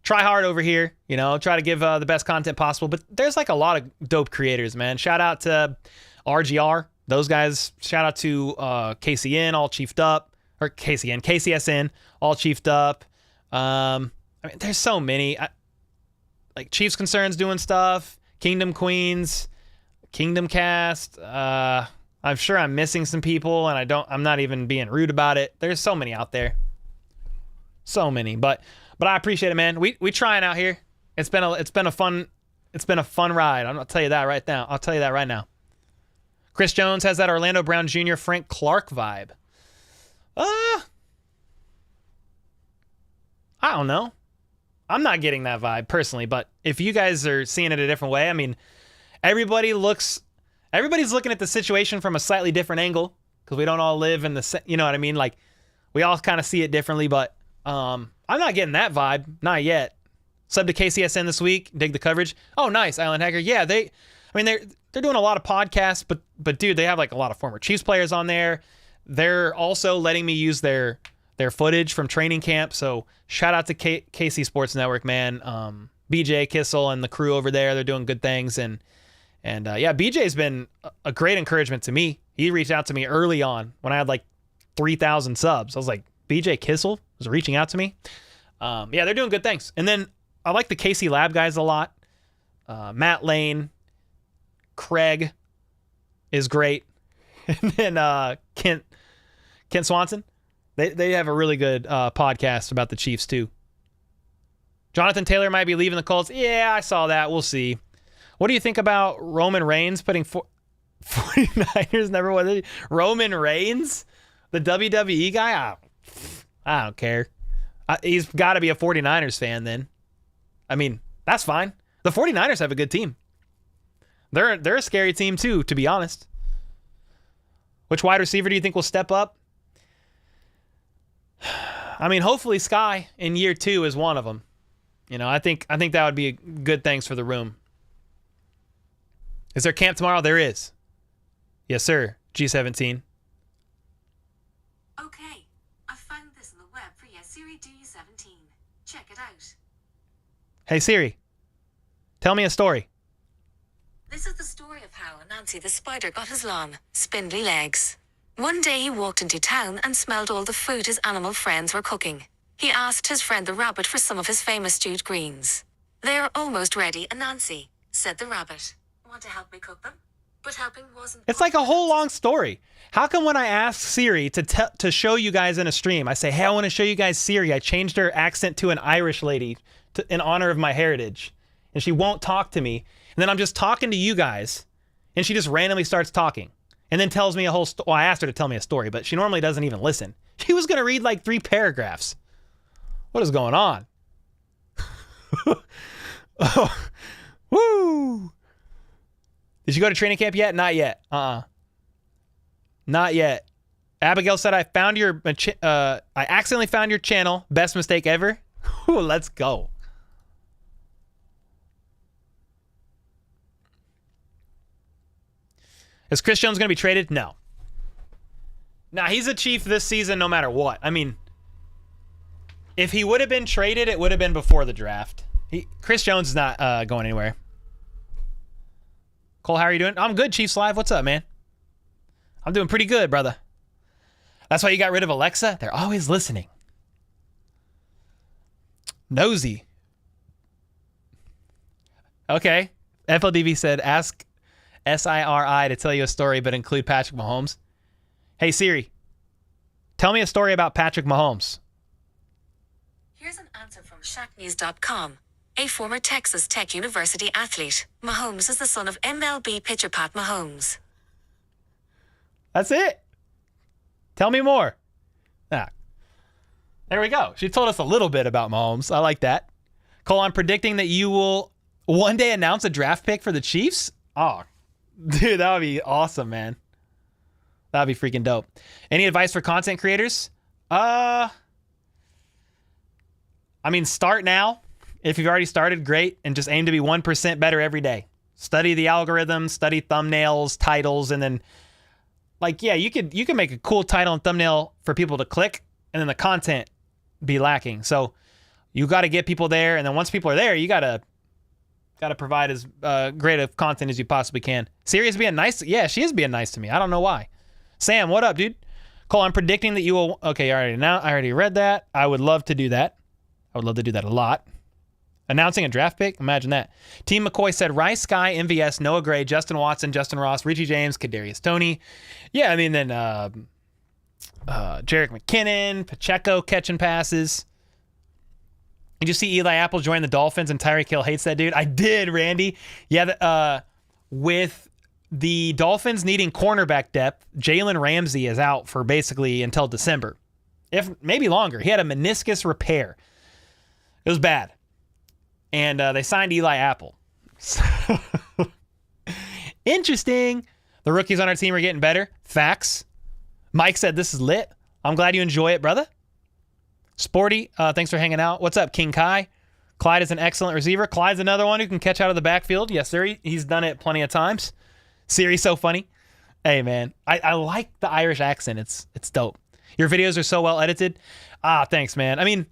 try hard over here, try to give the best content possible, but there's like a lot of dope creators, man. Shout out to RGR, those guys. Shout out to KCN, all chiefed up, or KCSN, all chiefed up. I mean, there's so many. Like Chiefs Concerns doing stuff, Kingdom Queens, Kingdom Cast. I'm sure I'm missing some people, and I'm not even being rude about it. There's so many out there. So many, but I appreciate it, man. We trying out here. It's been a fun ride. I'll tell you that right now. Chris Jones has that Orlando Brown Jr. Frank Clark vibe. I don't know. I'm not getting that vibe personally, but if you guys are seeing it a different way, I mean, everybody's looking at the situation from a slightly different angle because we don't all live in the, you know what I mean? Like, we all kind of see it differently, but I'm not getting that vibe. Not yet. Sub to KCSN this week. Dig the coverage. Oh, nice, Island Hacker. Yeah, they're doing a lot of podcasts, but dude, they have like a lot of former Chiefs players on there. They're also letting me use their footage from training camp. So shout out to KC Sports Network, man. BJ Kissel and the crew over there, they're doing good things. And yeah, BJ's been a great encouragement to me. He reached out to me early on when I had like 3,000 subs. I was like, BJ Kissel was reaching out to me. Yeah, they're doing good things. And then I like the KC Lab guys a lot. Matt Lane, Craig is great. And then Kent Swanson. They have a really good podcast about the Chiefs too. Jonathan Taylor might be leaving the Colts. Yeah, I saw that. We'll see. What do you think about Roman Reigns putting 49ers number one? Roman Reigns, the WWE guy? I don't care. He's got to be a 49ers fan then. I mean, that's fine. The 49ers have a good team. They're a scary team too, to be honest. Which wide receiver do you think will step up? I mean, hopefully Sky in year 2 is one of them. I think that would be a good things for the room. Is there camp tomorrow? There is. Yes, sir. G17. Okay, I found this on the web for your Siri G17. Check it out. Hey Siri, tell me a story. This is the story of how Nancy the spider got his long, spindly legs. One day he walked into town and smelled all the food his animal friends were cooking. He asked his friend the rabbit for some of his famous stewed greens. "They're almost ready, Nancy," said the rabbit. "Want to help me cook them?" But helping wasn't... It's like a whole long story. How come when I ask Siri to show you guys in a stream, I say, hey, I want to show you guys Siri. I changed her accent to an Irish lady in honor of my heritage. And she won't talk to me. And then I'm just talking to you guys. And she just randomly starts talking. And then tells me a whole story. Well, I asked her to tell me a story, but she normally doesn't even listen. She was going to read like 3 paragraphs. What is going on? Oh, woo! Did you go to training camp yet? Not yet. Not yet. Abigail said, I accidentally found your channel. Best mistake ever. Ooh, let's go. Is Chris Jones going to be traded? No. Nah, he's a Chief this season no matter what. I mean, if he would have been traded, it would have been before the draft. Chris Jones is not going anywhere. Cole, how are you doing? I'm good, Chiefs Live. What's up, man? I'm doing pretty good, brother. That's why you got rid of Alexa? They're always listening. Nosy. Okay. FLDV said, ask SIRI to tell you a story, but include Patrick Mahomes. Hey, Siri, tell me a story about Patrick Mahomes. Here's an answer from ShackNews.com. A former Texas Tech University athlete, Mahomes is the son of MLB pitcher Pat Mahomes. That's it. Tell me more. Ah. There we go. She told us a little bit about Mahomes. I like that. Cole, I'm predicting that you will one day announce a draft pick for the Chiefs. Oh, dude, that would be awesome, man. That would be freaking dope. Any advice for content creators? I mean, start now. If you've already started, great. And just aim to be 1% better every day. Study the algorithm, study thumbnails, titles, and then, like, yeah, you can make a cool title and thumbnail for people to click, and then the content be lacking. So you got to get people there, and then once people are there, you got to provide as great of content as you possibly can. Siri's being nice. Yeah, she is being nice to me. I don't know why. Sam, what up, dude? Cole, I'm predicting that you will. Okay, I already read that. I would love to do that. I would love to do that a lot. Announcing a draft pick? Imagine that. Team McCoy said Rice, Sky, MVS, Noah Gray, Justin Watson, Justyn Ross, Richie James, Kadarius Toney. Yeah, I mean, then Jerick McKinnon, Pacheco catching passes. Did you see Eli Apple join the Dolphins and Tyreek Hill hates that dude? I did, Randy. Yeah, with the Dolphins needing cornerback depth, Jalen Ramsey is out for basically until December. If maybe longer. He had a meniscus repair. It was bad. And they signed Eli Apple. Interesting. The rookies on our team are getting better. Facts. Mike said this is lit. I'm glad you enjoy it, brother. Sporty, thanks for hanging out. What's up, King Kai? Clyde is an excellent receiver. Clyde's another one who can catch out of the backfield. Yes, sir. He's done it plenty of times. Siri's so funny. Hey, man. I like the Irish accent. It's dope. Your videos are so well edited. Thanks, man. I mean,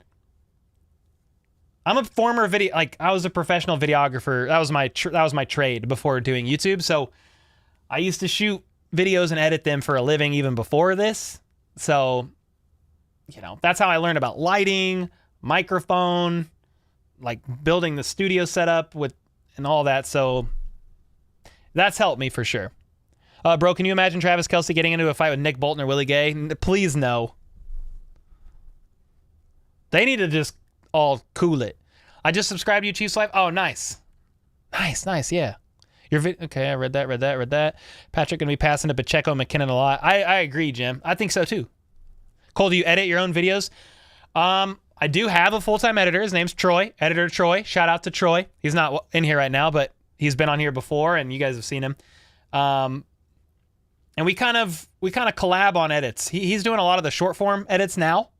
I'm a former I was a professional videographer. That was my trade before doing YouTube. So I used to shoot videos and edit them for a living even before this. So, that's how I learned about lighting, microphone, like building the studio setup and all that. So that's helped me for sure. Bro, can you imagine Travis Kelce getting into a fight with Nick Bolton or Willie Gay? Please no. They need to just all cool it. I just subscribed to you, Chiefs Life. Oh, nice. Nice, yeah. Okay, I read that. Patrick going to be passing to Pacheco McKinnon a lot. I agree, Jim. I think so too. Cole, do you edit your own videos? I do have a full-time editor. His name's Troy. Editor Troy. Shout out to Troy. He's not in here right now, but he's been on here before, and you guys have seen him. And we kind of collab on edits. He's doing a lot of the short-form edits now.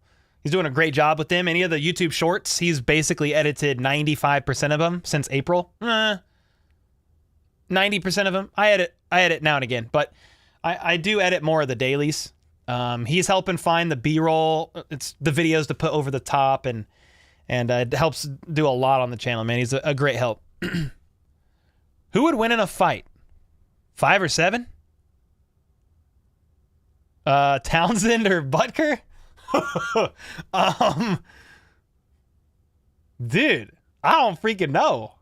He's doing a great job with them. Any of the YouTube shorts, he's basically edited 95% of them since April. 90% of them. I edit now and again, but I do edit more of the dailies. He's helping find the B-roll. It's the videos to put over the top, and it helps do a lot on the channel, man. He's a great help. Who would win in a fight? 5 or 7? Townsend or Butker? Dude, I don't freaking know.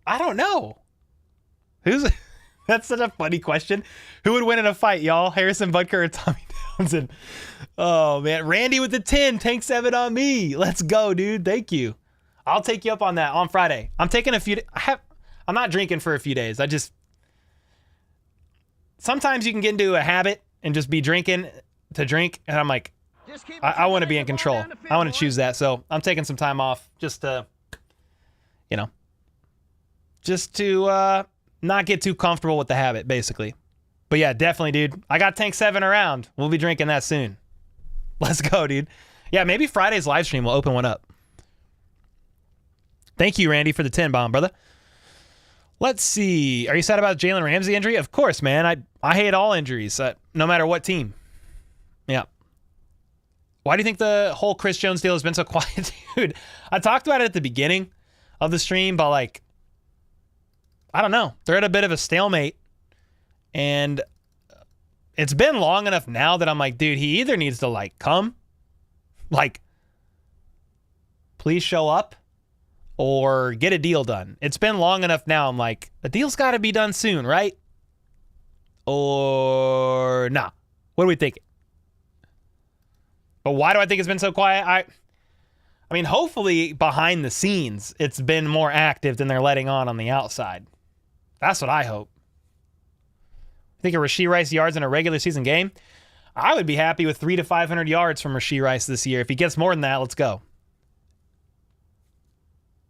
I don't know. That's such a funny question. Who would win in a fight, y'all? Harrison Butker or Tommy Townsend? Oh, man. Randy with the 10. Tank 7 on me. Let's go, dude. Thank you. I'll take you up on that on Friday. I'm taking I'm not drinking for a few days. Sometimes you can get into a habit and just be drinking to drink. And I'm like, I want to be in control. I want to choose that. So I'm taking some time off just to not get too comfortable with the habit, basically. But yeah, definitely, dude. I got Tank 7 around. We'll be drinking that soon. Let's go, dude. Yeah, maybe Friday's live stream will open one up. Thank you, Randy, for the 10 bomb, brother. Let's see. Are you sad about Jalen Ramsey injury? Of course, man. I hate all injuries, no matter what team. Yeah. Why do you think the whole Chris Jones deal has been so quiet, dude? I talked about it at the beginning of the stream, but I don't know. They're at a bit of a stalemate. And it's been long enough now that I'm like, dude, he either needs to come, please show up, or get a deal done. It's been long enough now. I'm like, the deal's got to be done soon, right? Or nah. What are we thinking? But why do I think it's been so quiet? I mean, hopefully behind the scenes, it's been more active than they're letting on the outside. That's what I hope. Think of Rasheed Rice yards in a regular season game? I would be happy with 300 to 500 yards from Rasheed Rice this year. If he gets more than that, let's go.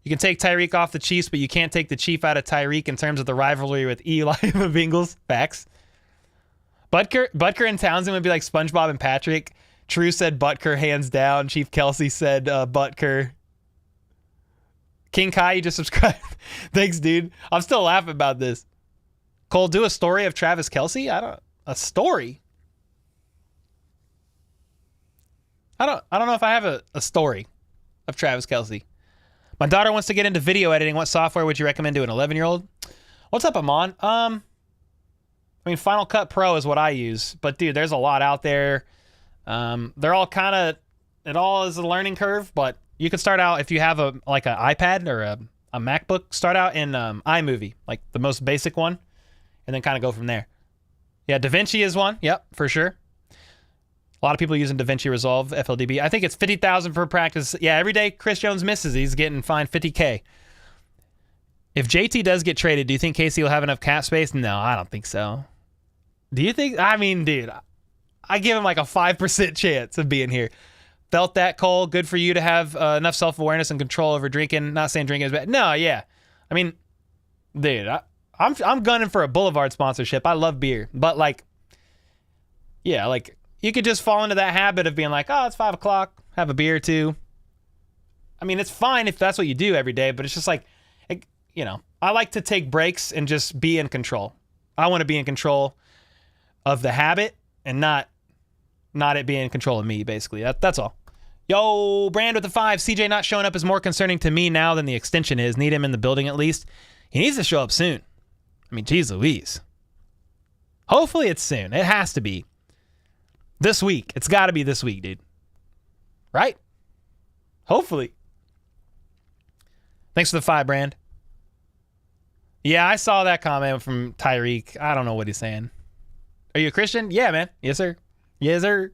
You can take Tyreek off the Chiefs, but you can't take the Chief out of Tyreek in terms of the rivalry with Eli and the Bengals. Facts. Butker and Townsend would be like SpongeBob and Patrick. True said Butker hands down. Chief Kelsey said Butker. King Kai, you just subscribed. Thanks, dude. I'm still laughing about this. Cole, do a story of Travis Kelce? A story? I don't know if I have a story of Travis Kelce. My daughter wants to get into video editing. What software would you recommend to an 11-year-old? What's up, Amon? I mean, Final Cut Pro is what I use, but dude, there's a lot out there. They're all kind of, it all is a learning curve, but you could start out if you have an iPad or a MacBook, start out in iMovie, like the most basic one, and then kind of go from there. Yeah, DaVinci is one. Yep, for sure. A lot of people using DaVinci Resolve, FLDB. I think it's $50,000 per practice. Yeah, every day Chris Jones misses, he's getting fined $50K. If JT does get traded, do you think Casey will have enough cap space? No, I don't think so. Do you think? I mean, dude, I give him like a 5% chance of being here. Felt that, Cole. Good for you to have enough self-awareness and control over drinking. Not saying drinking is bad. No, yeah. I mean, dude, I'm gunning for a Boulevard sponsorship. I love beer. But, like, yeah, like, you could just fall into that habit of being like, oh, it's 5 o'clock, have a beer or two. I mean, it's fine if that's what you do every day, but it's just like, you know, I like to take breaks and just be in control. I want to be in control of the habit and not it being in control of me, basically. That's all. Yo, Brand with the 5. CJ not showing up is more concerning to me now than the extension is. Need him in the building at least. He needs to show up soon. I mean, geez Louise. Hopefully it's soon. It has to be. This week. It's got to be this week, dude. Right? Hopefully. Thanks for the 5, Brand. Yeah, I saw that comment from Tyreek. I don't know what he's saying. Are you a Christian? Yeah, man. Yes, sir. Yes, sir.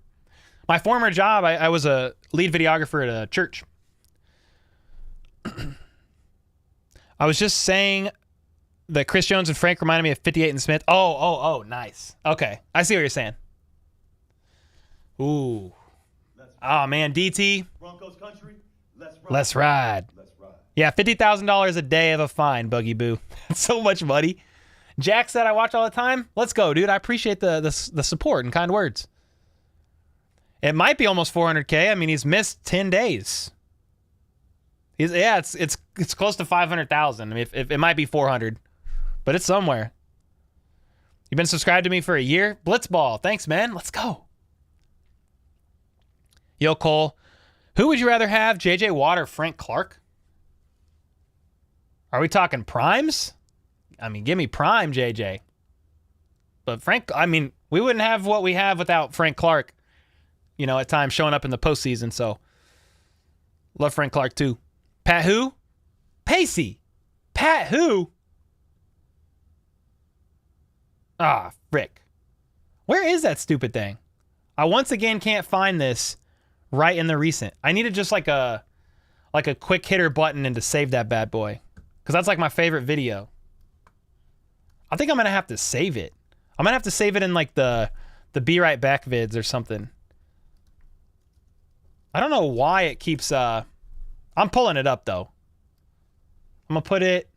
My former job, I was a lead videographer at a church. I was just saying that Chris Jones and Frank reminded me of 58 and Smith. Oh, nice. Okay, I see what you're saying. Ooh. Oh, man, DT. Broncos country, let's ride. Yeah, $50,000 a day of a fine, Buggy Boo. That's so much money. Jack said I watch all the time. Let's go, dude. I appreciate the support and kind words. It might be almost 400K. I mean, he's missed 10 days. It's close to 500,000. I mean, if it might be 400, but it's somewhere. You've been subscribed to me for a year. Blitzball, thanks, man. Let's go. Yo, Cole, who would you rather have, J.J. Watt or Frank Clark? Are we talking primes? I mean, give me prime JJ. But Frank, I mean, we wouldn't have what we have without Frank Clark, you know, at times showing up in the postseason. So, love Frank Clark too. Pat who? Pacey. Pat who? Ah, frick. Where is that stupid thing? I once again can't find this right in the recent. I needed just like a quick hitter button and to save that bad boy. Because that's like my favorite video. I think I'm going to have to save it. I'm going to have to save it in like the Be Right Back vids or something. I don't know why it keeps... I'm pulling it up though. I'm going to put it...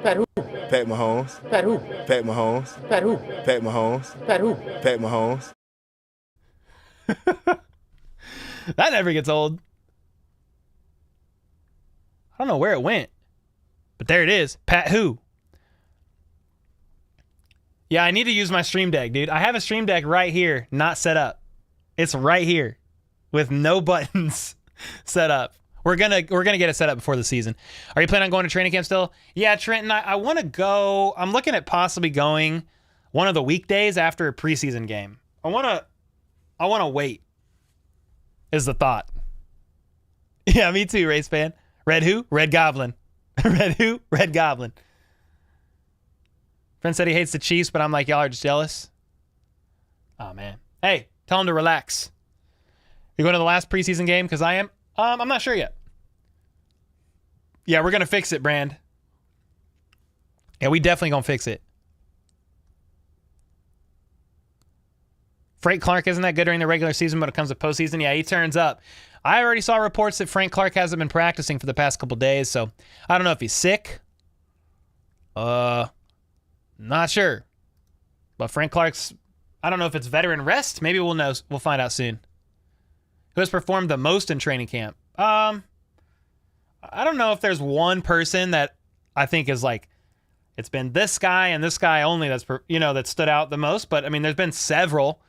Pat who? Pat Mahomes. Pat who? Pat Mahomes. Pat who? Pat Mahomes. Pat who? Pat Mahomes. That never gets old. I don't know where it went, but there it is. Pat who? Yeah, I need to use my Stream Deck, dude. I have a Stream Deck right here, not set up. It's right here with no buttons set up. We're gonna get it set up before the season. Are you planning on going to training camp still? Yeah, Trenton, I want to go. I'm looking at possibly going one of the weekdays after a preseason game. I want to wait. Is the thought. Yeah, me too, race fan. Red who? Red Goblin. Red who? Red Goblin. Friend said he hates the Chiefs, but I'm like, y'all are just jealous. Oh, man. Hey, tell him to relax. You're going to the last preseason game? Because I am. I'm not sure yet. Yeah, we're going to fix it, Brand. Yeah, we definitely going to fix it. Frank Clark isn't that good during the regular season, but when it comes to postseason, yeah, he turns up. I already saw reports that Frank Clark hasn't been practicing for the past couple days, so I don't know if he's sick. Not sure. But Frank Clark's, I don't know if it's veteran rest. Maybe we'll know. We'll find out soon. Who has performed the most in training camp? I don't know if there's one person that I think is like It's been this guy and this guy only that stood out the most. But, I mean, there's been several.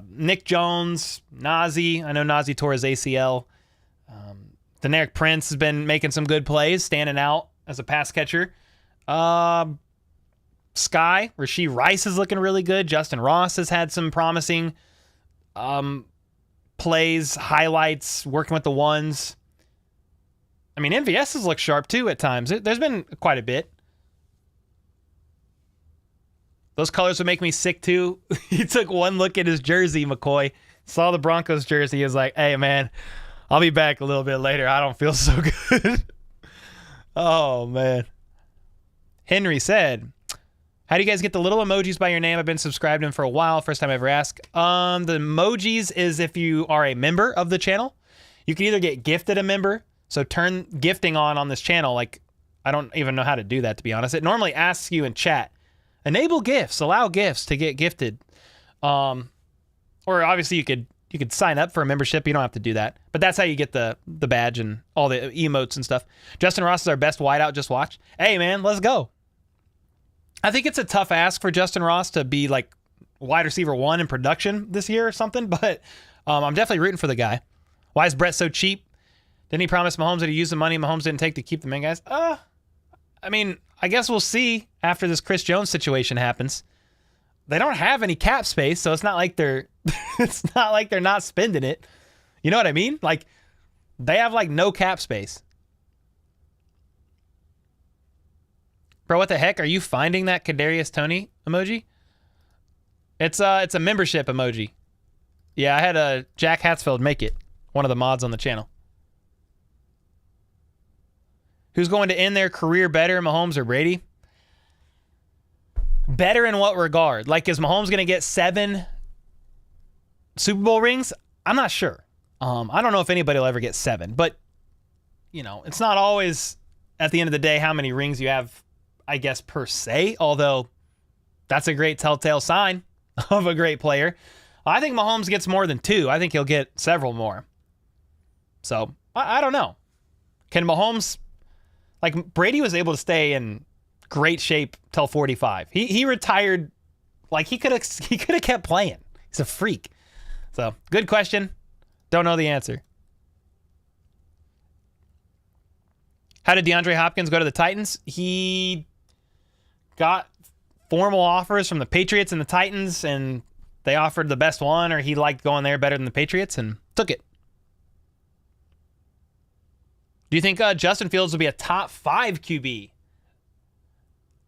Nick Jones, Najee. I know Najee tore his ACL. Deneric Prince has been making some good plays, standing out as a pass catcher. Rasheed Rice is looking really good. Justyn Ross has had some promising plays, highlights, working with the ones. I mean, MVS has looked sharp too at times. There's been quite a bit. Those colors would make me sick too. He took one look at his jersey, McCoy. Saw the Broncos jersey. He was like, hey, man, I'll be back a little bit later. I don't feel so good. Oh, man. Henry said, how do you guys get the little emojis by your name? I've been subscribed to them for a while. First time I ever asked. The emojis is if you are a member of the channel. You can either get gifted a member. So turn gifting on this channel. Like, I don't even know how to do that, to be honest. It normally asks you in chat, enable gifts, allow gifts to get gifted. Or obviously you could sign up for a membership. You don't have to do that. But that's how you get the badge and all the emotes and stuff. Justyn Ross is our best wideout. Just watched. Hey, man, let's go. I think it's a tough ask for Justyn Ross to be like wide receiver 1 in production this year or something. But I'm definitely rooting for the guy. Why is Brett so cheap? Didn't he promise Mahomes that he'd use the money Mahomes didn't take to keep the main guys? I mean, I guess we'll see after this Chris Jones situation happens. They don't have any cap space, so it's not like they're not spending it. You know what I mean? Like, they have like no cap space. Bro, what the heck? Are you finding that Kadarius Toney emoji? It's a membership emoji. Yeah, I had Jack Hatsfield make it. One of the mods on the channel. Who's going to end their career better, Mahomes or Brady? Better in what regard? Like, is Mahomes going to get 7 Super Bowl rings? I'm not sure. I don't know if anybody will ever get 7. But, you know, it's not always, at the end of the day, how many rings you have, I guess, per se. Although, that's a great telltale sign of a great player. I think Mahomes gets more than 2. I think he'll get several more. So, I don't know. Can Mahomes... Like, Brady was able to stay in great shape till 45. He retired, like, he could have kept playing. He's a freak. So, good question. Don't know the answer. How did DeAndre Hopkins go to the Titans? He got formal offers from the Patriots and the Titans, and they offered the best one, or he liked going there better than the Patriots, and took it. Do you think Justin Fields will be a top 5 QB?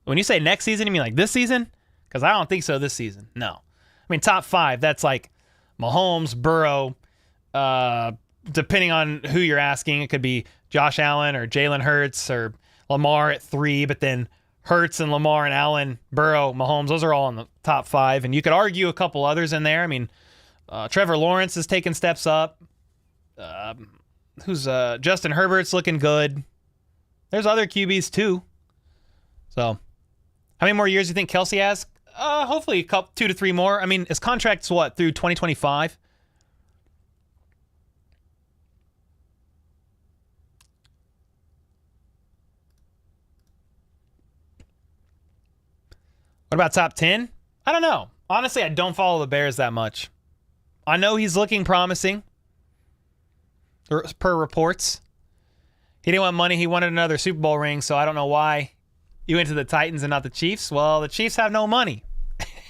When you say next season, you mean like this season? Because I don't think so this season. No. I mean, top 5, that's like Mahomes, Burrow, depending on who you're asking. It could be Josh Allen or Jalen Hurts or Lamar at 3, but then Hurts and Lamar and Allen, Burrow, Mahomes, those are all in the top 5. And you could argue a couple others in there. I mean, Trevor Lawrence is taking steps up. Justin Herbert's looking good. There's other QBs too. So, how many more years do you think Kelsey has? Hopefully a couple, 2 to 3 more. I mean, his contract's what, through 2025? What about top 10? I don't know. Honestly, I don't follow the Bears that much. I know he's looking promising. Per reports. He didn't want money. He wanted another Super Bowl ring, so I don't know why he went to the Titans and not the Chiefs. Well, the Chiefs have no money.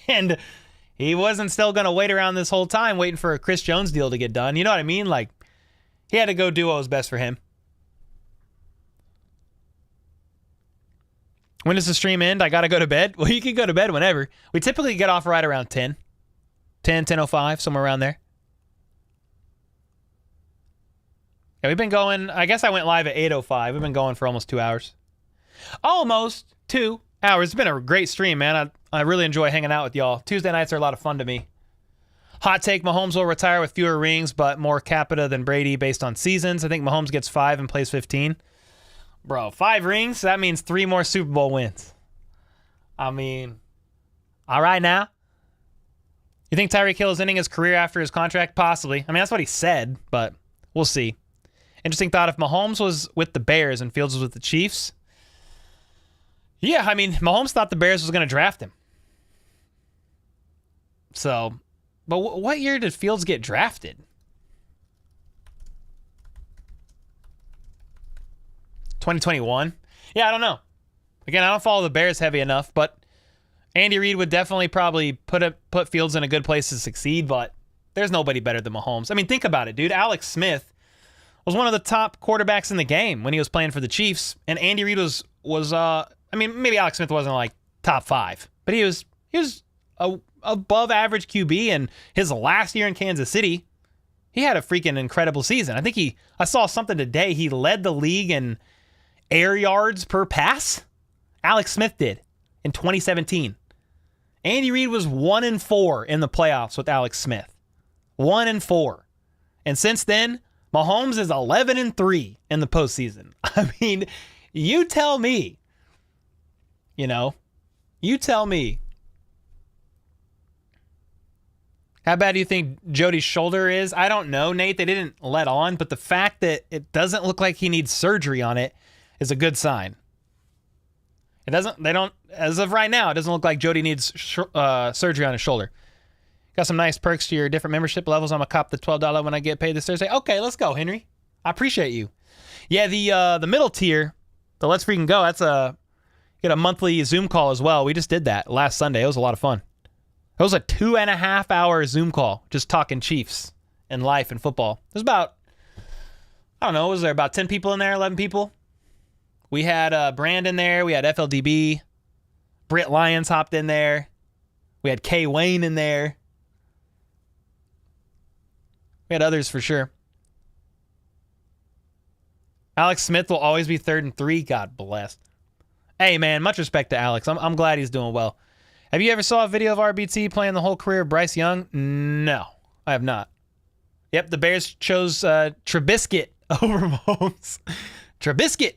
And he wasn't still going to wait around this whole time waiting for a Chris Jones deal to get done. You know what I mean? Like, he had to go do what was best for him. When does the stream end? I got to go to bed? Well, you can go to bed whenever. We typically get off right around 10. 10:05, somewhere around there. Yeah, we've been going, I guess I went live at 8:05. We've been going for almost 2 hours. Almost 2 hours. It's been a great stream, man. I really enjoy hanging out with y'all. Tuesday nights are a lot of fun to me. Hot take, Mahomes will retire with fewer rings, but more capita than Brady based on seasons. I think Mahomes gets 5 and plays 15. Bro, 5 rings? That means 3 more Super Bowl wins. I mean, all right now. You think Tyreek Hill is ending his career after his contract? Possibly. I mean, that's what he said, but we'll see. Interesting thought, if Mahomes was with the Bears and Fields was with the Chiefs, Yeah, I mean, Mahomes thought the Bears was going to draft him. So, but what year did Fields get drafted? 2021? Yeah, I don't know. Again, I don't follow the Bears heavy enough, but Andy Reid would definitely probably put Fields in a good place to succeed, but there's nobody better than Mahomes. I mean, think about it, dude. Alex Smith was one of the top quarterbacks in the game when he was playing for the Chiefs, and Andy Reid was I mean, maybe Alex Smith wasn't like top 5, but he was a above average QB, and his last year in Kansas City, he had a freaking incredible season. I saw something today. He led the league in air yards per pass. Alex Smith did in 2017. Andy Reid was 1-4 in the playoffs with Alex Smith. 1-4. And since then, Mahomes is 11-3 in the postseason. I mean, you tell me. You tell me. How bad do you think Jody's shoulder is? I don't know, Nate. They didn't let on, but the fact that it doesn't look like he needs surgery on it is a good sign. As of right now, it doesn't look like Jody needs surgery on his shoulder. Got some nice perks to your different membership levels. I'm going to cop the $12 when I get paid this Thursday. Okay, let's go, Henry. I appreciate you. Yeah, the middle tier, the Let's Freaking Go, get a monthly Zoom call as well. We just did that last Sunday. It was a lot of fun. It was a 2.5-hour Zoom call, just talking Chiefs and life and football. There's about, I don't know, was there about 10 people in there, 11 people? We had Brandon there. We had FLDB. Britt Lyons hopped in there. We had Kay Wayne in there. We had others for sure. Alex Smith will always be 3rd and 3. God bless. Hey, man, much respect to Alex. I'm glad he's doing well. Have you ever saw a video of RBT playing the whole career of Bryce Young? No, I have not. Yep, the Bears chose Trubisky over Mahomes. Trubisky.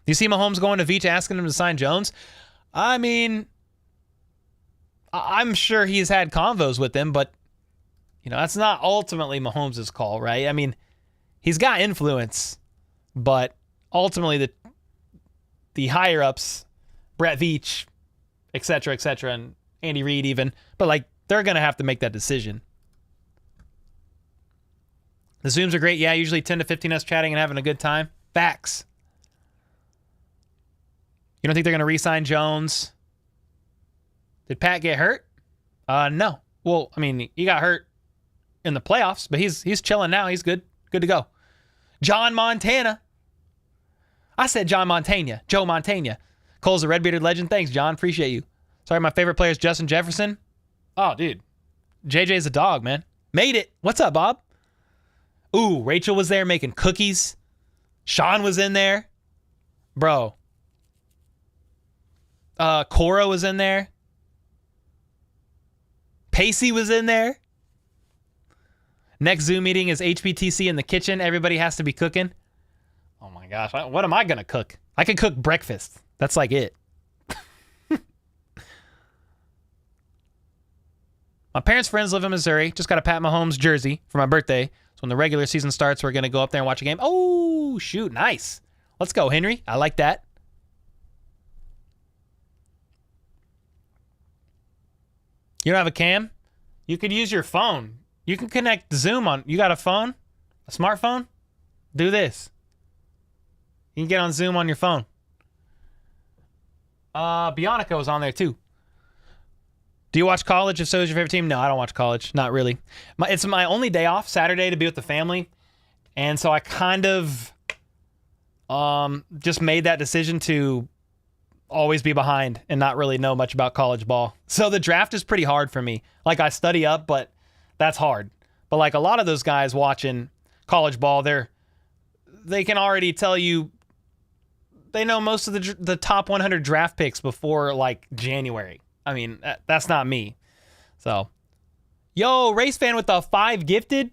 Do you see Mahomes going to Veach asking him to sign Jones? I mean, I'm sure he's had convos with him, but, that's not ultimately Mahomes' call, right? I mean, he's got influence, but ultimately the higher-ups, Brett Veach, et cetera, and Andy Reid even, but, they're going to have to make that decision. The Zooms are great. Yeah, usually 10 to 15 us chatting and having a good time. Facts. You don't think they're going to re-sign Jones? Did Pat get hurt? No. Well, I mean, he got hurt in the playoffs, but he's chilling now. He's good to go. John Montana. I said John Montana. Joe Montana. Cole's a red-bearded legend. Thanks, John. Appreciate you. Sorry, my favorite player is Justin Jefferson. Oh, dude. JJ's a dog, man. Made it. What's up, Bob? Ooh, Rachel was there making cookies. Sean was in there. Bro. Cora was in there. Pacey was in there. Next Zoom meeting is HBTC in the kitchen. Everybody has to be cooking. Oh my gosh. What am I going to cook? I can cook breakfast. That's like it. My parents' friends live in Missouri. Just got a Pat Mahomes jersey for my birthday. So when the regular season starts, we're going to go up there and watch a game. Oh, shoot. Nice. Let's go, Henry. I like that. You don't have a cam? You could use your phone. You can connect Zoom on. You got a phone? A smartphone? Do this. You can get on Zoom on your phone. Bionica was on there too. Do you watch college? If so, is your favorite team? No, I don't watch college. Not really. It's my only day off, Saturday, to be with the family. And so I kind of just made that decision to always be behind and not really know much about college ball. So the draft is pretty hard for me. I study up, but that's hard. But a lot of those guys watching college ball, they can already tell you they know most of the top 100 draft picks before January. I mean, that's not me. So, yo, race fan with the 5 gifted.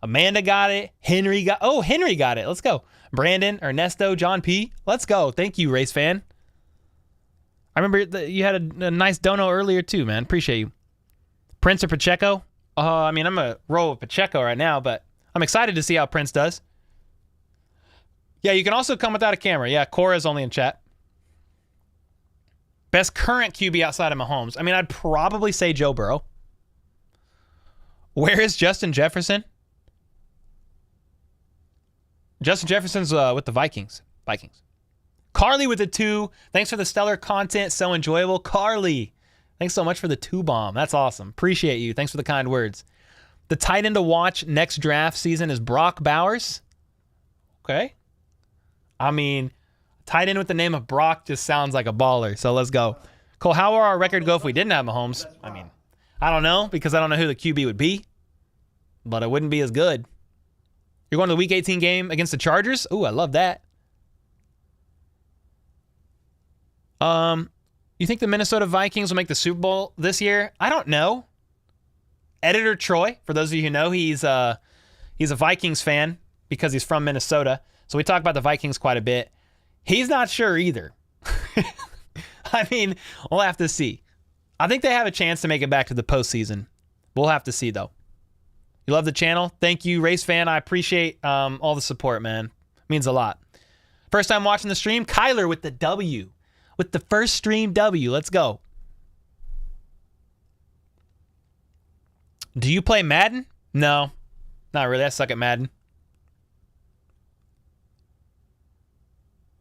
Amanda got it. Henry got it. Let's go. Brandon, Ernesto, John P. Let's go. Thank you, race fan. I remember you had a nice dono earlier too, man. Appreciate you. Prince or Pacheco? I mean, I'm a roll with Pacheco right now, but I'm excited to see how Prince does. Yeah, you can also come without a camera. Yeah, Cora's only in chat. Best current QB outside of Mahomes. I mean, I'd probably say Joe Burrow. Where is Justin Jefferson? Justin Jefferson's with the Vikings. Carly with the 2. Thanks for the stellar content. So enjoyable. Carly, thanks so much for the 2 bomb. That's awesome. Appreciate you. Thanks for the kind words. The tight end to watch next draft season is Brock Bowers. Okay. I mean, tight end with the name of Brock just sounds like a baller. So let's go. Cole, how would our record go if we didn't have Mahomes? I mean, I don't know because I don't know who the QB would be, but it wouldn't be as good. You're going to the Week 18 game against the Chargers? Ooh, I love that. You think the Minnesota Vikings will make the Super Bowl this year? I don't know. Editor Troy, for those of you who know, he's a Vikings fan because he's from Minnesota. So we talk about the Vikings quite a bit. He's not sure either. I mean, we'll have to see. I think they have a chance to make it back to the postseason. We'll have to see, though. You love the channel? Thank you, Race Fan. I appreciate all the support, man. Means a lot. First time watching the stream, Kyler with the W. With the first stream W. Let's go. Do you play Madden? No, not really. I suck at Madden.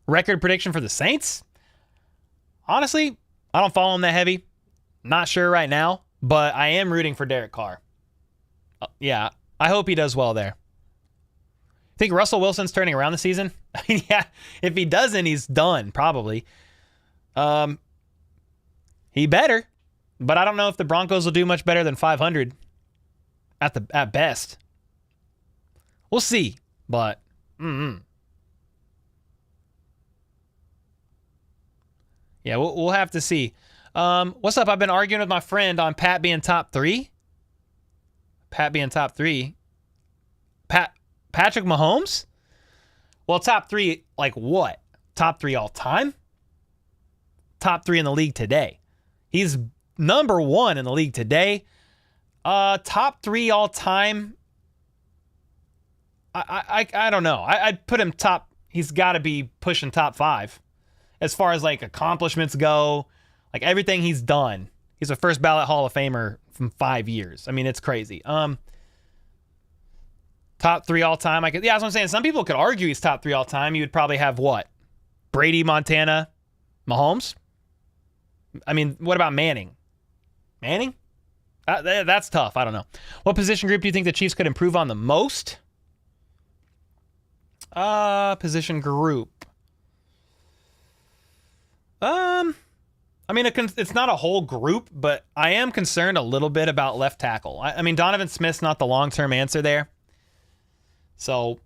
Record prediction for the Saints? Honestly, I don't follow them that heavy. Not sure right now, but I am rooting for Derek Carr. Yeah, I hope he does well there. Think Russell Wilson's turning around the season? I mean, yeah, if he doesn't, he's done, probably. He better, but I don't know if the Broncos will do much better than 500 at best. We'll see, but yeah, we'll have to see. What's up? I've been arguing with my friend on Pat being top 3. Patrick Mahomes? Well, top 3, like what? Top 3 all time? Top 3 in the league today. He's number 1 in the league today. Top 3 all time. I don't know. I'd put him top. He's got to be pushing top 5 as far as like accomplishments go. Like everything he's done. He's a first ballot Hall of Famer from 5 years. I mean, it's crazy. Top 3 all time. That's what I'm saying. Some people could argue he's top 3 all time. You would probably have what? Brady, Montana, Mahomes? I mean, what about Manning? Manning? That's tough. I don't know. What position group do you think the Chiefs could improve on the most? Position group. I mean, it's not a whole group, but I am concerned a little bit about left tackle. I mean, Donovan Smith's not the long-term answer there. So,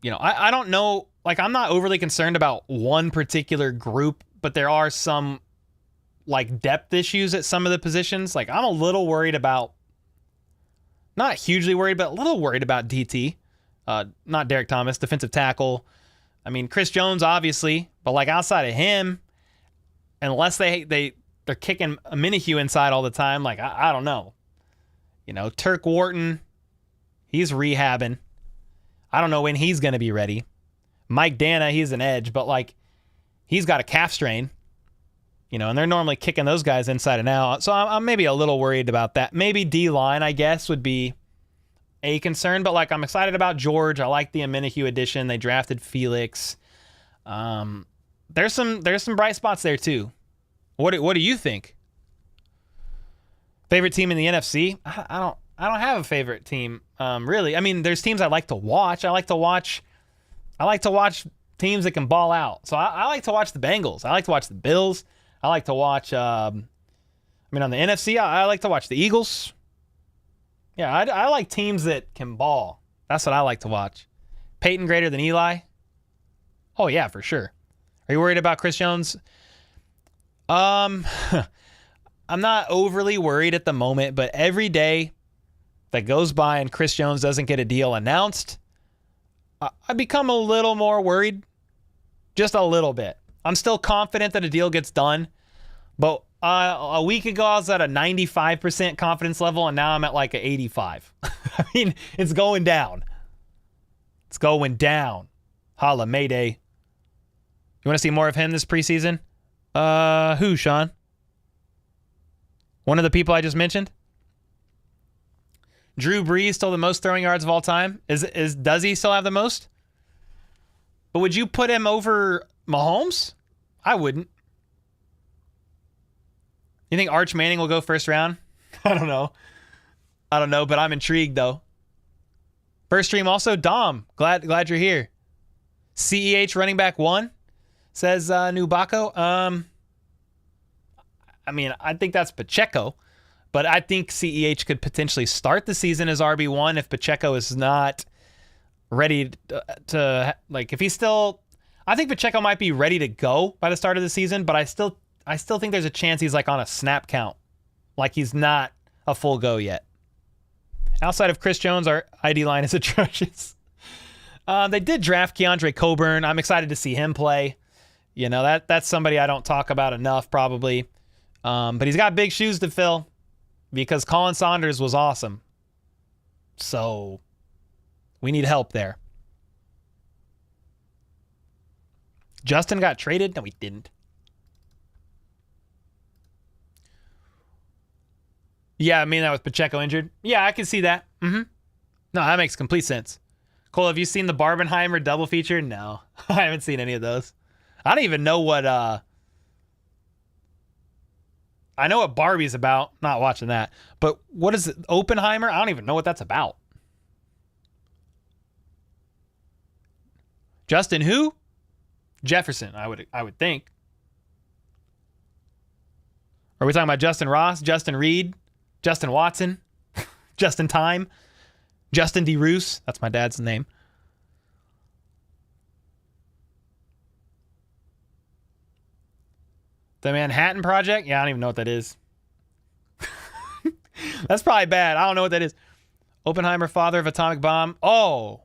I don't know. Like, I'm not overly concerned about one particular group, but there are some, like, depth issues at some of the positions. Like, I'm a little worried about, not hugely worried, but a little worried about DT. Not Derek Thomas, defensive tackle. I mean, Chris Jones, obviously, but, like, outside of him, unless they're kicking a Minihue inside all the time, like, I don't know. Turk Wharton, he's rehabbing. I don't know when he's going to be ready. Mike Dana, he's an edge, but, like, he's got a calf strain. And they're normally kicking those guys inside and out. So I'm maybe a little worried about that. Maybe D-line, I guess, would be a concern. But, like, I'm excited about George. I like the Minihue addition. They drafted Felix. There's some bright spots there, too. What do you think? Favorite team in the NFC? I don't have a favorite team, really. I mean, there's teams I like to watch. I like to watch teams that can ball out. So I like to watch the Bengals. I like to watch the Bills. I like to watch, on the NFC, I like to watch the Eagles. Yeah, I like teams that can ball. That's what I like to watch. Peyton greater than Eli? Oh, yeah, for sure. Are you worried about Chris Jones? I'm not overly worried at the moment, but every day that goes by and Chris Jones doesn't get a deal announced, I become a little more worried. Just a little bit. I'm still confident that a deal gets done, but a week ago I was at a 95% confidence level, and now I'm at like an 85. I mean, it's going down. It's going down. Holla, Mayday. You want to see more of him this preseason? Who, Sean? One of the people I just mentioned. Drew Brees still the most throwing yards of all time. Does he still have the most? But would you put him over Mahomes? I wouldn't. You think Arch Manning will go first round? I don't know, but I'm intrigued though. First stream also, Dom. Glad you're here. CEH running back 1 says Nubako. I mean, I think that's Pacheco, but I think CEH could potentially start the season as RB1 if Pacheco is not ready to like if he's still. I think Pacheco might be ready to go by the start of the season, but I still think there's a chance he's like on a snap count, like he's not a full go yet. Outside of Chris Jones, our ID line is atrocious. They did draft Keandre Coburn. I'm excited to see him play. You know, that's somebody I don't talk about enough probably. But he's got big shoes to fill because Colin Saunders was awesome. So we need help there. Justyn got traded? No, he didn't. Yeah, I mean that with Pacheco injured. Yeah, I can see that. No, that makes complete sense. Cole, have you seen the Barbenheimer double feature? No, I haven't seen any of those. I don't even know what... I know what Barbie's about. Not watching that. But what is it? Oppenheimer? I don't even know what that's about. Justin who? Jefferson, I would think. Are we talking about Justyn Ross, Justin Reed, Justin Watson, Justin Time, Justyn DeRuse? That's my dad's name. The Manhattan Project? Yeah, I don't even know what that is. That's probably bad. I don't know what that is. Oppenheimer, father of atomic bomb. Oh,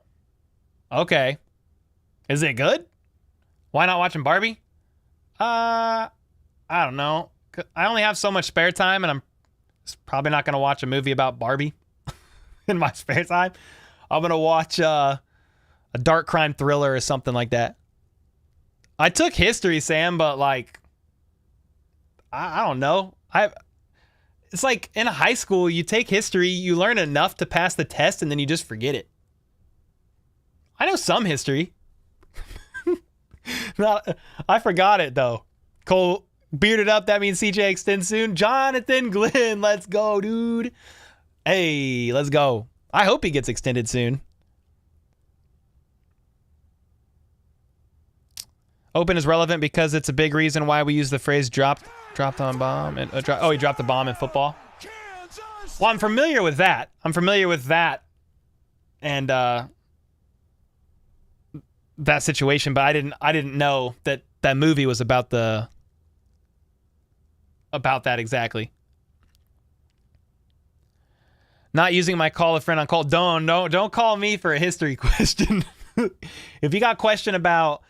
okay. Is it good? Why not watching Barbie? I don't know. I only have so much spare time, and I'm probably not going to watch a movie about Barbie in my spare time. I'm going to watch a dark crime thriller or something like that. I took history, Sam, but like, I don't know. It's like in high school, you take history, you learn enough to pass the test, and then you just forget it. I know some history. I forgot it, though. Cole bearded up. That means CJ extends soon. Jonathan Glenn, let's go, dude. Hey, let's go. I hope he gets extended soon. Open is relevant because it's a big reason why we use the phrase dropped on bomb. And, he dropped the bomb in football. Well, I'm familiar with that. And that situation, but I didn't know that movie was about that exactly. Not using my call a friend on call. Don't call me for a history question. If you got a question about,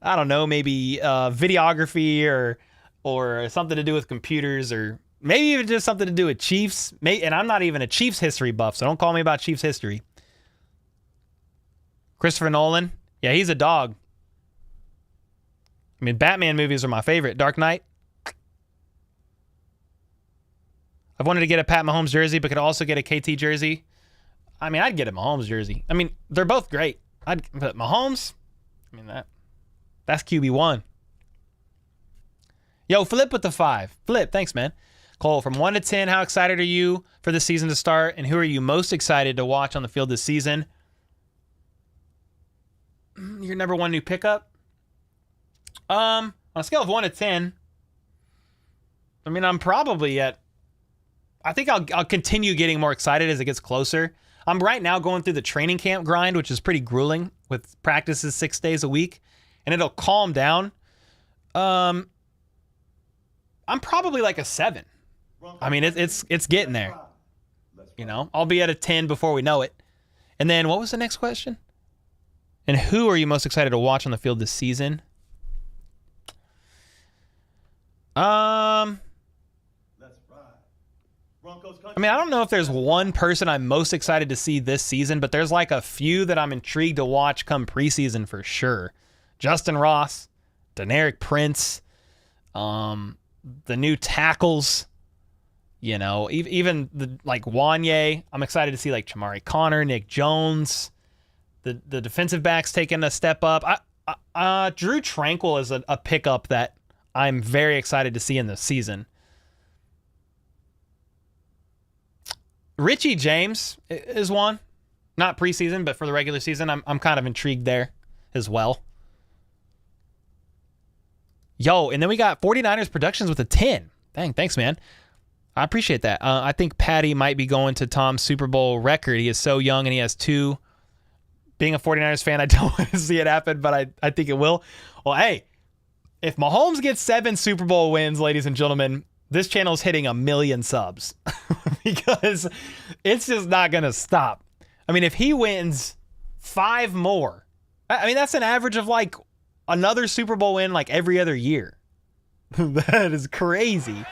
I don't know, maybe videography or something to do with computers, or maybe even just something to do with Chiefs. And I'm not even a Chiefs history buff, so don't call me about Chiefs history. Christopher Nolan. Yeah, he's a dog. I mean, Batman movies are my favorite. Dark Knight. I've wanted to get a Pat Mahomes jersey, but could also get a KT jersey. I mean, I'd get a Mahomes jersey. I mean, they're both great. But Mahomes, I mean, that's QB1. Yo, Flip with the 5. Flip, thanks, man. Cole, from 1 to 10, how excited are you for the season to start, and who are you most excited to watch on the field this season? Your number one new pickup? On a scale of 1 to 10, I mean, I'm probably I think I'll continue getting more excited as it gets closer. I'm right now going through the training camp grind, which is pretty grueling with practices 6 days a week, and it'll calm down. I'm probably like a 7. I mean, it's getting there. You know, I'll be at a 10 before we know it. And then what was the next question? And who are you most excited to watch on the field this season? I mean, I don't know if there's one person I'm most excited to see this season, but there's like a few that I'm intrigued to watch come preseason for sure. Justyn Ross, Deneric Prince, the new tackles, You know, even the like Wanye. I'm excited to see like Chamari Connor, Nick Jones, the defensive backs taking a step up. Drew Tranquil is a pickup that I'm very excited to see in this season. Richie James is one, not preseason, but for the regular season, I'm kind of intrigued there as well. Yo, and then we got 49ers Productions with a 10. Dang, thanks, man. I appreciate that. I think Patty might be going to Tom's Super Bowl record. He is so young and he has 2. Being a 49ers fan, I don't want to see it happen, but I think it will. Well, hey, if Mahomes gets 7 Super Bowl wins, ladies and gentlemen, this channel is hitting 1 million subs because it's just not going to stop. I mean, if he wins 5 more, I mean, that's an average of like another Super Bowl win like every other year. That is crazy.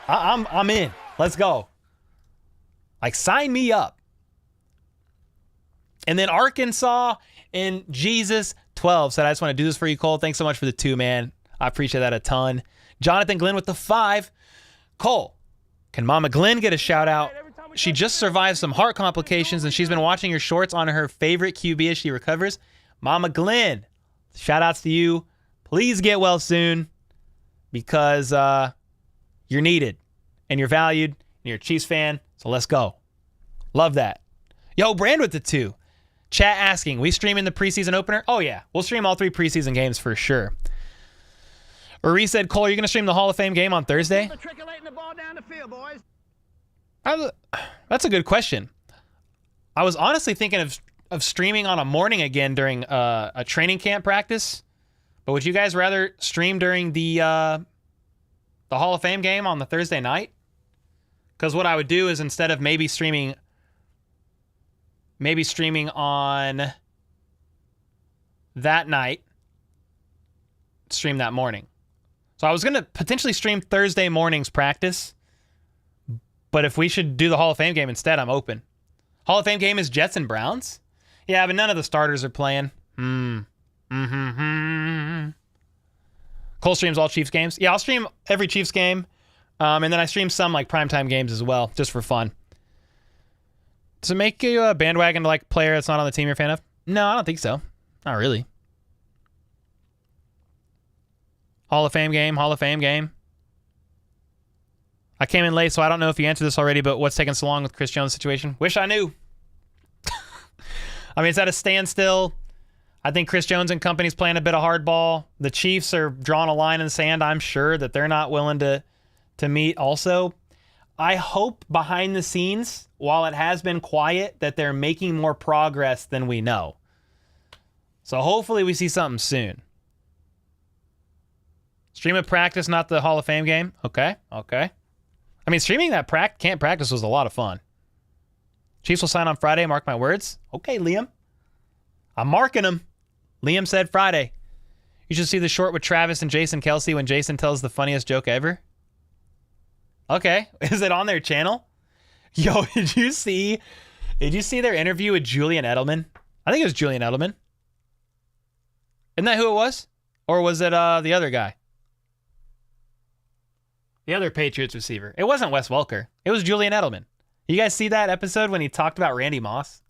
I'm in. Let's go. Like, sign me up. And then Arkansas and Jesus 12 said, I just want to do this for you, Cole. Thanks so much for the 2, man. I appreciate that a ton. Jonathan Glenn with the 5. Cole, can Mama Glenn get a shout out? She just survived some heart complications and she's been watching your shorts on her favorite QB as she recovers. Mama Glenn, shout outs to you. Please get well soon because you're needed and you're valued and you're a Chiefs fan. So let's go. Love that. Yo, Brand with the 2. Chat asking, we streaming the preseason opener? Oh, yeah. We'll stream all 3 preseason games for sure. Uri said, Cole, are you going to stream the Hall of Fame game on Thursday? Matriculating the ball down the field, boys. That's a good question. I was honestly thinking of streaming on a morning again during a training camp practice. But would you guys rather stream during the Hall of Fame game on the Thursday night? Because what I would do is instead of maybe streaming on that night, stream that morning. So I was going to potentially stream Thursday morning's practice, but if we should do the Hall of Fame game instead, I'm open. Hall of Fame game is Jets and Browns? Yeah, but none of the starters are playing. Cole streams all Chiefs games? Yeah, I'll stream every Chiefs game, and then I stream some like primetime games as well, just for fun. Does it make you a bandwagon to like player that's not on the team you're a fan of? No, I don't think so. Not really. Hall of Fame game. I came in late, so I don't know if you answered this already, but what's taking so long with Chris Jones' situation? Wish I knew. I mean, it's at a standstill. I think Chris Jones and company's playing a bit of hardball. The Chiefs are drawing a line in the sand. I'm sure that they're not willing to meet also. I hope behind the scenes, while it has been quiet, that they're making more progress than we know. So hopefully we see something soon. Stream of practice, not the Hall of Fame game. Okay. I mean, streaming that camp practice was a lot of fun. Chiefs will sign on Friday, mark my words. Okay, Liam. I'm marking them. Liam said Friday. You should see the short with Travis and Jason Kelsey when Jason tells the funniest joke ever. Okay. Is it on their channel? Yo, did you see their interview with Julian Edelman? I think it was Julian Edelman. Isn't that who it was? Or was it the other guy? The other Patriots receiver. It wasn't Wes Welker. It was Julian Edelman. You guys see that episode when he talked about Randy Moss?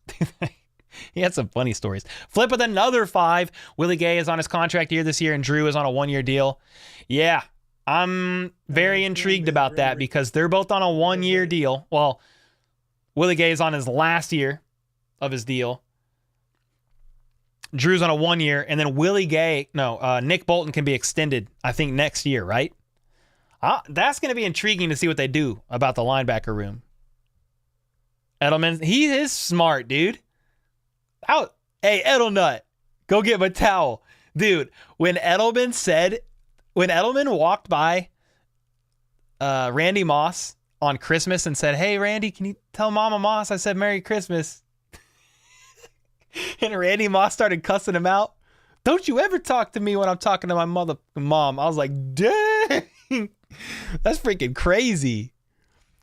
He had some funny stories. Flip with another 5. Willie Gay is on his contract year this year, and Drew is on a 1-year deal. Yeah, I'm very intrigued about that because they're both on a 1-year deal. Well, Willie Gay is on his last year of his deal. Drew's on a 1-year, and then Nick Bolton can be extended, I think, next year, right? That's going to be intriguing to see what they do about the linebacker room. Edelman, he is smart, dude. Hey, Edelnut, go get my towel. Dude, when Edelman walked by Randy Moss on Christmas and said, hey, Randy, can you tell Mama Moss I said Merry Christmas? And Randy Moss started cussing him out. Don't you ever talk to me when I'm talking to my mom. I was like, dang, that's freaking crazy.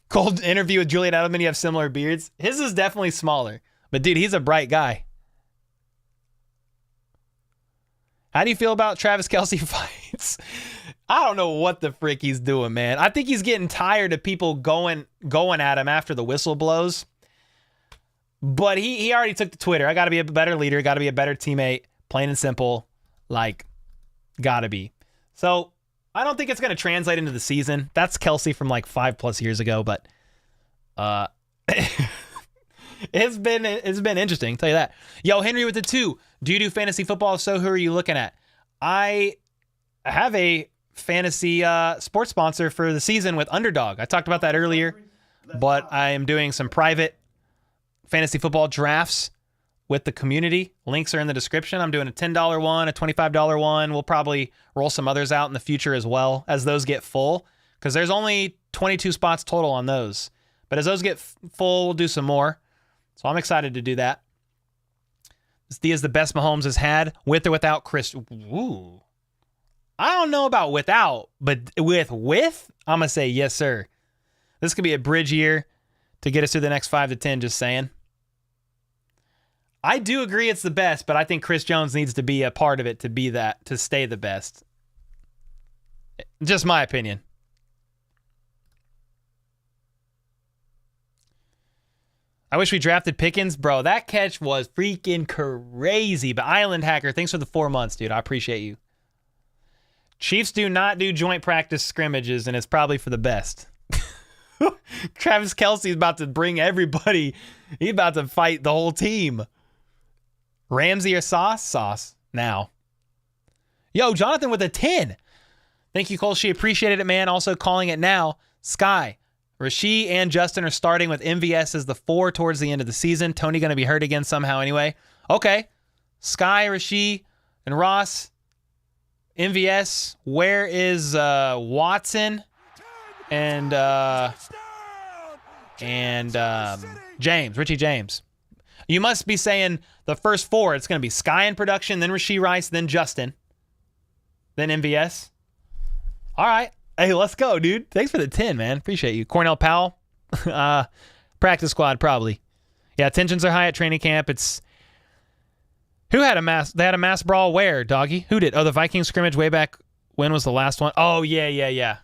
Cold interview with Julian Edelman. You have similar beards. His is definitely smaller, but dude, he's a bright guy. How do you feel about Travis Kelce fights? I don't know what the frick he's doing, man. I think he's getting tired of people going at him after the whistle blows. But he already took to Twitter. I got to be a better leader. Got to be a better teammate. Plain and simple. Like, got to be. So I don't think it's going to translate into the season. That's Kelsey from like 5+ years ago. But it's been interesting. I'll tell you that. Yo, Henry with the 2. Do you do fantasy football? If so, who are you looking at? I have a fantasy sports sponsor for the season with Underdog. I talked about that earlier, but I am doing some private fantasy football drafts with the community. Links are in the description. I'm doing a $10 one, a $25 one. We'll probably roll some others out in the future as well as those get full, because there's only 22 spots total on those. But as those get full, we'll do some more. So I'm excited to do that. This is the best Mahomes has had, with or without Chris. Ooh. I don't know about without, but with, I'm going to say yes, sir. This could be a bridge year to get us through the next 5 to 10, just saying. I do agree it's the best, but I think Chris Jones needs to be a part of it to be that, to stay the best. Just my opinion. I wish we drafted Pickens. Bro, that catch was freaking crazy. But Island Hacker, thanks for the 4 months, dude. I appreciate you. Chiefs do not do joint practice scrimmages, and it's probably for the best. Travis Kelce's about to bring everybody. He's about to fight the whole team. Ramsey or Sauce? Sauce. Now. Yo, Jonathan with a 10. Thank you, Cole. She appreciated it, man. Also calling it now. Sky. Rasheed and Justyn are starting with MVS as the 4 towards the end of the season. Tony going to be hurt again somehow anyway. Okay. Sky, Rasheed, and Ross. MVS. Where is Watson and James, Richie James? You must be saying the first 4. It's going to be Sky in production, then Rasheed Rice, then Justyn, then MVS. All right. Hey, let's go, dude. Thanks for the 10, man. Appreciate you. Cornell Powell. Practice squad, probably. Yeah, tensions are high at training camp. It's... Who had a mass... They had a mass brawl where, doggy? Who did? Oh, the Viking scrimmage way back... When was the last one? Oh, yeah.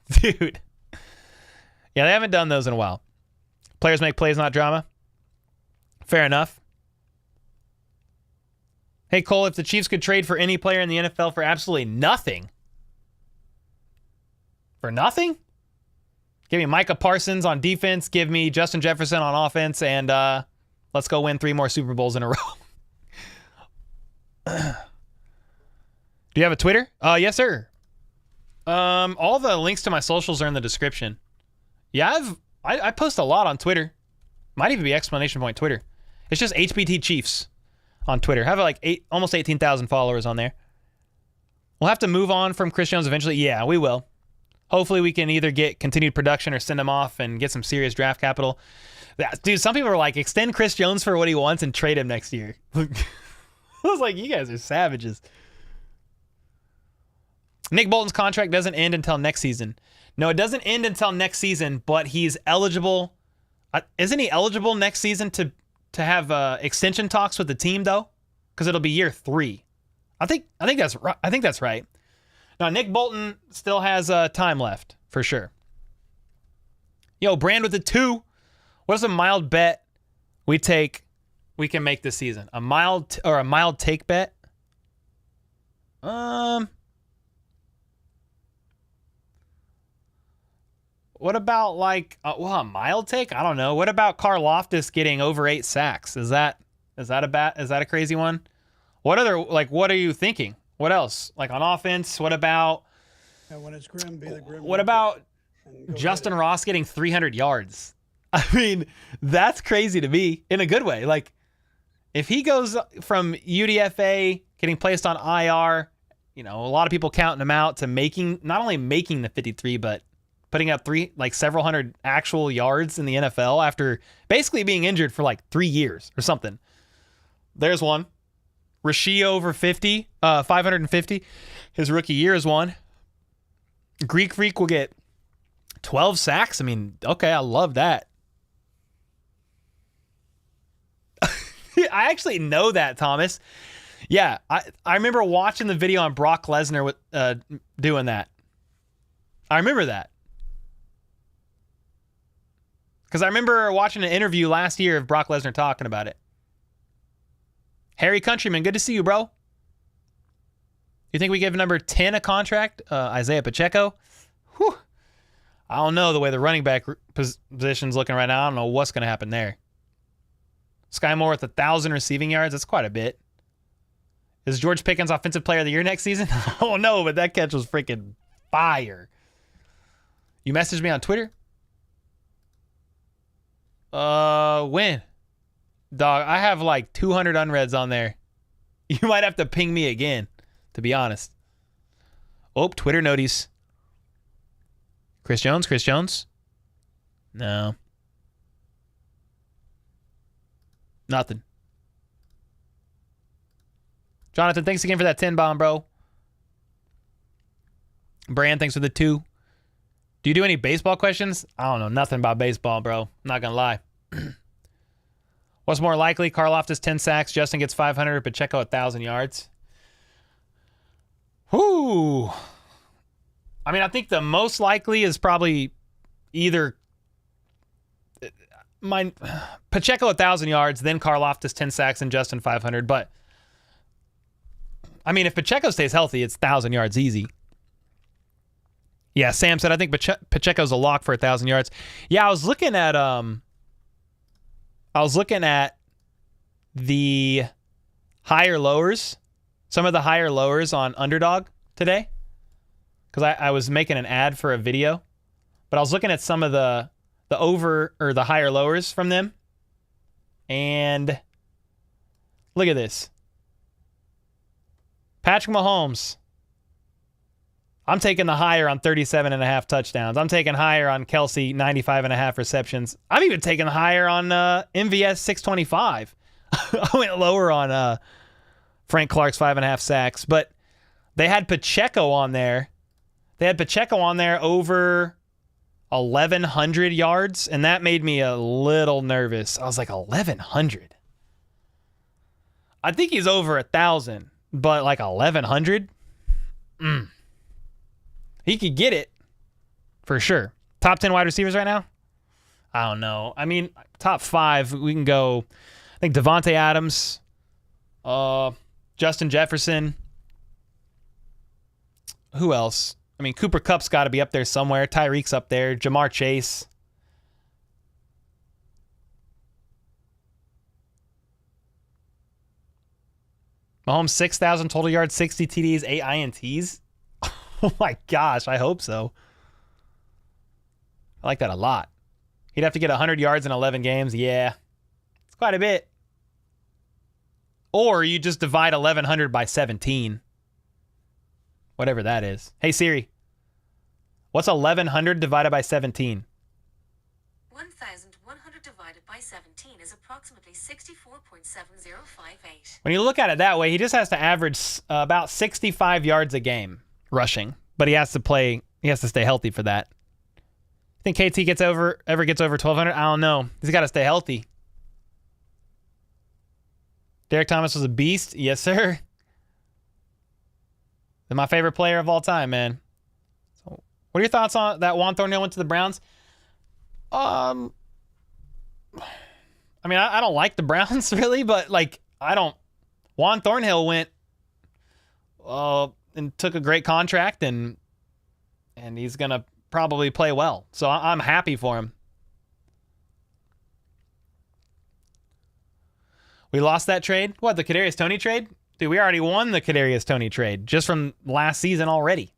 Dude. Yeah, they haven't done those in a while. Players make plays, not drama. Fair enough. Hey, Cole, if the Chiefs could trade for any player in the NFL for absolutely nothing... For nothing? Give me Micah Parsons on defense. Give me Justin Jefferson on offense. And let's go win 3 more Super Bowls in a row. Do you have a Twitter? Yes, sir. All the links to my socials are in the description. Yeah, I post a lot on Twitter. Might even be exclamation point Twitter. It's just HBT Chiefs on Twitter. I have like almost 18,000 followers on there. We'll have to move on from Chris Jones eventually. Yeah, we will. Hopefully we can either get continued production or send him off and get some serious draft capital. Dude, some people are like, extend Chris Jones for what he wants and trade him next year. I was like, you guys are savages. Nick Bolton's contract doesn't end until next season. No, it doesn't end until next season, but he's eligible. Isn't he eligible next season to have extension talks with the team, though? Because it'll be year 3. I think that's right. I think that's right. Now, Nick Bolton still has time left, for sure. Yo, Brand with the 2. What is a mild bet we can make this season? A mild take bet? What about like a mild take? I don't know. What about Karlaftis getting over 8 sacks? Is that a crazy one? What are you thinking? What else? Like on offense, what about when it's grim, be the grim. What about Justyn Ross getting 300 yards? I mean, that's crazy to me in a good way. Like if he goes from UDFA getting placed on IR, a lot of people counting him out to not only making the 53, but putting up several hundred actual yards in the NFL after basically being injured for like 3 years or something. There's one. Rasheed over 50, 550. His rookie year is one. Greek Freak will get 12 sacks. I mean, okay, I love that. I actually know that, Thomas. Yeah, I remember watching the video on Brock Lesnar with doing that. I remember that. Because I remember watching an interview last year of Brock Lesnar talking about it. Harry Countryman, good to see you, bro. You think we give number 10 a contract? Isaiah Pacheco? Whew. I don't know the way the running back position's looking right now. I don't know what's going to happen there. Sky Moore with 1,000 receiving yards. That's quite a bit. Is George Pickens Offensive Player of the Year next season? I don't know, but that catch was freaking fire. You messaged me on Twitter? When? Dog, I have like 200 unreads on there. You might have to ping me again, to be honest. Oh, Twitter notice. Chris Jones? No. Nothing. Jonathan, thanks again for that 10 bomb, bro. Brand, thanks for the 2. Do you do any baseball questions? I don't know nothing about baseball, bro. I'm not going to lie. What's more likely? Karlaftis 10 sacks, Justyn gets 500, Pacheco 1,000 yards. Whoo. I mean, I think the most likely is probably either Pacheco 1,000 yards, then Karlaftis 10 sacks and Justyn 500. But I mean, if Pacheco stays healthy, it's 1,000 yards easy. Yeah, Sam said I think Pacheco's a lock for 1,000 yards. Yeah, I was looking at the higher lowers, some of the higher lowers on Underdog today, because I was making an ad for a video, but I was looking at some of the over or the higher lowers from them, and look at this. Patrick Mahomes. I'm taking the higher on 37.5 touchdowns. I'm taking higher on Kelsey, 95.5 receptions. I'm even taking higher on MVS 625. I went lower on Frank Clark's 5.5 sacks, but they had Pacheco on there. They had Pacheco on there over 1,100 yards, and that made me a little nervous. I was like, 1,100? I think he's over 1,000, but like 1,100? He could get it for sure. Top 10 wide receivers right now? I don't know. I mean, top 5, we can go, I think Devontae Adams, Justin Jefferson. Who else? I mean, Cooper Kupp's got to be up there somewhere. Tyreek's up there. Jamar Chase. Mahomes, 6,000 total yards, 60 TDs, 8 INTs. Oh my gosh, I hope so. I like that a lot. He'd have to get 100 yards in 11 games. Yeah, it's quite a bit. Or you just divide 1,100 by 17. Whatever that is. Hey Siri, what's 1,100 divided by 17? 1,100 divided by 17 is approximately 64.7058. When you look at it that way, he just has to average about 65 yards a game rushing, but he has to stay healthy for that. You think KT ever gets over 1,200? I don't know. He's got to stay healthy. Derek Thomas was a beast. Yes, sir. They're my favorite player of all time, man. So, what are your thoughts on that Juan Thornhill went to the Browns? I mean, I don't like the Browns really, but like Juan Thornhill went and took a great contract, and he's going to probably play well. So I'm happy for him. We lost that trade? What, the Kadarius Toney trade? Dude, we already won the Kadarius Toney trade just from last season already.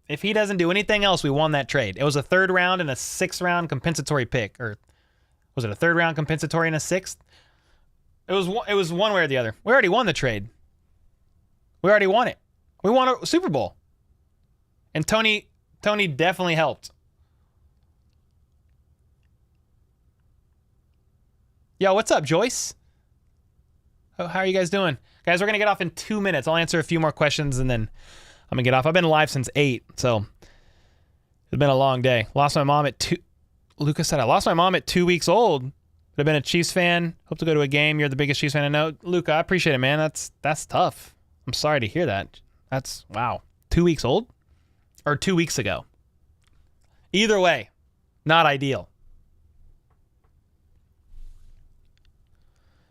If he doesn't do anything else, we won that trade. It was a 3rd round and a 6th round compensatory pick. Or was it a 3rd round compensatory and a 6th? It was one way or the other. We already won the trade. We already won it. We won a Super Bowl. And Tony definitely helped. Yo, what's up, Joyce? How are you guys doing? Guys, we're going to get off in 2 minutes. I'll answer a few more questions, and then I'm going to get off. I've been live since 8, so it's been a long day. Lost my mom at 2. Lucas said, I lost my mom at 2 weeks old. Would have been a Chiefs fan. Hope to go to a game. You're the biggest Chiefs fan I know. Luca, I appreciate it, man. That's tough. I'm sorry to hear that. That's, wow. 2 weeks old? Or 2 weeks ago? Either way, not ideal.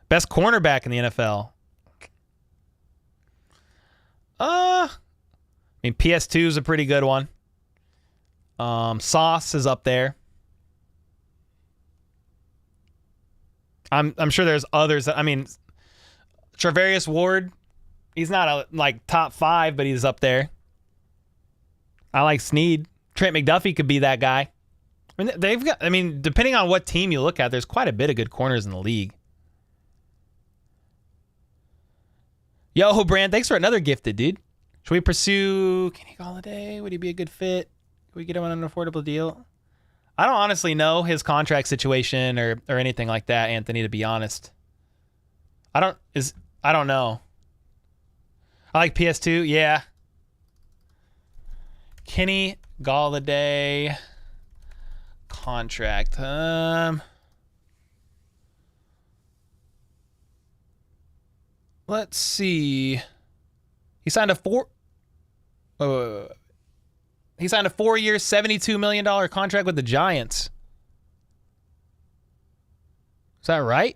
Best cornerback in the NFL. I mean, PS2 is a pretty good one. Sauce is up there. I'm sure there's others. I mean, Charvarius Ward, he's not a top 5, but he's up there. I like Snead. Trent McDuffie could be that guy. I mean, depending on what team you look at, there's quite a bit of good corners in the league. Yo, Brand, thanks for another gifted, dude. Should we pursue Kenny Golladay? Would he be a good fit? Can we get him on an affordable deal? I don't honestly know his contract situation or anything like that, Anthony, to be honest. I don't know. I like PS2, yeah. Kenny Golladay contract. Let's see. He signed a 4-year, $72 million contract with the Giants. Is that right?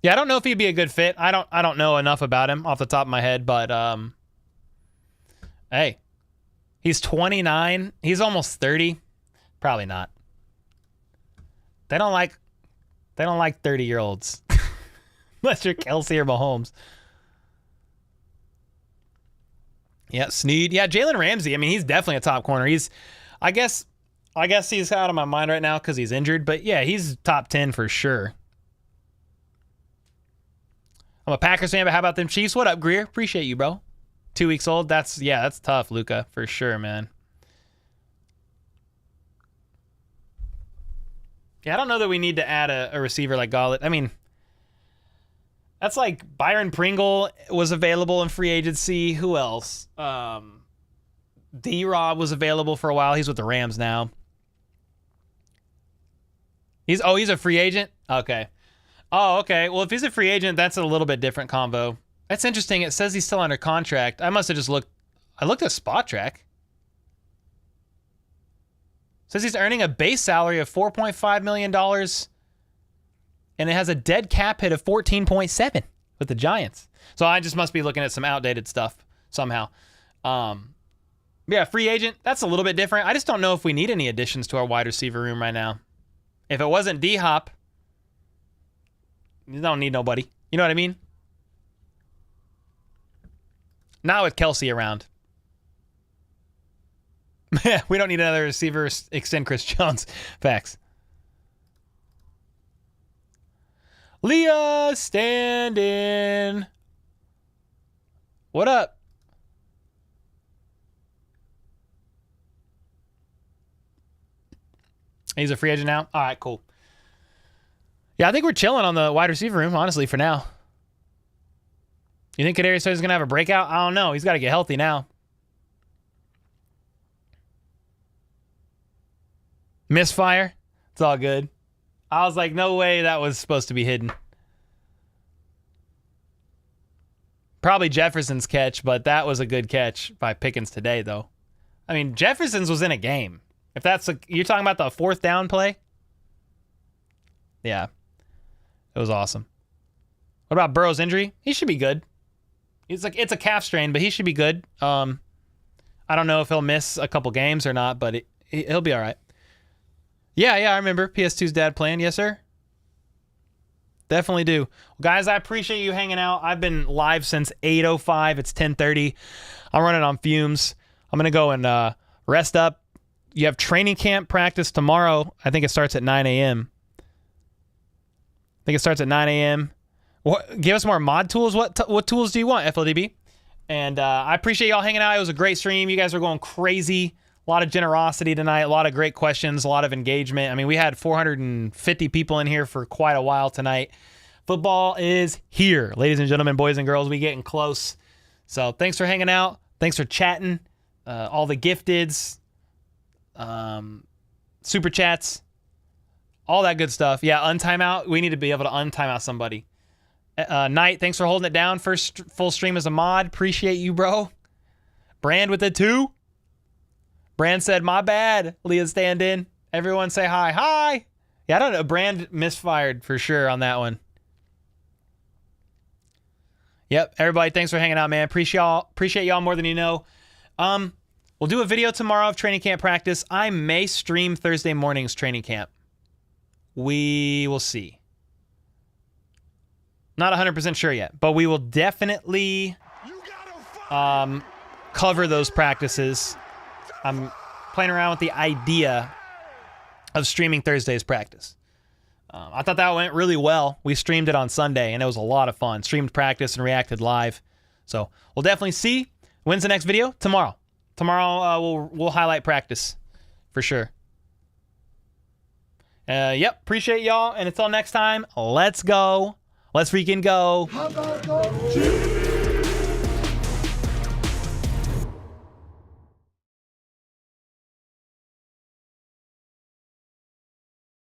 Yeah, I don't know if he'd be a good fit. I don't know enough about him off the top of my head, but hey. He's 29. He's almost 30. Probably not. They don't like 30-year-olds. Unless you're Kelsey or Mahomes. Yeah, Snead. Yeah, Jalen Ramsey. I mean, he's definitely a top corner. I guess he's out of my mind right now because he's injured. But yeah, he's top 10 for sure. I'm a Packers fan, but how about them Chiefs? What up, Greer? Appreciate you, bro. 2 weeks old. That's tough, Luca, for sure, man. Yeah, I don't know that we need to add a receiver like Golladay. I mean, that's like Byron Pringle was available in free agency. Who else? D-Rob was available for a while. He's with the Rams now. He's a free agent? Okay. Oh, okay. Well, if he's a free agent, that's a little bit different combo. That's interesting. It says he's still under contract. I must have just looked. I looked at Spot Track. It says he's earning a base salary of $4.5 million, and it has a dead cap hit of 14.7 with the Giants. So I just must be looking at some outdated stuff somehow. Yeah, free agent, that's a little bit different. I just don't know if we need any additions to our wide receiver room right now. If it wasn't D-Hop, you don't need nobody. You know what I mean? Not with Kelsey around. We don't need another receiver. Extend Chris Jones. Facts. Leah, stand in. What up? He's a free agent now? All right, cool. Yeah, I think we're chilling on the wide receiver room, honestly, for now. You think Kadarius Toney's going to have a breakout? I don't know. He's got to get healthy now. Misfire? It's all good. I was like, no way that was supposed to be hidden. Probably Jefferson's catch, but that was a good catch by Pickens today, though. I mean, Jefferson's was in a game. If that's you're talking about the fourth down play? Yeah. It was awesome. What about Burrow's injury? He should be good. It's a calf strain, but he should be good. I don't know if he'll miss a couple games or not, but he'll be all right. Yeah, I remember PS2's dad playing. Yes, sir. Definitely do. Well, guys, I appreciate you hanging out. I've been live since 8:05. It's 10:30. I'm running on fumes. I'm going to go and rest up. You have training camp practice tomorrow. I think it starts at 9 a.m. Give us more mod tools. What tools do you want, FLDB? And I appreciate y'all hanging out. It was a great stream. You guys are going crazy. A lot of generosity tonight. A lot of great questions. A lot of engagement. I mean, we had 450 people in here for quite a while tonight. Football is here. Ladies and gentlemen, boys and girls, we getting close. So thanks for hanging out. Thanks for chatting. All the gifteds. super chats, all that good stuff. Yeah, untimeout. We need to be able to untimeout somebody. Knight, thanks for holding it down. First full stream as a mod. Appreciate you, bro. Brand with a 2. Brand said, my bad. Leah stand in. Everyone say hi. Hi. Yeah, I don't know. Brand misfired for sure on that one. Yep. Everybody, thanks for hanging out, man. Appreciate y'all more than you know. We'll do a video tomorrow of training camp practice. I may stream Thursday morning's training camp. We will see. Not 100% sure yet, but we will definitely cover those practices. I'm playing around with the idea of streaming Thursday's practice. I thought that went really well. We streamed it on Sunday, and it was a lot of fun. Streamed practice and reacted live. So we'll definitely see. When's the next video? Tomorrow. Tomorrow we'll highlight practice for sure. Yep. Appreciate y'all. And until next time, let's go. Let's freaking go.